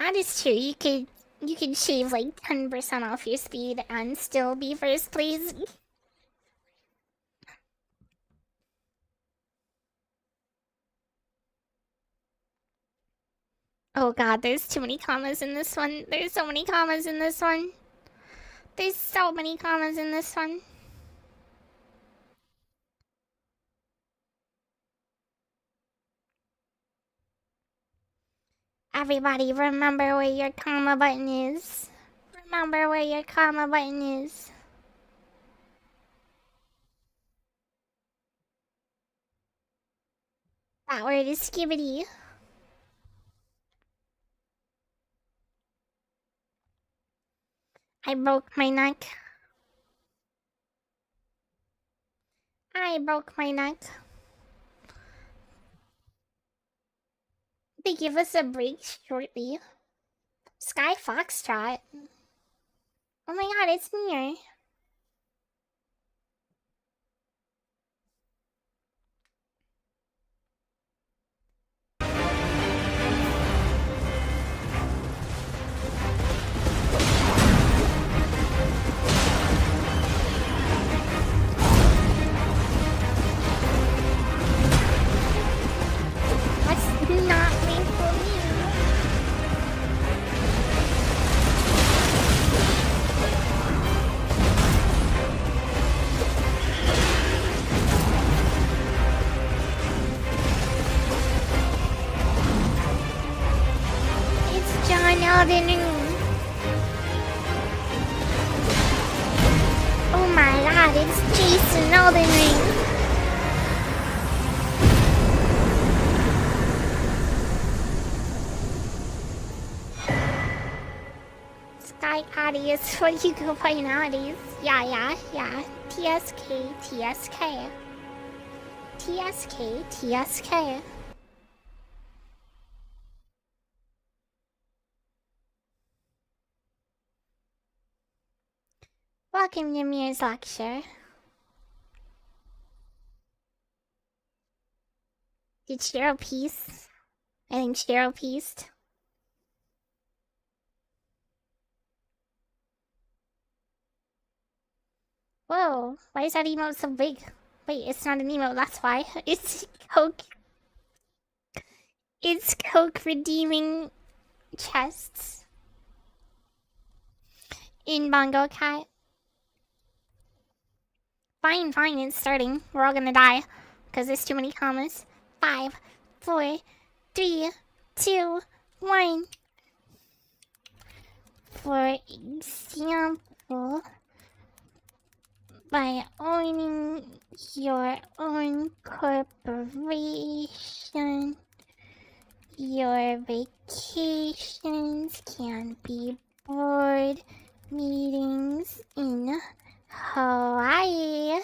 That is true. You could shave like 10% off your speed and still be first place. Oh god, there's too many commas in this one. There's so many commas in this one. There's so many commas in this one. Everybody remember where your comma button is. Remember where your comma button is. That word is skibbity. I broke my neck. I broke my neck. They give us a break shortly. Sky Foxtrot. Oh my god, it's near. god, it's Jason Elden Ring. Sky Caddy is what you go by nowadays. Yeah. TSK, TSK. TSK, TSK. Welcome to Mia's lecture. Did Cheryl piece? I think Cheryl pieced. Whoa, why is that emote so big? Wait, it's not an emote, that's why. It's Coke. It's Coke redeeming chests. In Bongo Cat. Fine, it's starting. We're all gonna die. Because there's too many commas. 5, 4, 3, 2, 1. For example, by owning your own corporation, your vacations can be board meetings in Hawaii,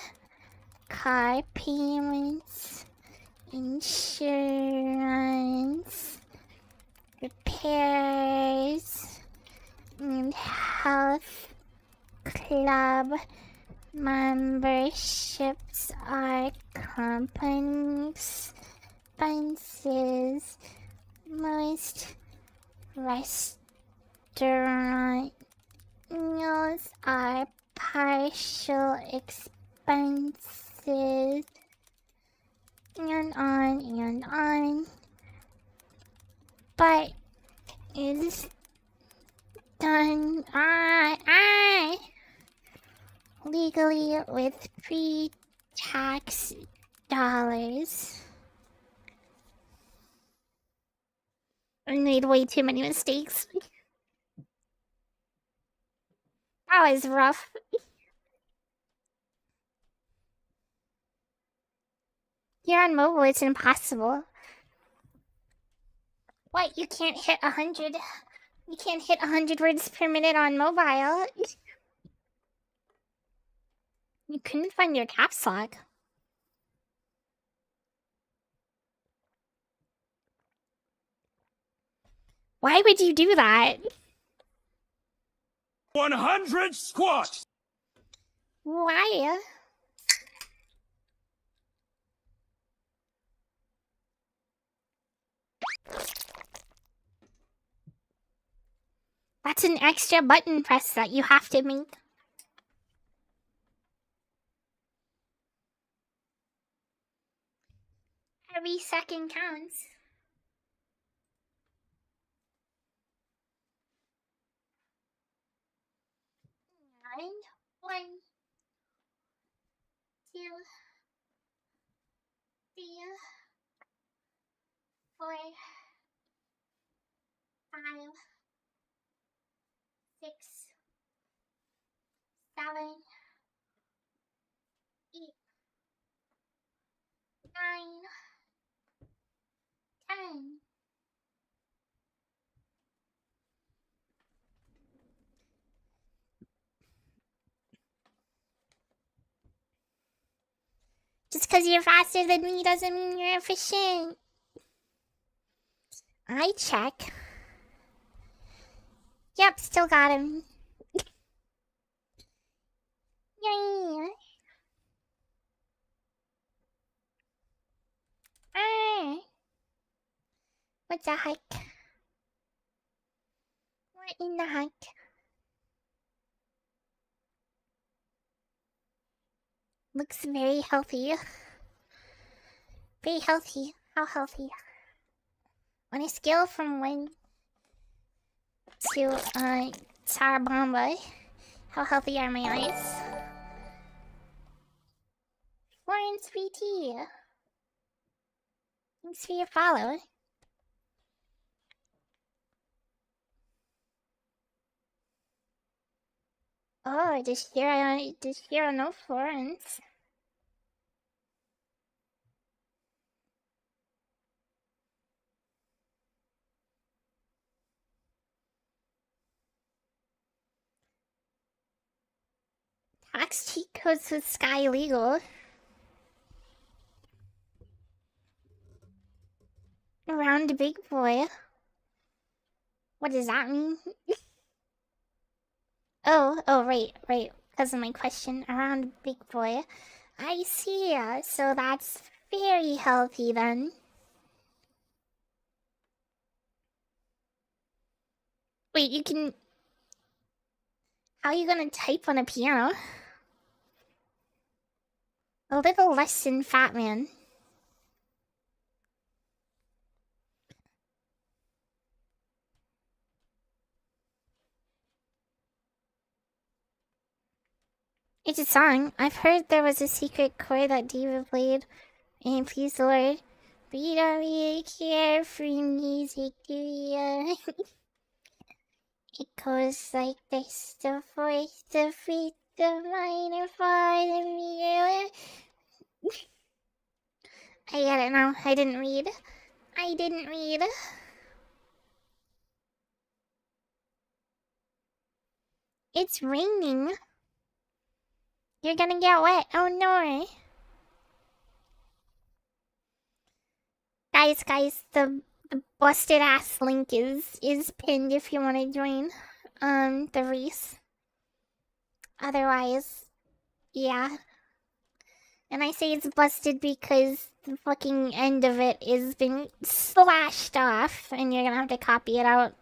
car payments, insurance, repairs, and health club memberships are company expenses. Most restaurant meals are partial expenses, and on. But it's done legally with pre-tax dollars. I made way too many mistakes. That was rough. Here on mobile, it's impossible. What? You can't hit 100? You can't hit 100 words per minute on mobile. You couldn't find your caps lock. Why would you do that? 100 squats! Why? That's an extra button press that you have to make. Every second counts. Nine, 1, 2, 3, 4, 5, 6, 7, 8, 9, 10. Just because you're faster than me doesn't mean you're efficient. I check. Yep, still got him. Yay. Ah. What the heck? What in the heck? Looks very healthy. Very healthy. How healthy? On a scale from 1 to Sarabamba, how healthy are my eyes? Florence VT. Thanks for your follow. Oh, just here on no Florence. Tax cheat codes with Sky Legal. Around Big Boy. What does that mean? oh, right. Because of my question. Around Big Boy. I see. So that's very healthy then. Wait, you can... How are you gonna type on a piano? A little less than Fat Man. It's a song. I've heard there was a secret chord that Diva played. And please the Lord, we don't really care for music, do ya? It goes like this, the voice, the beat, the minor fall, the mirror. I get it now. I didn't read. It's raining. You're gonna get wet. Oh no. Guys, the busted ass link is pinned if you want to join the race. Otherwise, yeah. And I say it's busted because the fucking end of it is been slashed off and you're gonna have to copy it out.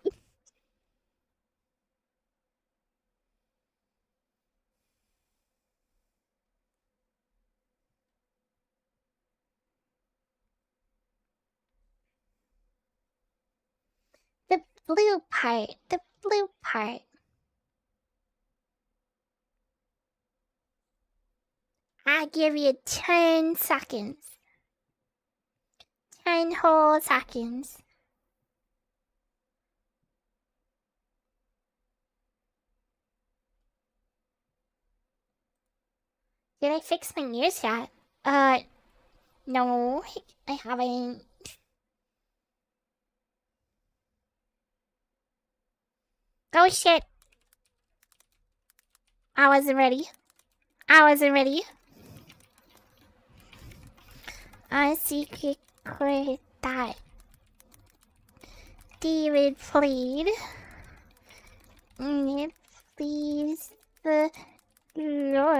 The blue part. I give you 10 seconds. 10 whole seconds. Did I fix my ears yet? No, I haven't. Oh shit. I wasn't ready. A secret chord that David played. It pleased the Lord.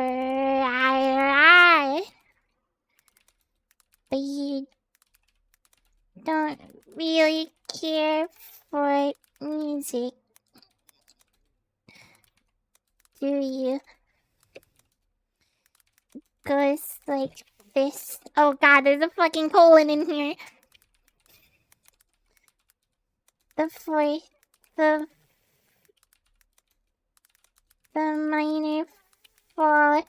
But you don't really care for music, do you? Goes like this. Oh god, there's a fucking colon in here. The fourth, the minor fall,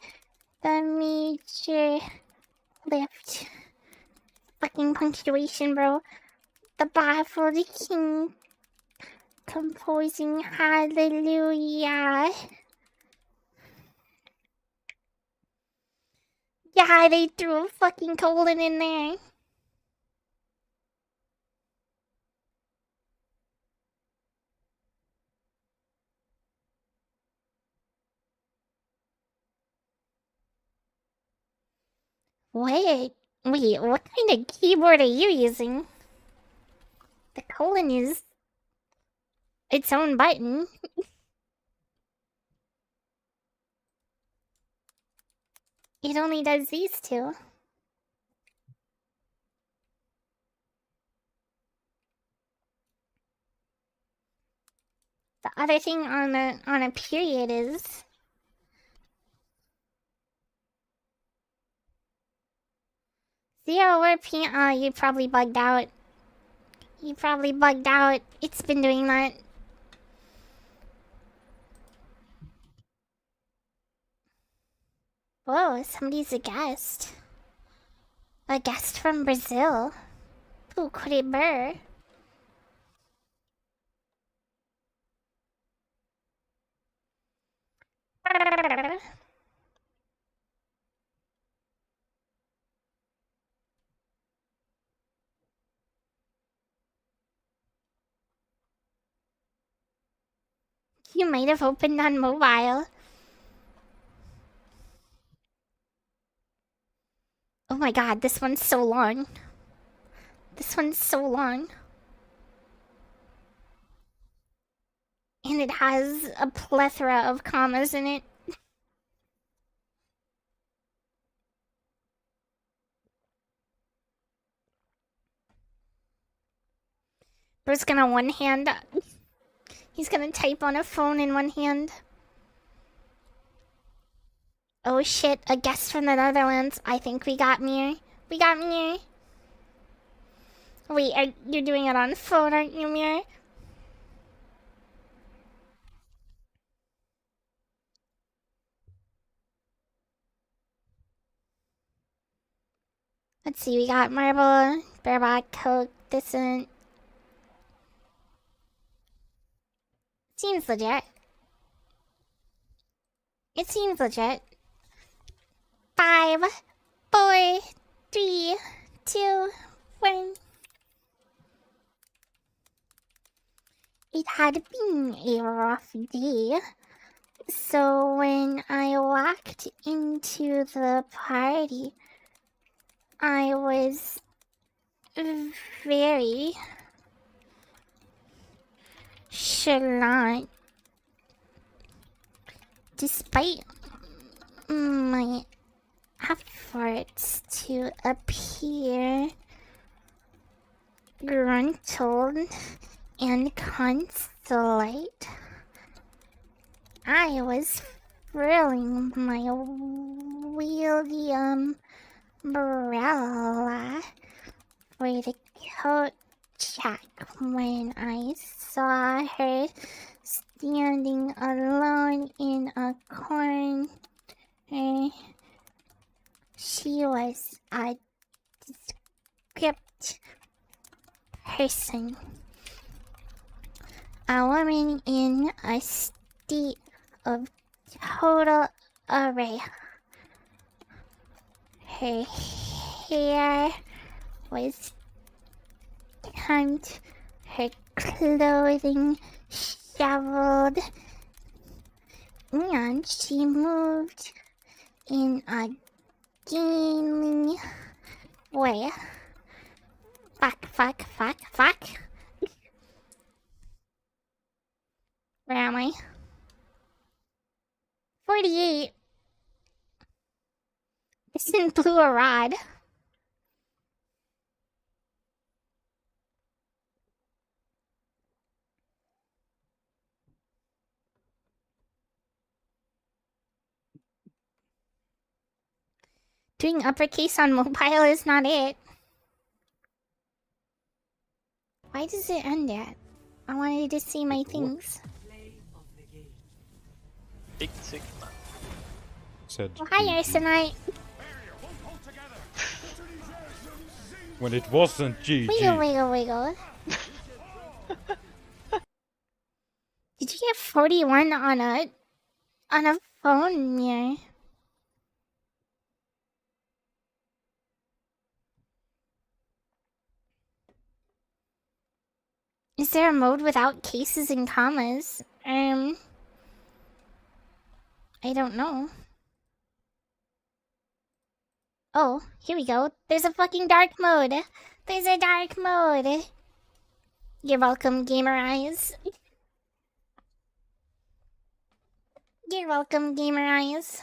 the major lift. Fucking punctuation, bro. The baffled king composing hallelujah. Yeah, they threw a fucking colon in there. Wait, what kind of keyboard are you using? The colon is its own button. It only does these two. The other thing on a period is... Zero word P. Oh, you probably bugged out. It's been doing that. Whoa, somebody's a guest. A guest from Brazil. Who could it be? You might have opened on mobile. Oh my god, this one's so long. This one's so long. And it has a plethora of commas in it. Bro's gonna one hand. He's gonna type on a phone in one hand. Oh shit, a guest from the Netherlands. I think we got Mir. We got Mir. Wait, you're doing it on phone, aren't you, Mir? Let's see, we got Marble, Bareback, Coke, Dissonant. Seems legit. It seems legit. 5, 4, 3, 2, 1. It had been a rough day. So when I walked into the party, I was very chalant. Despite my efforts to appear gruntled and consolate, I was frilling my wieldy umbrella for the coat check when I saw her standing alone in a corner. She was a script person, a woman in a state of total array. Her hair was combed, her clothing shoveled, and she moved in a gainly way. Fuck. Where am I? 48. This didn't blew a rod. Doing uppercase on mobile is not it. Why does it end at? I wanted to see my things. Big Sigma. Said Well, hi, Arsenite. when it wasn't GG. Wiggle. Did you get 41 on a phone mirror? Is there a mode without cases and commas? I don't know. Oh, here we go. There's a fucking dark mode. There's a dark mode. You're welcome, Gamer Eyes. You're welcome, Gamer Eyes.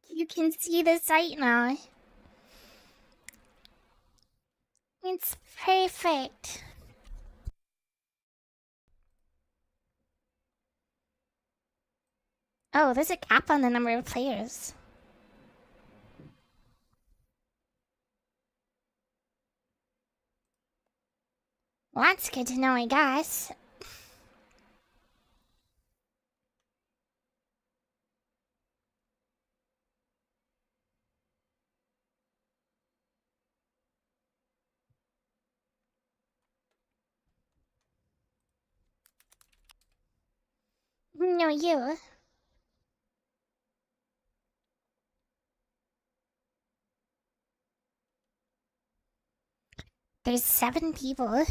You can see the site now. It's perfect. Oh, there's a cap on the number of players. Well, that's good to know, I guess. No, you. There's 7 people.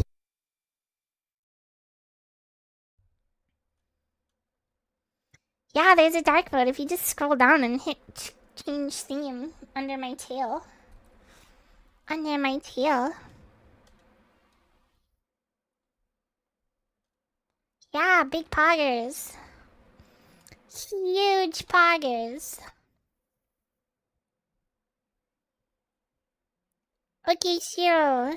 Yeah, there's a dark mode if you just scroll down and hit change theme under my tail. Under my tail. Yeah, big poggers. Huge poggers. Okay, Shiro.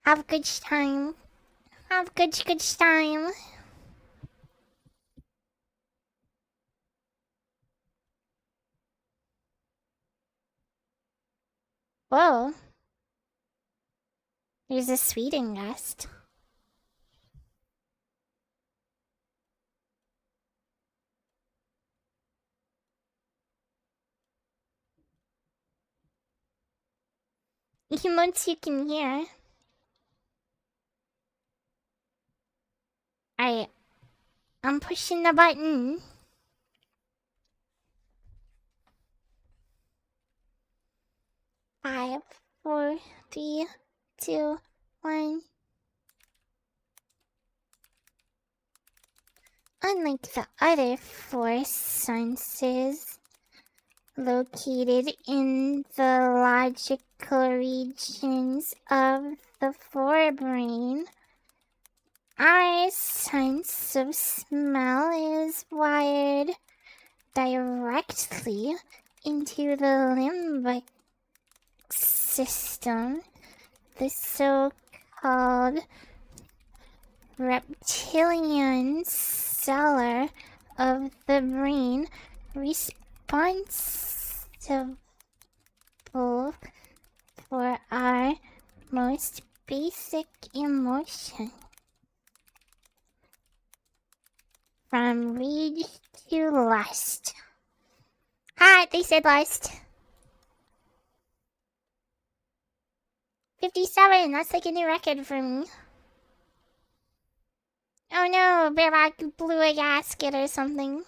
Have a good time. Have a good time. Whoa. There's a Sweden guest. Emotes you can hear. I'm pushing the button. 5, 4, 3, 2, 1. Unlike the other 4 senses located in the logical regions of the forebrain, our sense of smell is wired directly into the limbic system, the so-called reptilian cellar of the brain responsible for our most basic emotion, from rage to lust. Hi, they said lust. 57, that's like a new record for me. Oh no, Bareback blew a gasket or something.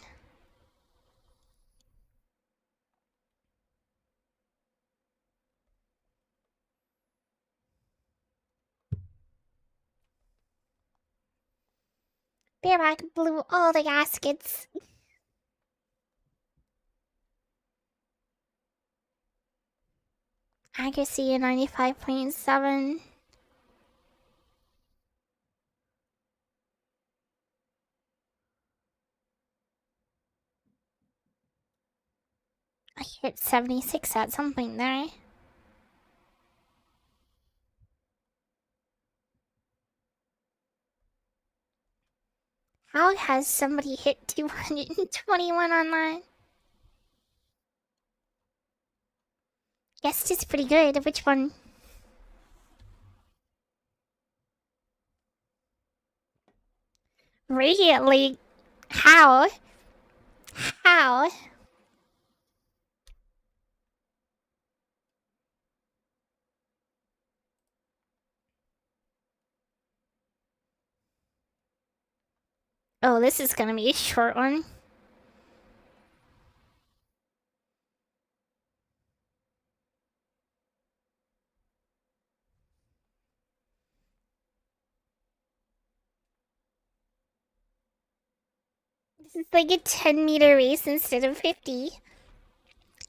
Bareback blew all the gaskets. Accuracy 95.7. I hit 76 at some point there. How has somebody hit 221 on that? Guessed it's pretty good. Which one? Radiant League. How? How? Oh, this is gonna be a short one. This is like a 10-meter race instead of 50.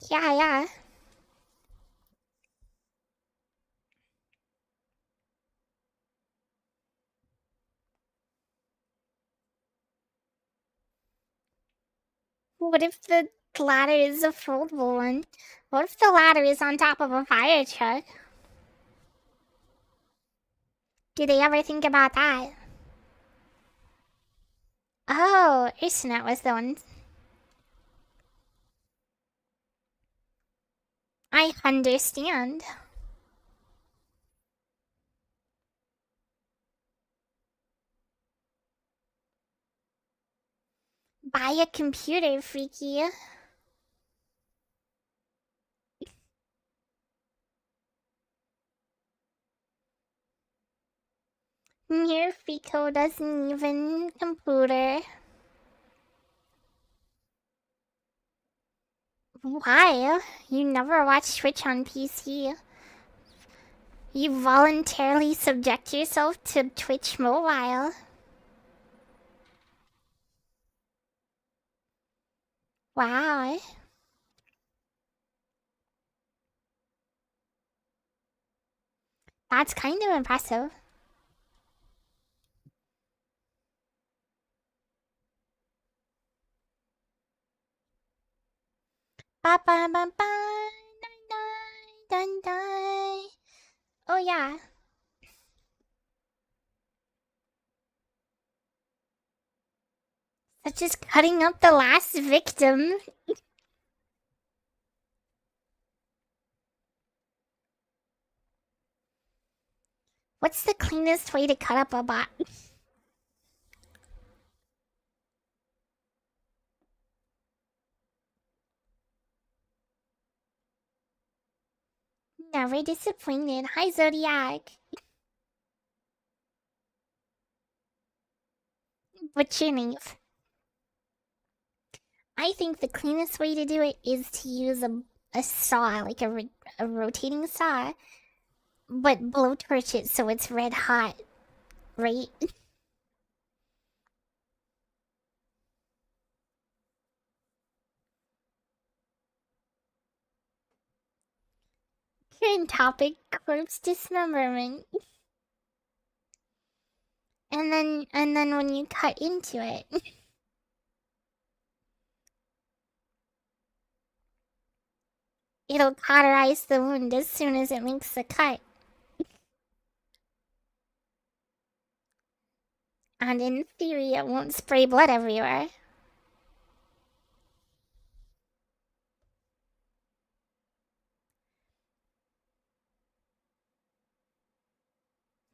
Yeah. What if the ladder is a foldable one? What if the ladder is on top of a fire truck? Do they ever think about that? Oh, Internet was the one. I understand. Buy a computer, freaky. Your Fico doesn't even computer. Why? You never watch Twitch on PC. You voluntarily subject yourself to Twitch Mobile. Wow. That's kind of impressive. Ba ba ba ba. Dun dun dun dun. Oh yeah. Such as cutting up the last victim. What's the cleanest way to cut up a bot? Never disappointed. Hi, Zodiac. What's your name? I think the cleanest way to do it is to use a saw, like a rotating saw, but blowtorch it so it's red hot, right? Current topic: corpse dismemberment. And then when you cut into it, it'll cauterize the wound as soon as it makes the cut. And in theory, it won't spray blood everywhere.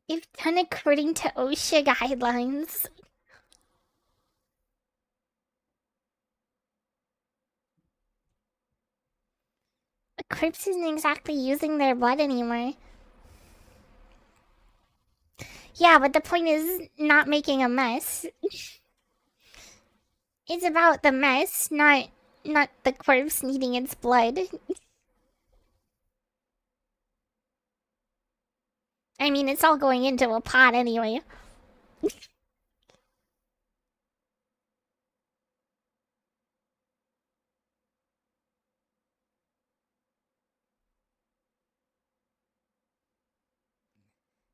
If done according to OSHA guidelines. A corpse isn't exactly using their blood anymore. Yeah, but the point is not making a mess. It's about the mess, not the corpse needing its blood. I mean, it's all going into a pot anyway.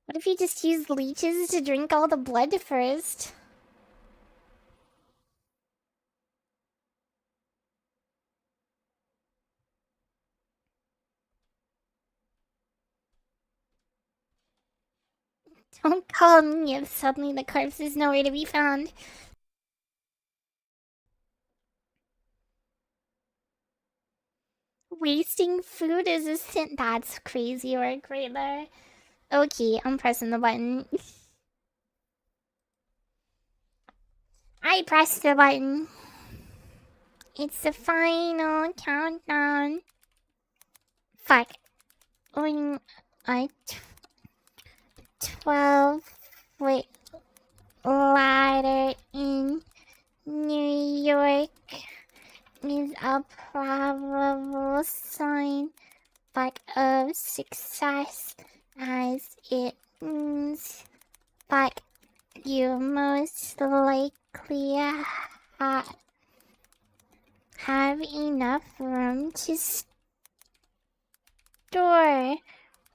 What if you just use leeches to drink all the blood first? Don't call me if suddenly the corpse is nowhere to be found. Wasting food is a sin. That's crazy work right there. Okay, I'm pressing the button. I pressed the button. It's the final countdown. Fuck. When I 12-foot ladder in New York is a probable sign but of success, as it means but you most likely have enough room to store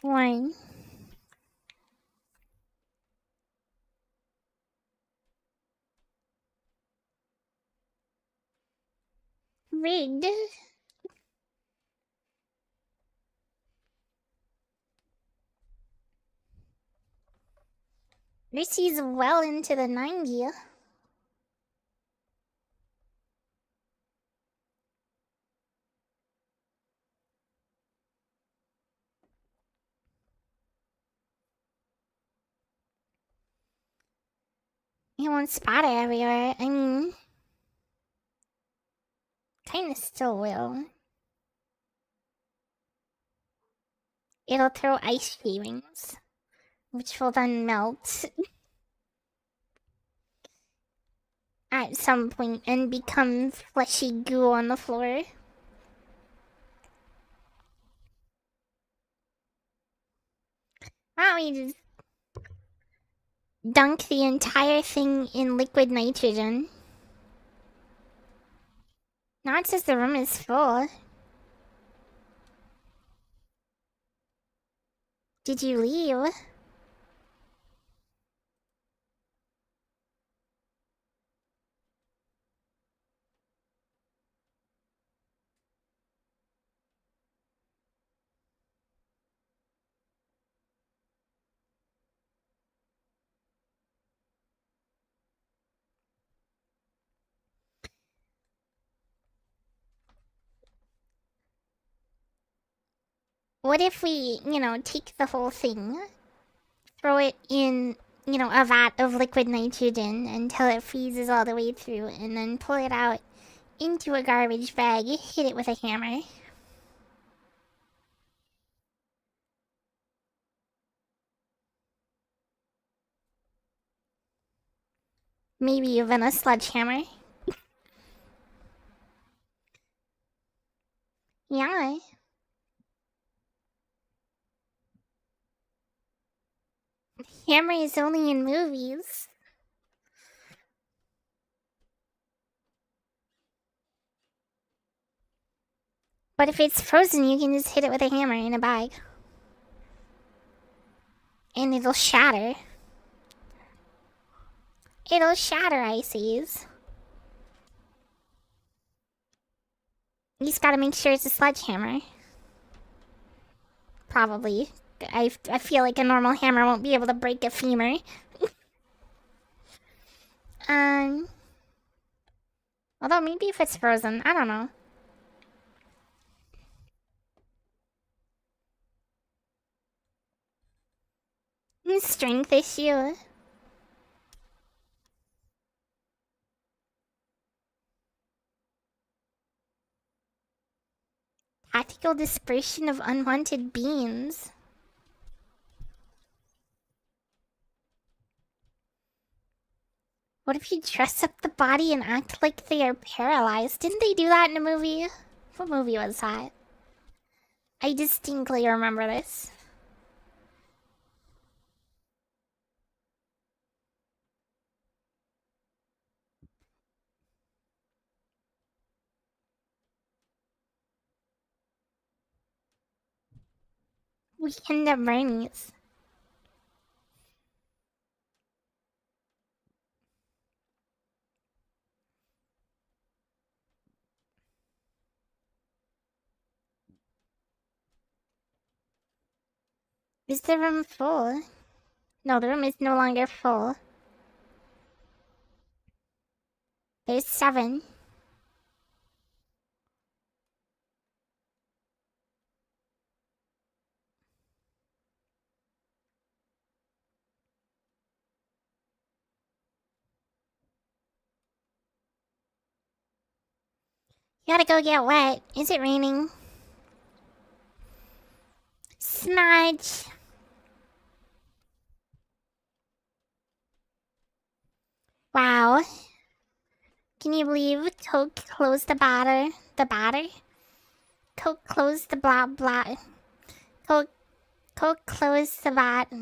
one. Rigged. This is well into the 90s. You won't spot it everywhere. I mean, kinda still will. It'll throw ice shavings, which will then melt. at some point and become fleshy goo on the floor. Why don't we just dunk the entire thing in liquid nitrogen? Now it says the room is full. Did you leave? What if we, take the whole thing, throw it in, a vat of liquid nitrogen until it freezes all the way through, and then pull it out into a garbage bag, hit it with a hammer? Maybe even a sledgehammer? Yeah. Hammer is only in movies. But if it's frozen, you can just hit it with a hammer in a bag. And it'll shatter. It'll shatter, ices. You just gotta make sure it's a sledgehammer. Probably. I feel like a normal hammer won't be able to break a femur. Although maybe if it's frozen, I don't know. Strength issue. Tactical dispersion of unwanted beings. What if you dress up the body and act like they are paralyzed? Didn't they do that in a movie? What movie was that? I distinctly remember this. Weekend at Bernie's. Is the room full? No, the room is no longer full. There's 7. You gotta go get wet. Is it raining? Smudge. Wow. Can you believe Coke closed the batter? The batter? Coke closed the blah blah. Coke closed the bat.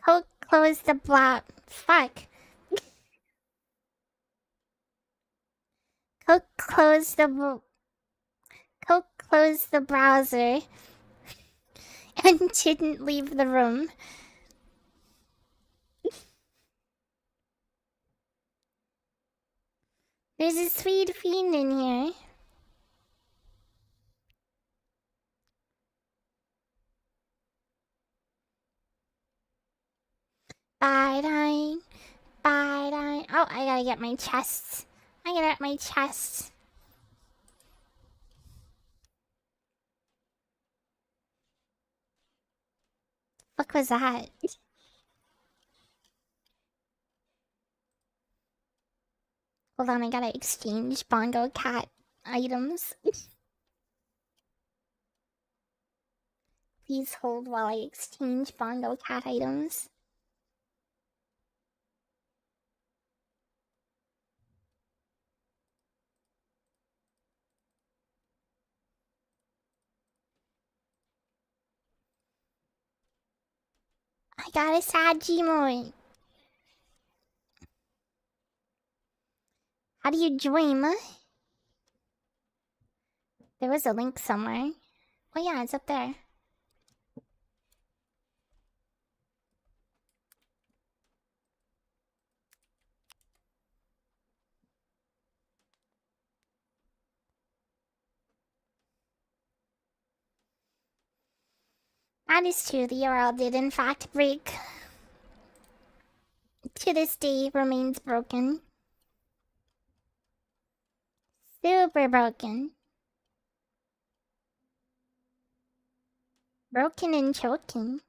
Coke closed the blah. Fuck. Coke closed the. Coke closed the browser and didn't leave the room. There's a sweet fiend in here. Bye-dye. Bye-dye. Oh, I gotta get my chests. I gotta get my chests. What was that? Hold on, I gotta exchange Bongo Cat items. Please hold while I exchange Bongo Cat items. I got a sad Gmote. How do you join? There was a link somewhere. Oh yeah, it's up there. That is true, the URL did in fact break. To this day, remains broken. Super broken. Broken and choking.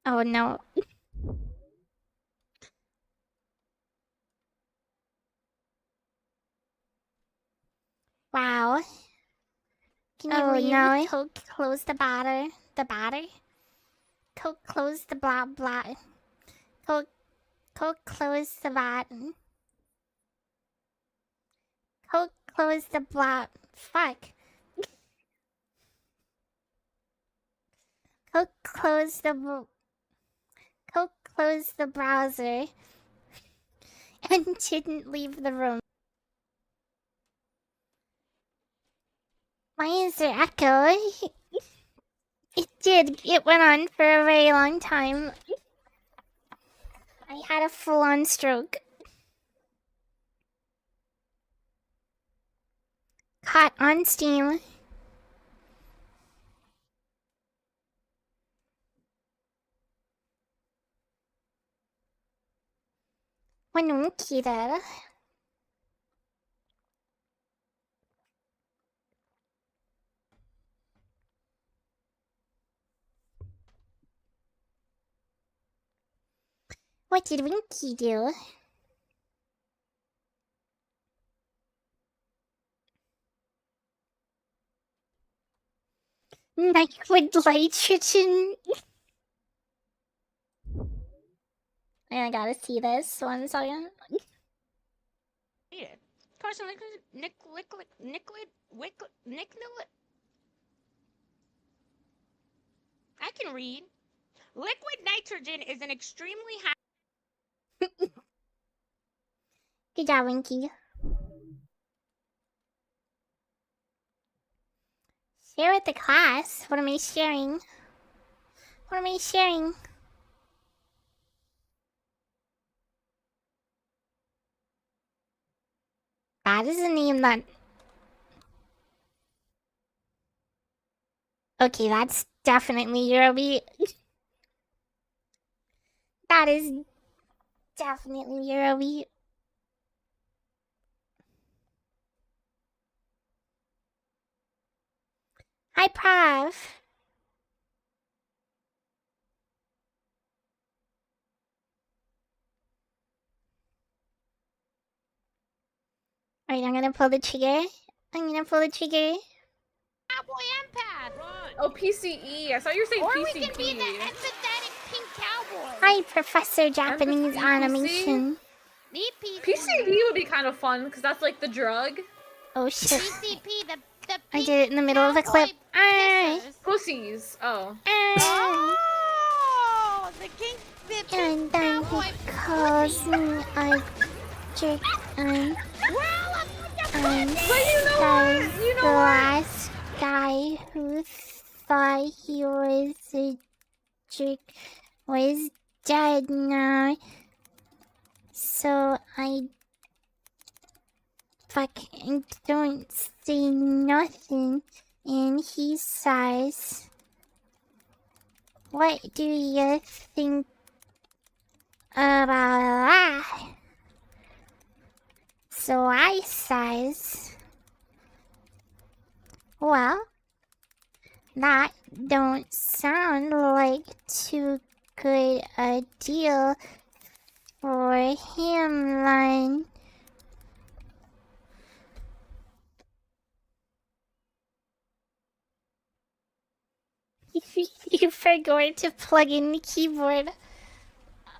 Oh no. Wow. Can you leave? Coke, close the batter. The batter? Coke, close the blah blah. Coke, close the button. Coke, close the blah. Fuck. Coke, close the. Coke, close the browser. And didn't leave the room. Why is there echo? It did. It went on for a very long time. I had a full-on stroke. Caught on Steam. Wanunkider. What did Winky do? Liquid nitrogen. I gotta see this. 1 second. Yeah. Carson, liquid. I can read. Liquid nitrogen is an extremely high. Good job, Winky. Share with the class. What am I sharing? What am I sharing? That is a name that... Okay, that's definitely Eurobeat. That is definitely Eurobeat. Hi, Prof. Alright, I'm gonna pull the trigger. Cowboy empath. Oh, PCE. I thought you were saying Or PCP. we can be the empathetic pink cowboy. Hi, Professor Japanese Empathy, Animation. PCP would be kind of fun because that's like the drug. Oh shit. PCP, the I did it in the middle of the clip. Pussies. Oh. Oh, the king, And then he calls me a jerk and says the last guy who thought he was a jerk was dead now. So I fucking don't say nothing. And he says, what do you think about that? So I says, well, that don't sound like too good a deal for him, line. You forgot to plug in the keyboard.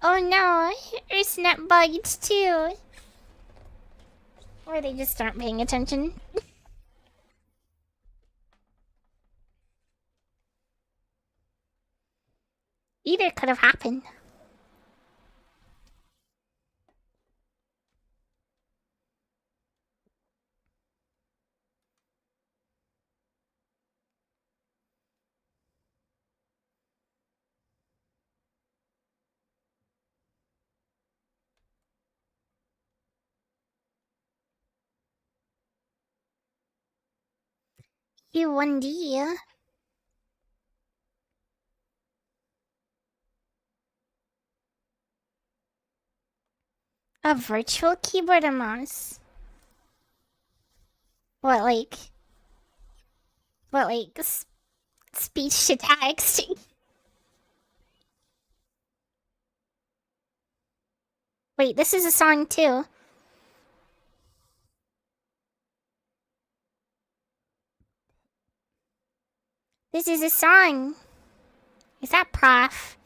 Oh no, it's not bugged too. Or they just aren't paying attention. Either could have happened. You 1D. A virtual keyboard and mouse? What, like... What, like... speech to text? Wait, this is a song too. This is a song. Is that Prof?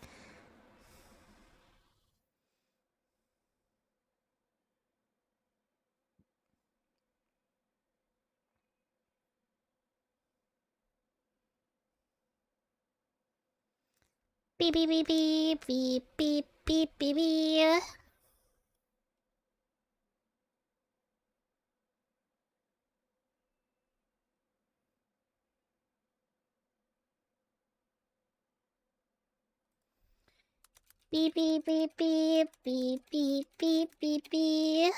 Beep beep beep beep beep beep beep beep beep. Beep beep beep beep beep beep beep beep beep.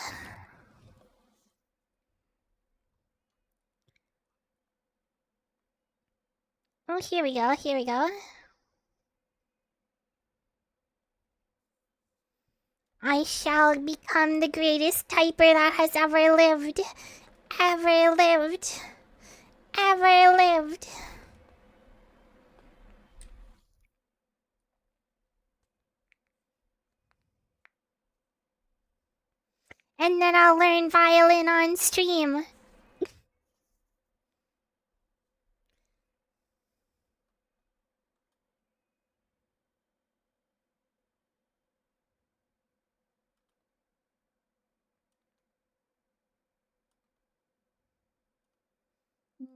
Oh, here we go, here we go. I shall become the greatest typer that has ever lived. Ever lived. Ever lived. And then I'll learn violin on stream.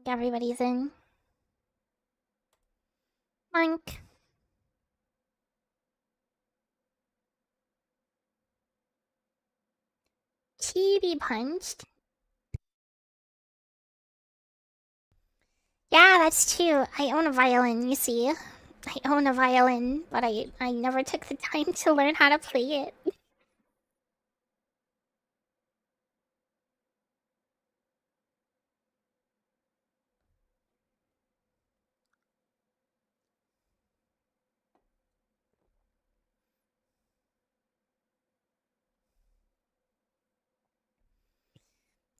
Everybody's in. Monk. Chibi punched. Yeah, that's true. I own a violin, you see. I own a violin, but I never took the time to learn how to play it.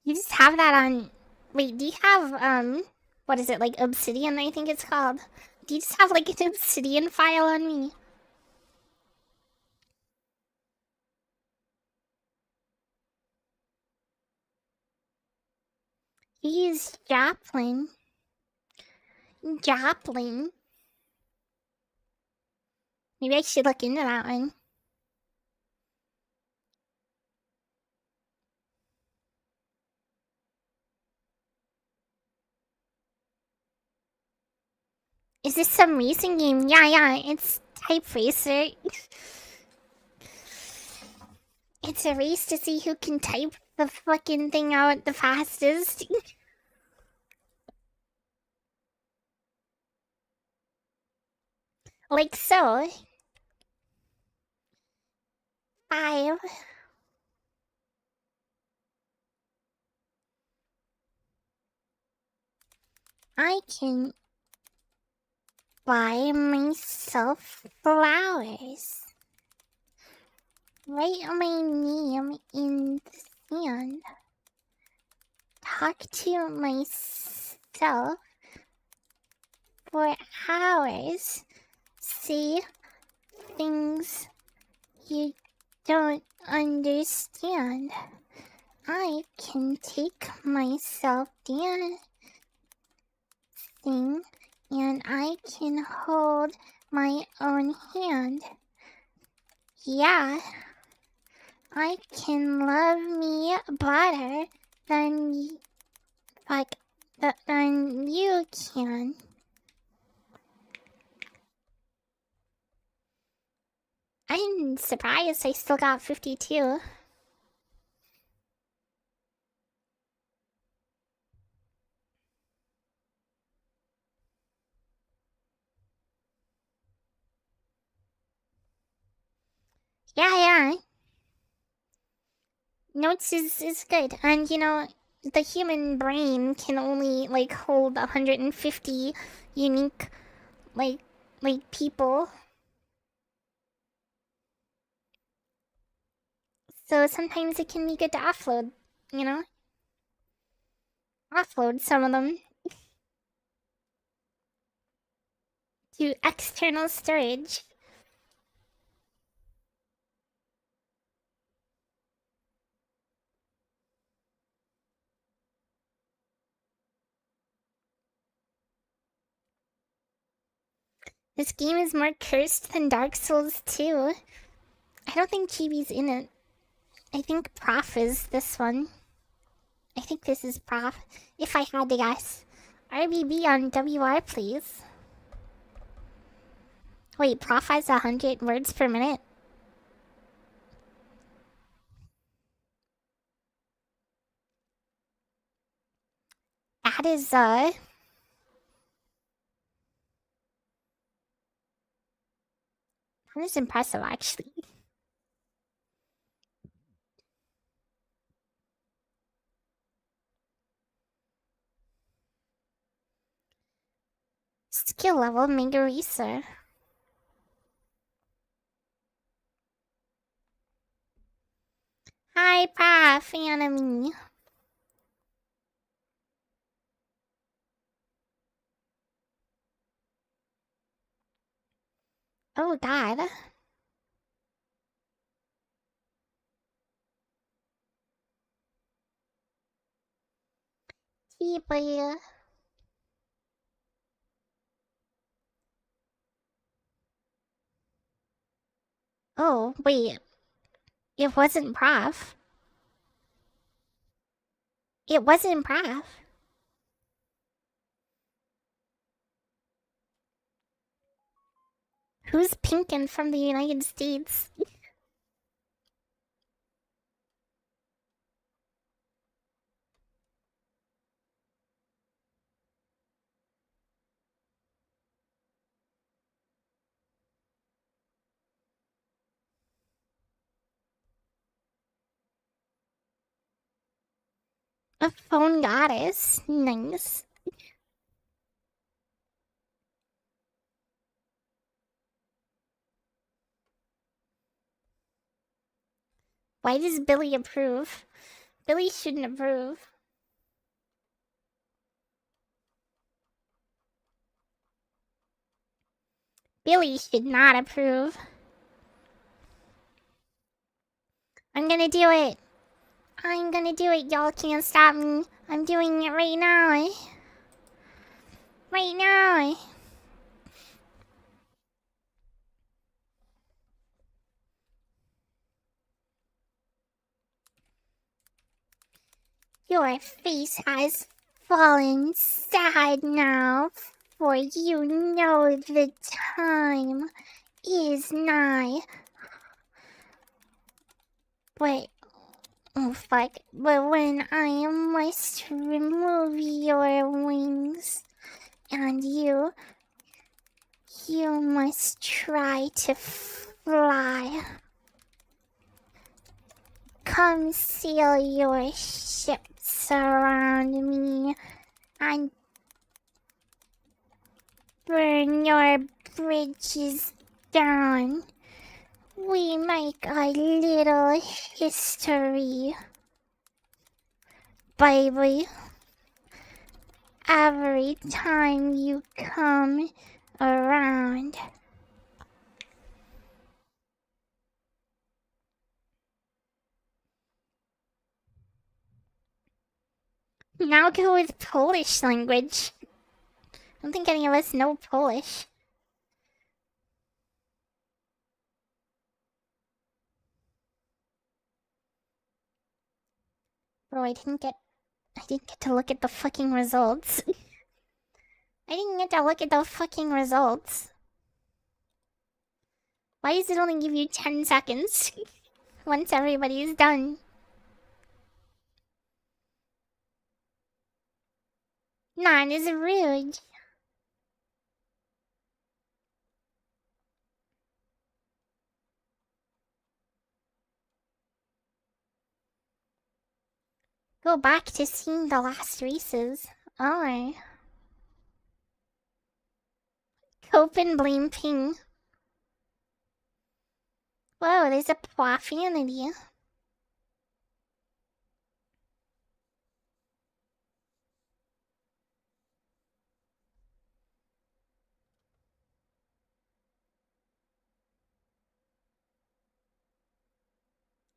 You just have that on... Wait, do you have, what is it, like Obsidian, I think it's called? Do you just have, like, an Obsidian file on me? You use Joplin. Joplin? Maybe I should look into that one. Is this some racing game? Yeah, it's Type Racer. It's a race to see who can type the fucking thing out the fastest. Like so. 5. I can buy myself flowers. Write my name in the sand. Talk to myself for hours. See things you don't understand. I can take myself dancing and I can hold my own hand. Yeah, I can love me better than than you can. I'm surprised I still got 52. Yeah. Notes is good. And you know, the human brain can only like hold 150 unique like people. So sometimes it can be good to offload, you know? Offload some of them to external storage. This game is more cursed than Dark Souls 2. I don't think Chibi's in it. I think Prof is this one. I think this is Prof, if I had to guess. RBB on WR, please. Wait, Prof has 100 words per minute? That is impressive, actually. Skill level Mega Racer. Hi, Prof, enemy. Oh, God. Chibi. Oh, wait. It wasn't Prof. It wasn't Prof. Who's Pinkin from the United States? A phone goddess. Nice. Why does Billy approve? Billy shouldn't approve. Billy should not approve. I'm gonna do it. I'm gonna do it. Y'all can't stop me. I'm doing it right now. Right now. Your face has fallen sad now, for you know the time is nigh. But, oh fuck, but when I must remove your wings, and you must try to fly. Come sail your ships around me and burn your bridges down. We make a little history, baby. Every time you come around. Now go with Polish language. I don't think any of us know Polish. Bro, I didn't get to look at the fucking results. I didn't get to look at the fucking results. Why does it only give you 10 seconds once everybody is done? That is rude. Go back to seeing the last races. Oh. Cope and blame Ping. Whoa, there's a profanity.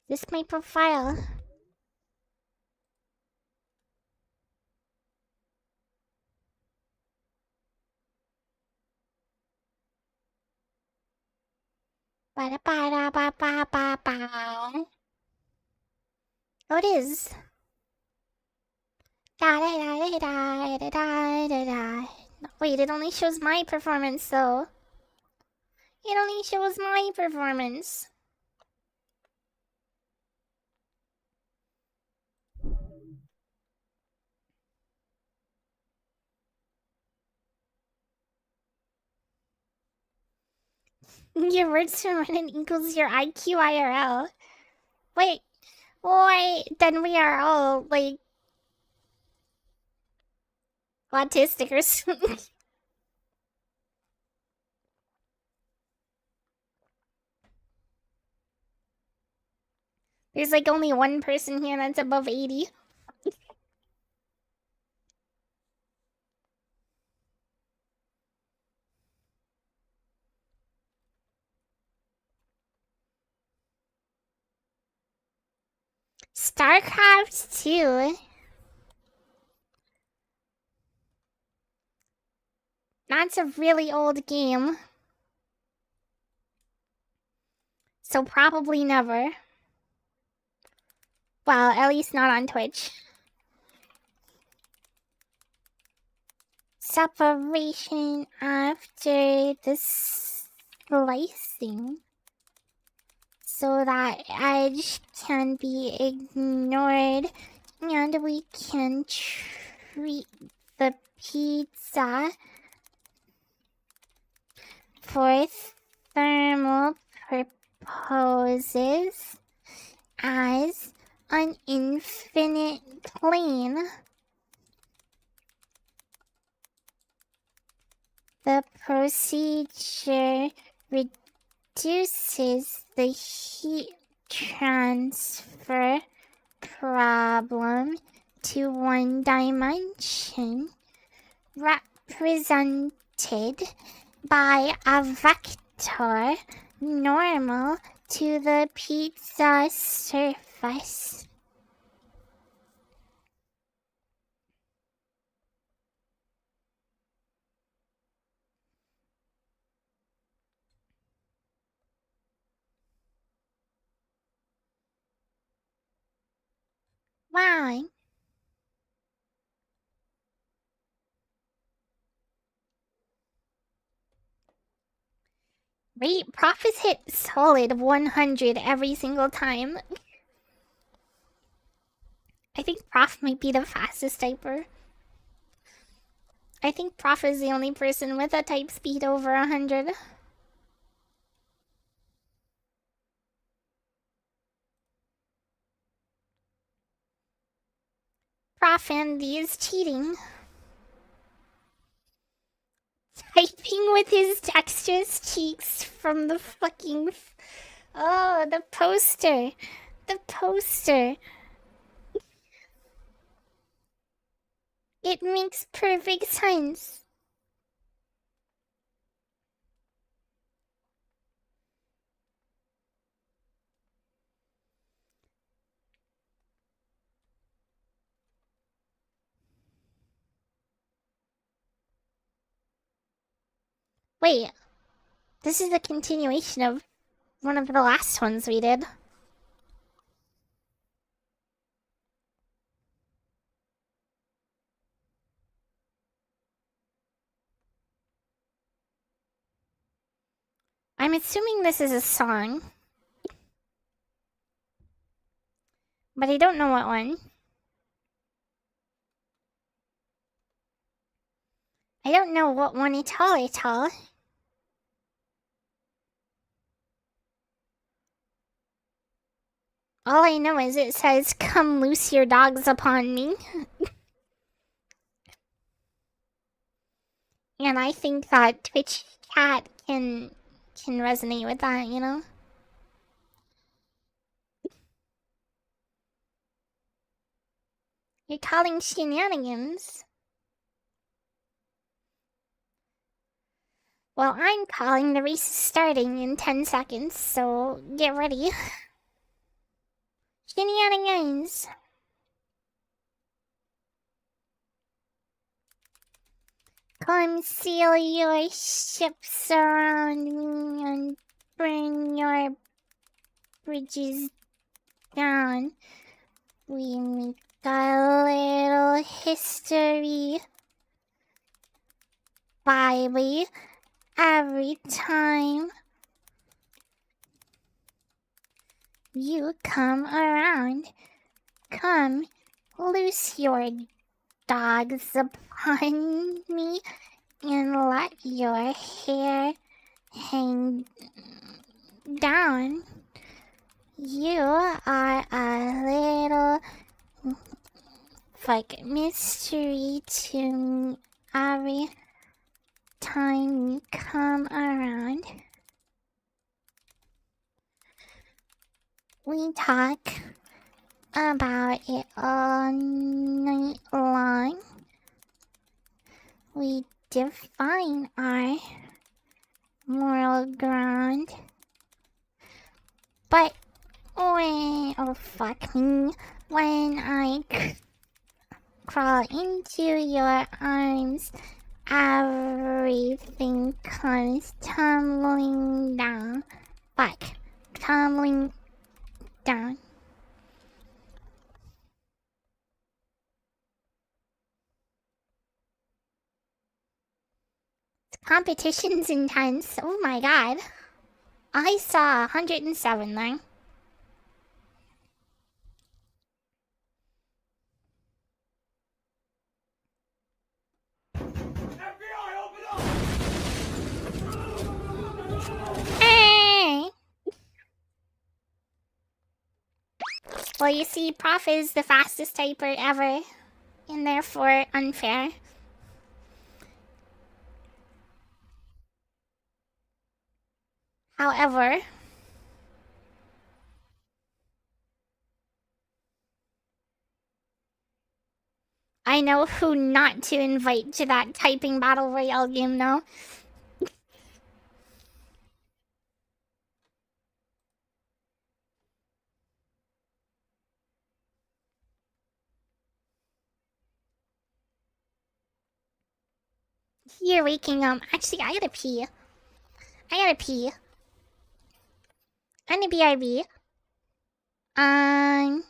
This is my profile. Ba-da-ba-da-ba-ba-ba-ba. Oh, it is. Da-da-da-da-da-da-da-da. Wait, it only shows my performance, though. It only shows my performance. Your words per minute equals your IQ IRL. Wait, why? Then we are all, like, autistic or something. There's, like, only one person here that's above 80. StarCraft 2? That's a really old game. So probably never. Well, at least not on Twitch. Separation after the slicing. So that edge can be ignored and we can treat the pizza for thermal purposes as an infinite plane. The procedure reduces the heat transfer problem to one dimension, represented by a vector normal to the pizza surface. Wow. Wait, Prof has hit solid 100 every single time. I think Prof might be the fastest typer. I think Prof is the only person with a type speed over 100. Prof Andy is cheating. Typing with his dexterous cheeks from the fucking... Oh, the poster. The poster. It makes perfect sense. Wait, this is a continuation of one of the last ones we did. I'm assuming this is a song. But I don't know what one. I don't know what one at all. All I know is it says, "Come loose your dogs upon me." And I think that Twitch chat can resonate with that, you know? You're calling shenanigans. Well, I'm calling the race is starting in 10 seconds, so get ready. Shenanigans. Come sail your ships around me and bring your bridges down. We make a little history. Baby, every time you come around, come loose your dogs upon me and let your hair hang down. You are a little like mystery to me every time you come around. We talk about it all night long. We define our moral ground. But when, oh fuck me, when I crawl into your arms, everything comes tumbling down. Fuck. Tumbling down. Competition's intense. Oh my god. I saw 107 there. Hey! Well, you see, Prof is the fastest typer ever, and therefore unfair. However, I know who not to invite to that typing battle royale game now. You're waking up. Actually, I gotta pee. I need BRB. Um...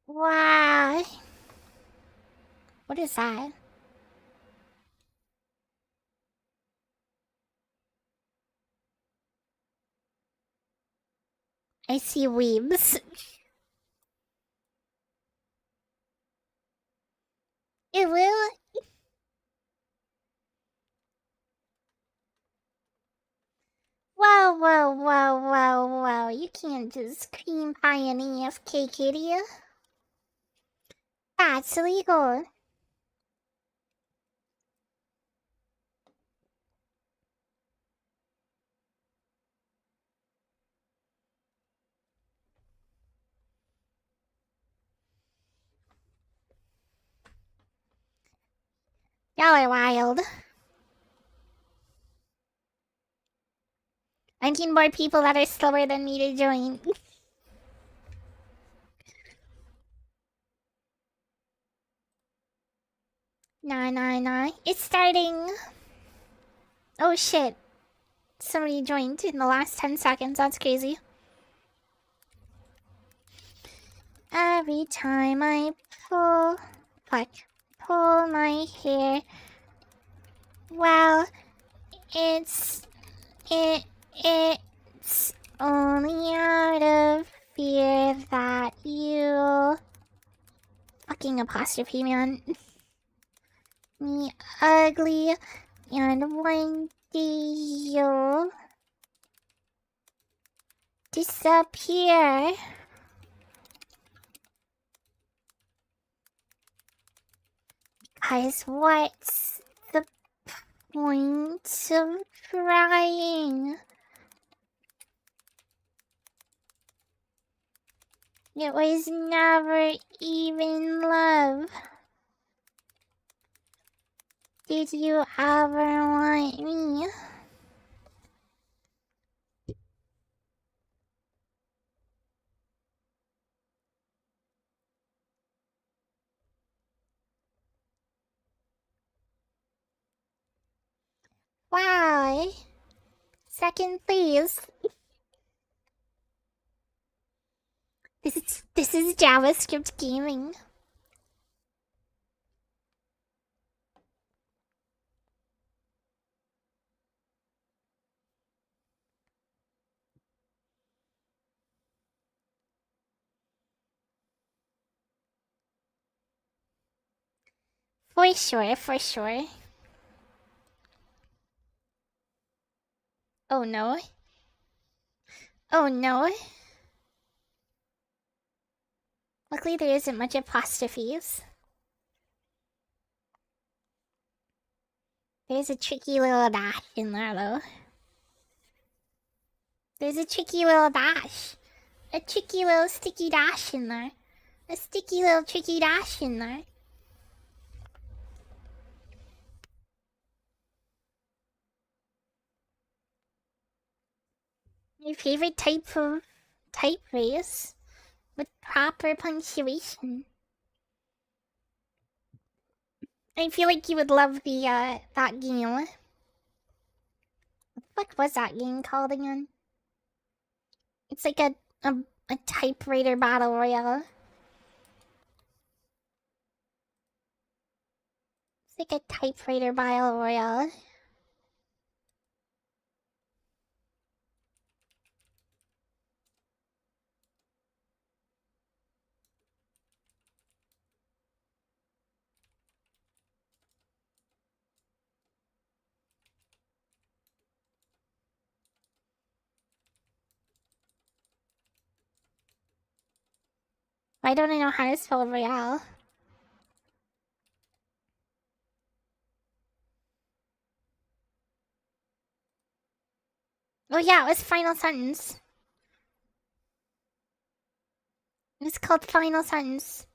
Wow. What is that? I see weebs. It will. Whoa, whoa, whoa, whoa, whoa. You can't just cream pie an AFK kitty. That's illegal. Y'all are wild. I need more people that are slower than me to join. Nah. It's starting. Oh shit. Somebody joined in the last 10 seconds. That's crazy. Every time I pull my hair, well, it's only out of fear that you fucking apostrophe man me ugly, and one day you'll disappear. Guys, what's the point of trying? It was never even love. Did you ever want me? Why? Second, please. This is JavaScript gaming. For sure. Oh no. Oh no. Luckily there isn't much apostrophes. There's a tricky little dash in there though. There's a tricky little dash. A tricky little sticky dash in there. A sticky little tricky dash in there. My favorite type of typeface with proper punctuation. I feel like you would love the that game. What the fuck was that game called again? It's like a typewriter battle royale. It's like a typewriter battle royale. Why don't I know how to spell royale? Oh yeah, it was final sentence. It was called final sentence.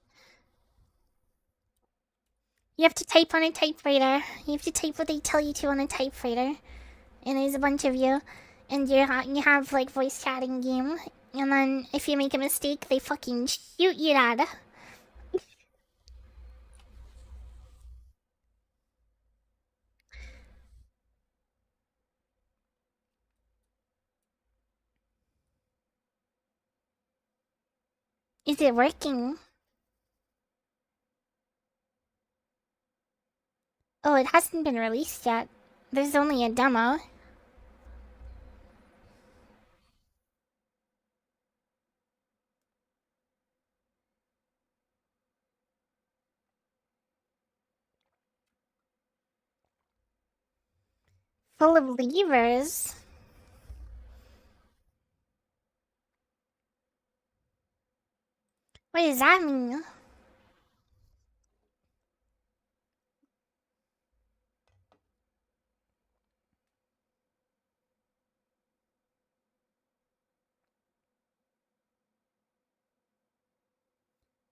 You have to type on a typewriter. You have to type what they tell you to on a typewriter. And there's a bunch of you. And you have like voice chatting game. And then if you make a mistake, they fucking shoot you, dad. Is it working? Oh, it hasn't been released yet. There's only a demo. Full of levers. What does that mean?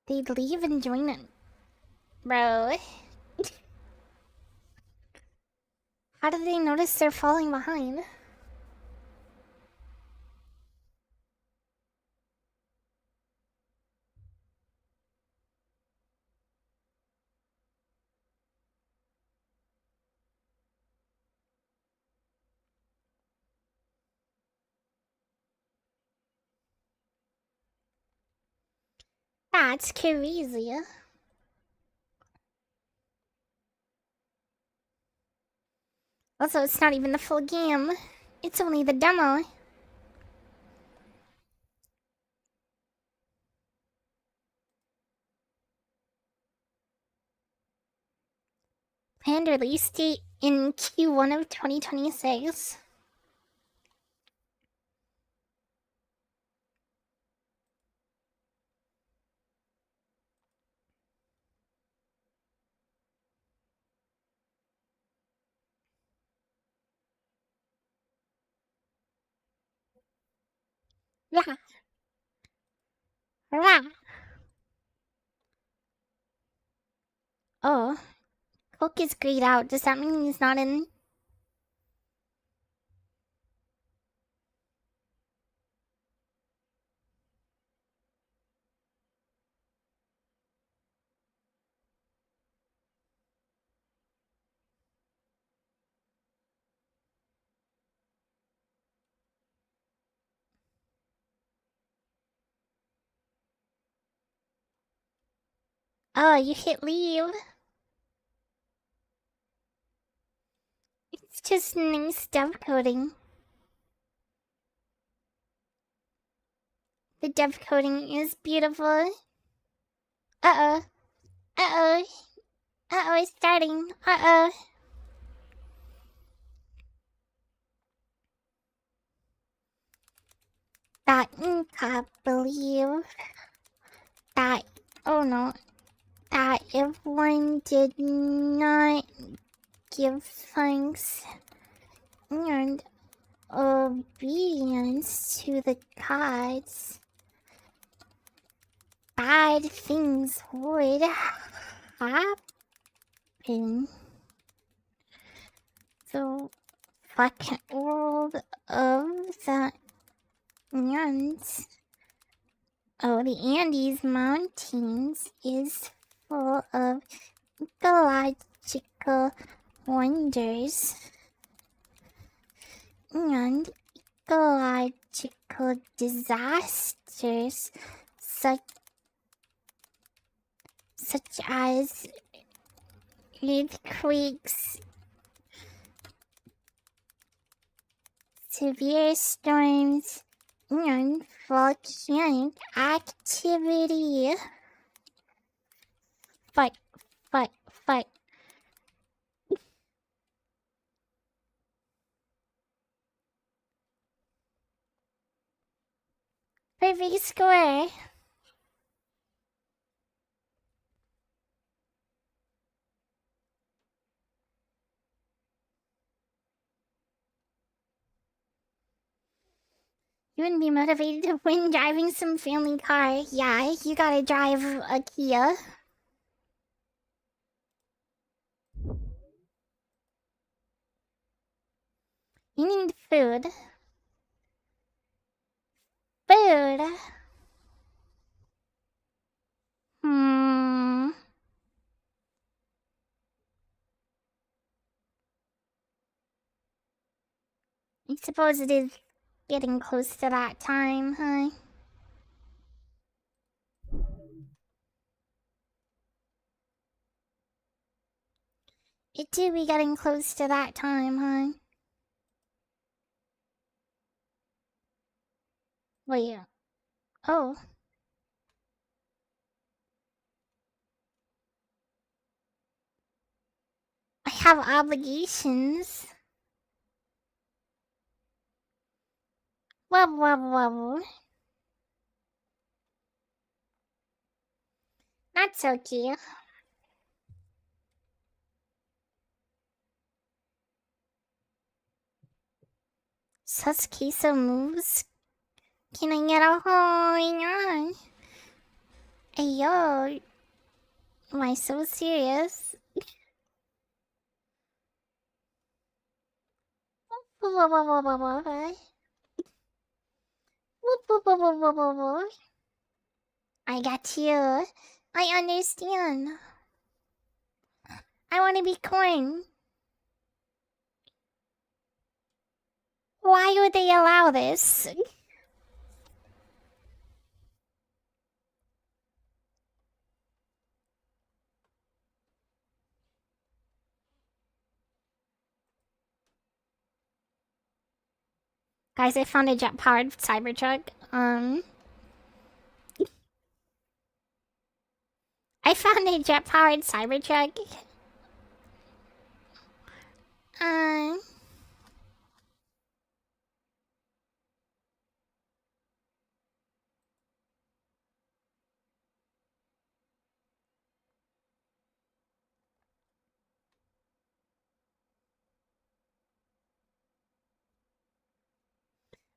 They'd leave and join it. Bro. How do they notice they're falling behind? That's crazy. Also, it's not even the full game. It's only the demo. Planned release date in Q1 of 2026. Yeah. Hurrah. Oh. Coke is grayed out. Does that mean he's not in? Oh, you hit leave. It's just nice dev coding. The dev coding is beautiful. Uh-oh. Uh-oh. Uh-oh, it's starting. Uh-oh. That can't believe that. Oh no. That if one did not give thanks and obedience to the gods, bad things would happen. The fucking world of the Andes. Oh, the Andes Mountains is full of ecological wonders and ecological disasters such as earthquakes, severe storms, and volcanic activity. Fight, fight, fight. Perfect score. You wouldn't be motivated to win driving some family car. Yeah, you gotta drive a Kia. You need food. Food. Hmm. I suppose it is getting close to that time, huh? It do be getting close to that time, huh? Wait. Oh. I have obligations. Wubble wubble wubble. That's okay. Sus queso moves. Can I get a hang on? Ayo. Am I so serious? I got you. I understand. I want to be corn. Why would they allow this? Guys, I found a jet-powered Cybertruck. I found a jet-powered Cybertruck.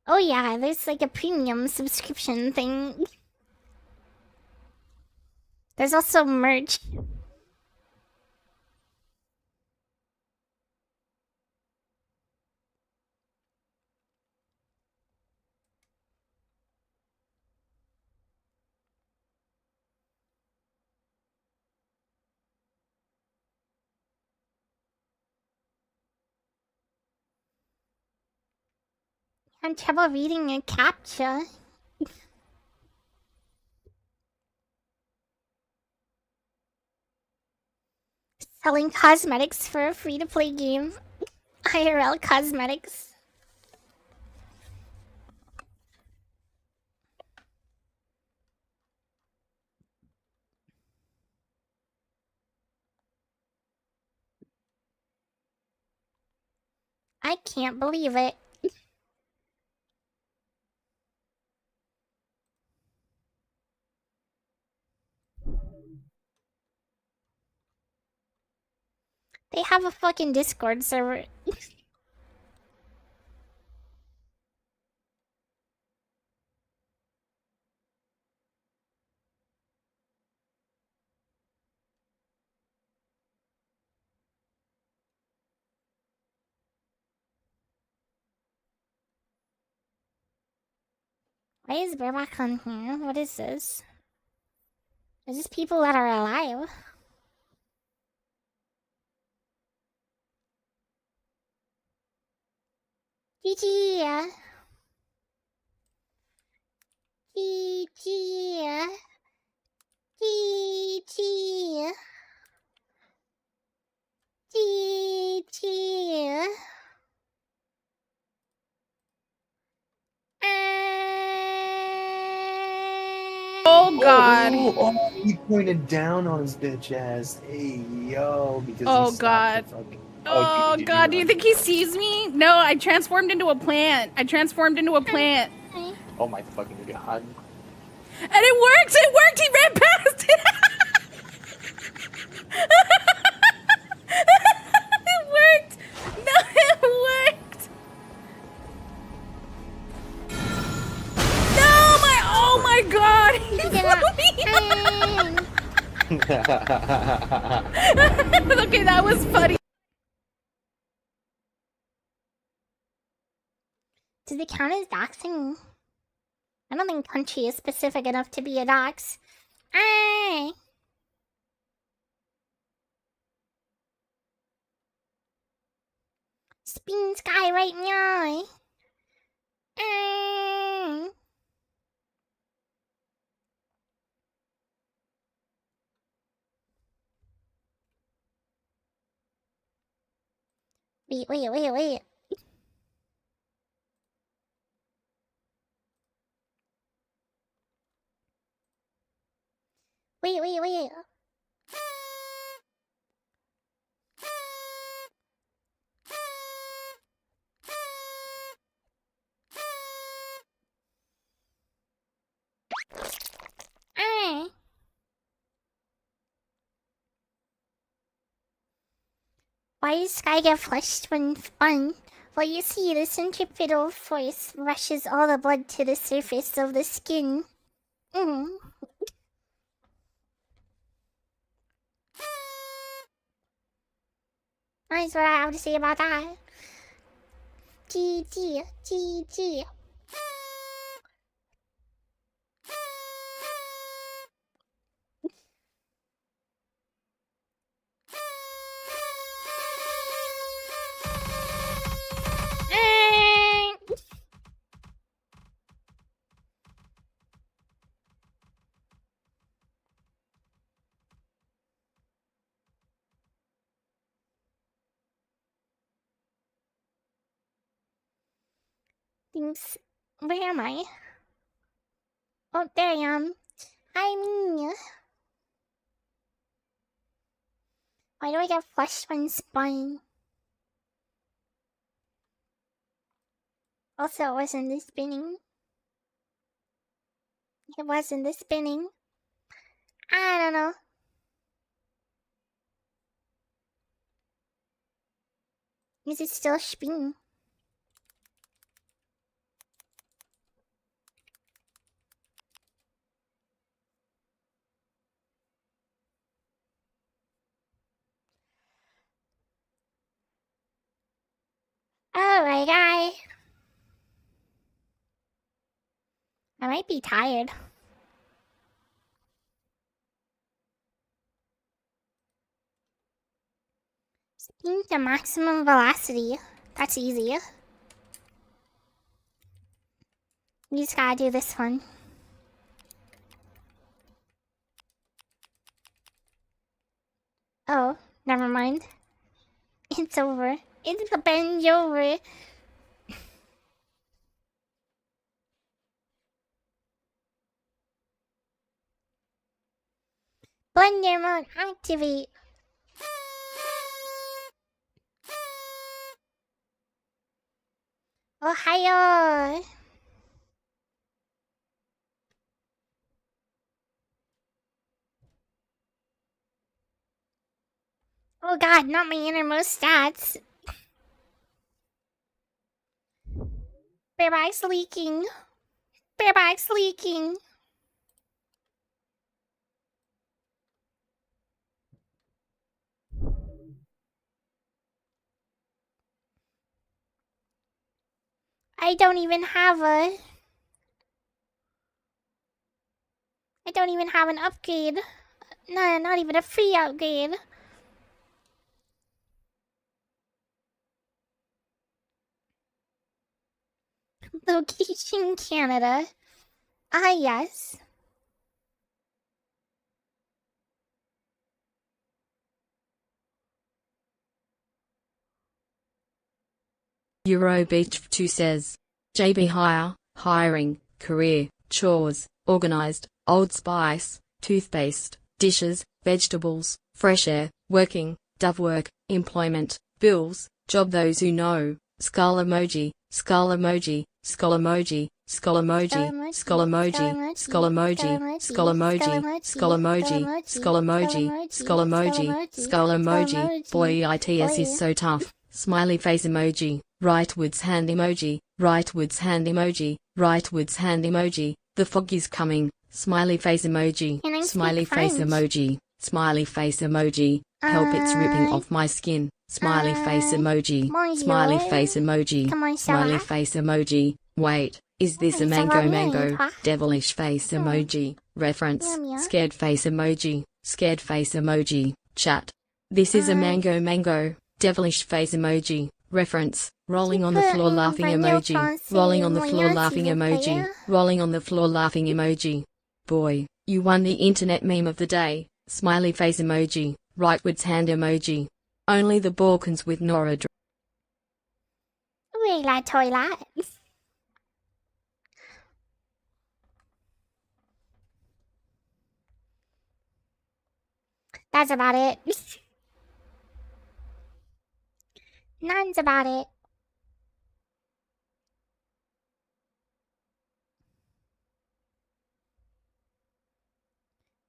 Oh yeah, there's like a premium subscription thing. There's also merch. I'm trouble reading a captcha. Selling cosmetics for a free-to-play game. IRL cosmetics. I can't believe it. They have a fucking Discord server. Why is Burback on here? What is this? Is this people that are alive? GG. GG. GG. GG. Oh god. Oh, he pointed down on his bitch ass. Hey yo, because Oh he god. fucking... Oh god, do you think he sees me? No, I transformed into a plant. Oh my fucking god. And it worked! It worked! He ran past it! It worked! No, it worked! Okay, that was funny. Does it count as doxing? I don't think country is specific enough to be a dox. Ay! Spin sky right now. Ay! Wait. Wait. Ay! Why does Sky get flushed when fun? Well, you see, the centripetal force rushes all the blood to the surface of the skin. That's what I have to say about that. GG. Thanks. Where am I? Oh, there I am. Hi, me. Why do I get flushed when spun? Also, it wasn't the spinning. It wasn't the spinning. I don't know. Is it still spinning? Oh my god. I might be tired. Spin to maximum velocity. That's easy. We just gotta do this one. Oh, never mind. It's over. It's the binge over. Blender mode activate. Ohio. Oh god, not my innermost stats. Bareback's leaking. Bareback's leaking. I don't even have an upgrade. No, not even a free upgrade. Location Canada. Ah, yes. Eurobeach2 says, JB Hire, hiring, career, chores, organized, Old Spice, toothpaste, dishes, vegetables, fresh air, working, dove work, employment, bills, job those who know, skull emoji, skull emoji, skull emoji, skull emoji, skull emoji, skull emoji, skull emoji, skull emoji, skull emoji, skull emoji, skull emoji, boy its is so tough, smiley face emoji, rightwards hand emoji, rightwards hand emoji, rightwards hand emoji, the fog is coming, smiley face emoji, smiley face emoji, Smiley face emoji. Help, it's ripping off my skin. Smiley face emoji. Smiley bonjour. face emoji. Comment ça Smiley va? face emoji. Wait, is this a ça va bien, et mango? toi? Devilish face emoji. Reference. Meow, meow. Scared face emoji. Scared face emoji. Chat. This is a mango. Devilish face emoji. Reference. Rolling on the floor laughing emoji. Rolling on the floor laughing emoji. Rolling on the floor laughing emoji. Boy, you won the internet meme of the day. Smiley face emoji. Rightwards hand emoji. Only the Balkans with Nora. Où est la toilette? That's about it. That's about it.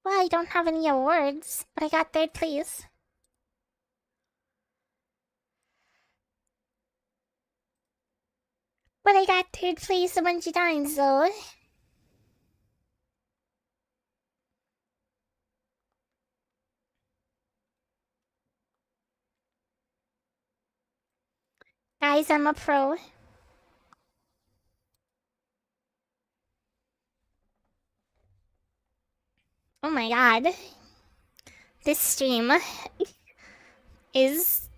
Well, I don't have any awards, but I got third place. But I got third place a bunch of times, though. Guys, I'm a pro. Oh my god. This stream is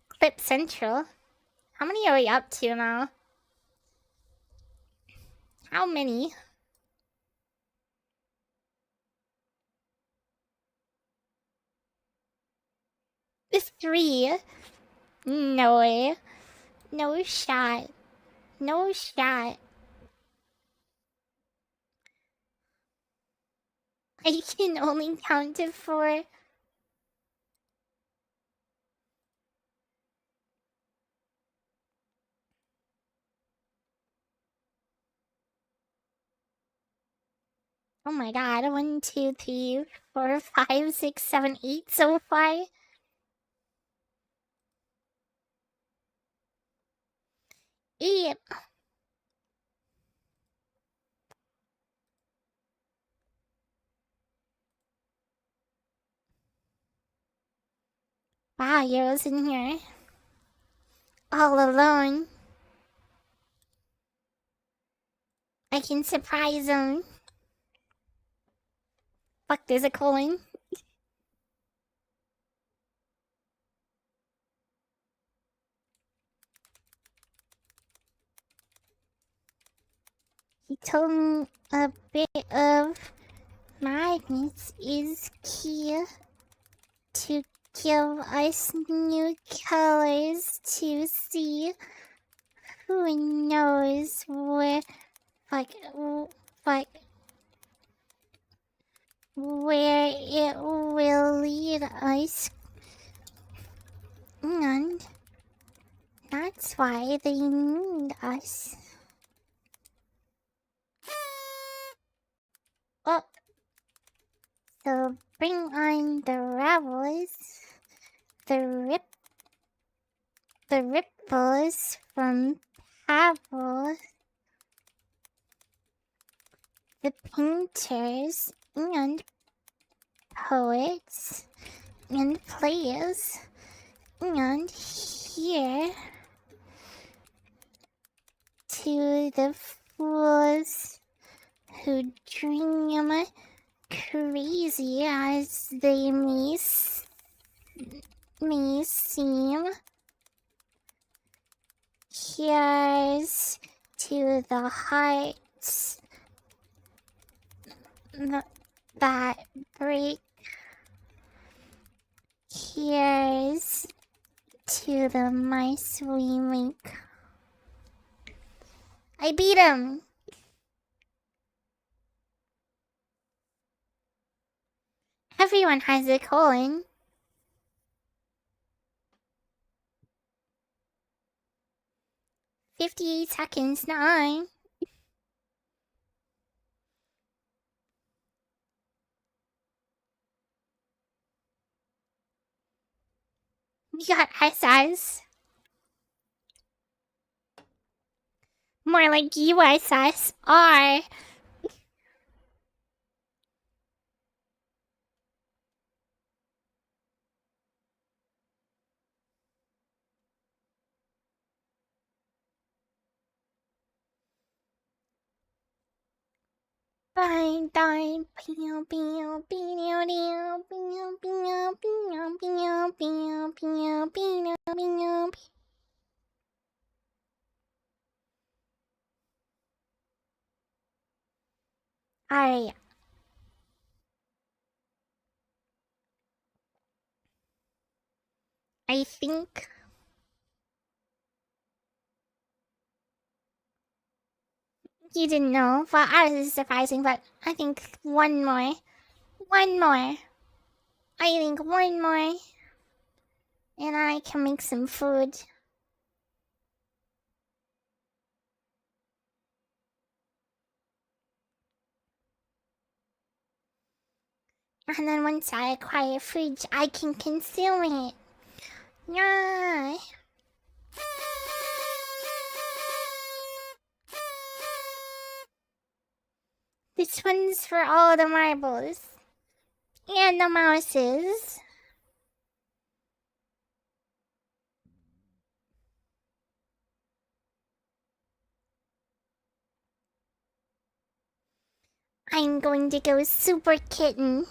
Clip Central. How many are we up to now? How many? It's 3. No way. No shot. No shot. I can only count to 4. Oh my god, 1, 2, 3, 4, 5, 6, 7, 8 so far. 8. Wow, Euro's in here. All alone. I can surprise him. Fuck, there's a colon. He told me a bit of madness is key to give us new colors to see. Who knows where, fuck, where it will lead us. And that's why they need us. Oh, so bring on the rebels, the ripples from Pavel, the painters and poets and players, and here to the fools who dream crazy as they may seem. Here's to the hearts that break. Here's to the mice we make. I beat him! Everyone has a colon. "58 seconds, nine." You got SS. More like USSR. Bye, bye, pew, pew, pew, pew, pew, pew, pew, pew, pew, pew, pew, pew. Alright. I think you didn't know. Well, ours is surprising, but I think one more. One more. I think one more. And I can make some food. And then once I acquire food, I can consume it. Yeah. This one's for all the marbles. And the mouses. I'm going to go super kitten.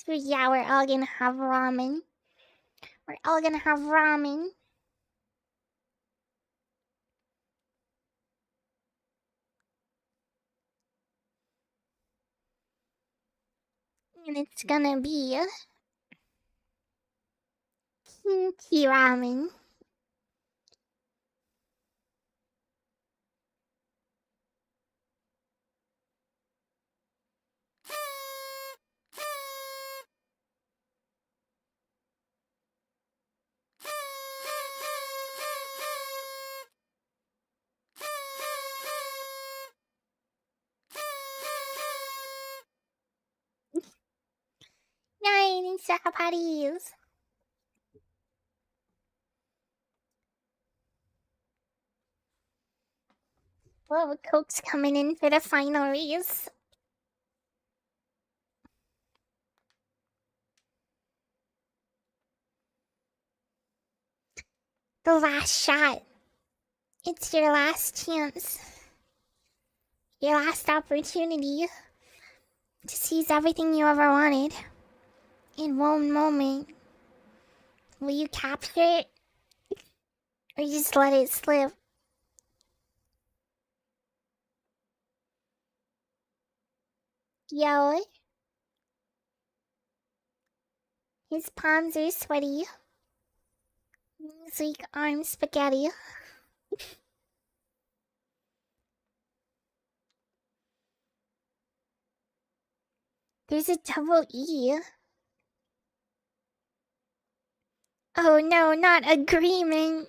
Yeah, we're all gonna have ramen. We're all gonna have ramen. And it's gonna be kimchi ramen. Yay, these are patties. Whoa, Coke's coming in for the final race. The last shot. It's your last chance. Your last opportunity to seize everything you ever wanted. In one moment. Will you capture it? Or just let it slip? Yo. His palms are sweaty. His weak arms spaghetti. There's a double E. Oh no, not agreement.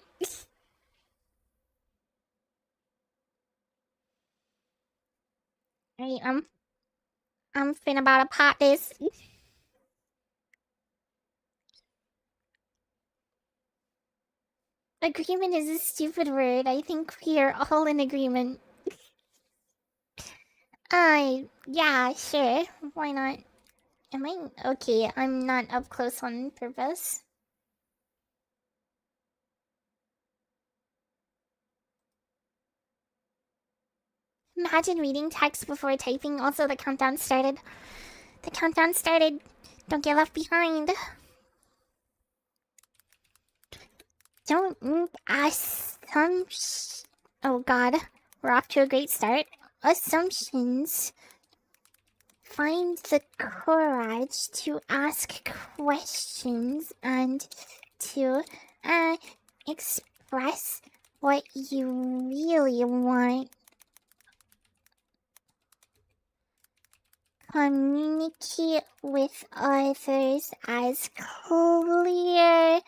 Alright, I'm finna about to pop this. Agreement is a stupid word. I think we are all in agreement. Yeah, sure. Why not? Am I okay? I'm not up close on purpose. Imagine reading text before typing. Also, the countdown started. The countdown started. Don't get left behind. Don't make assumptions. Oh god, we're off to a great start. Assumptions. Find the courage to ask questions and to express what you really want. Communicate with others as clearly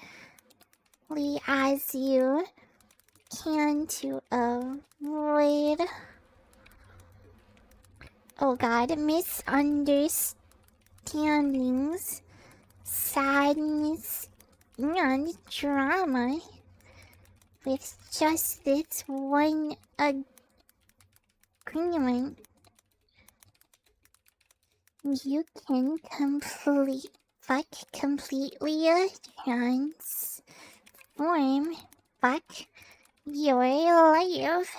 as you can to avoid, oh god, misunderstandings, sadness, and drama. With just this one agreement, you can complete Fuck completely transform. Fuck your life.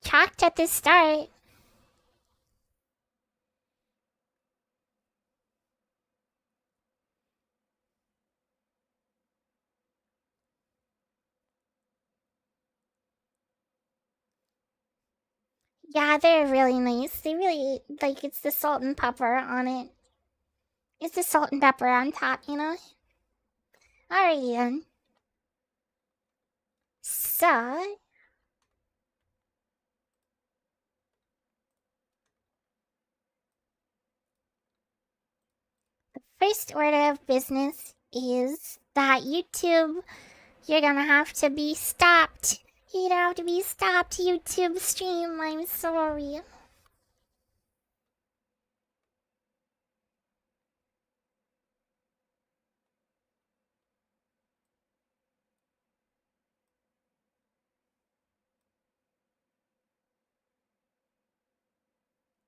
Chalked at the start. Yeah, they're really nice. They really, like, it's the salt and pepper on it. It's the salt and pepper on top, you know? Alrighty then. So, the first order of business is that YouTube, you're gonna have to be stopped. You're gonna have to be stopped, YouTube stream. I'm sorry.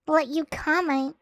Let you comment.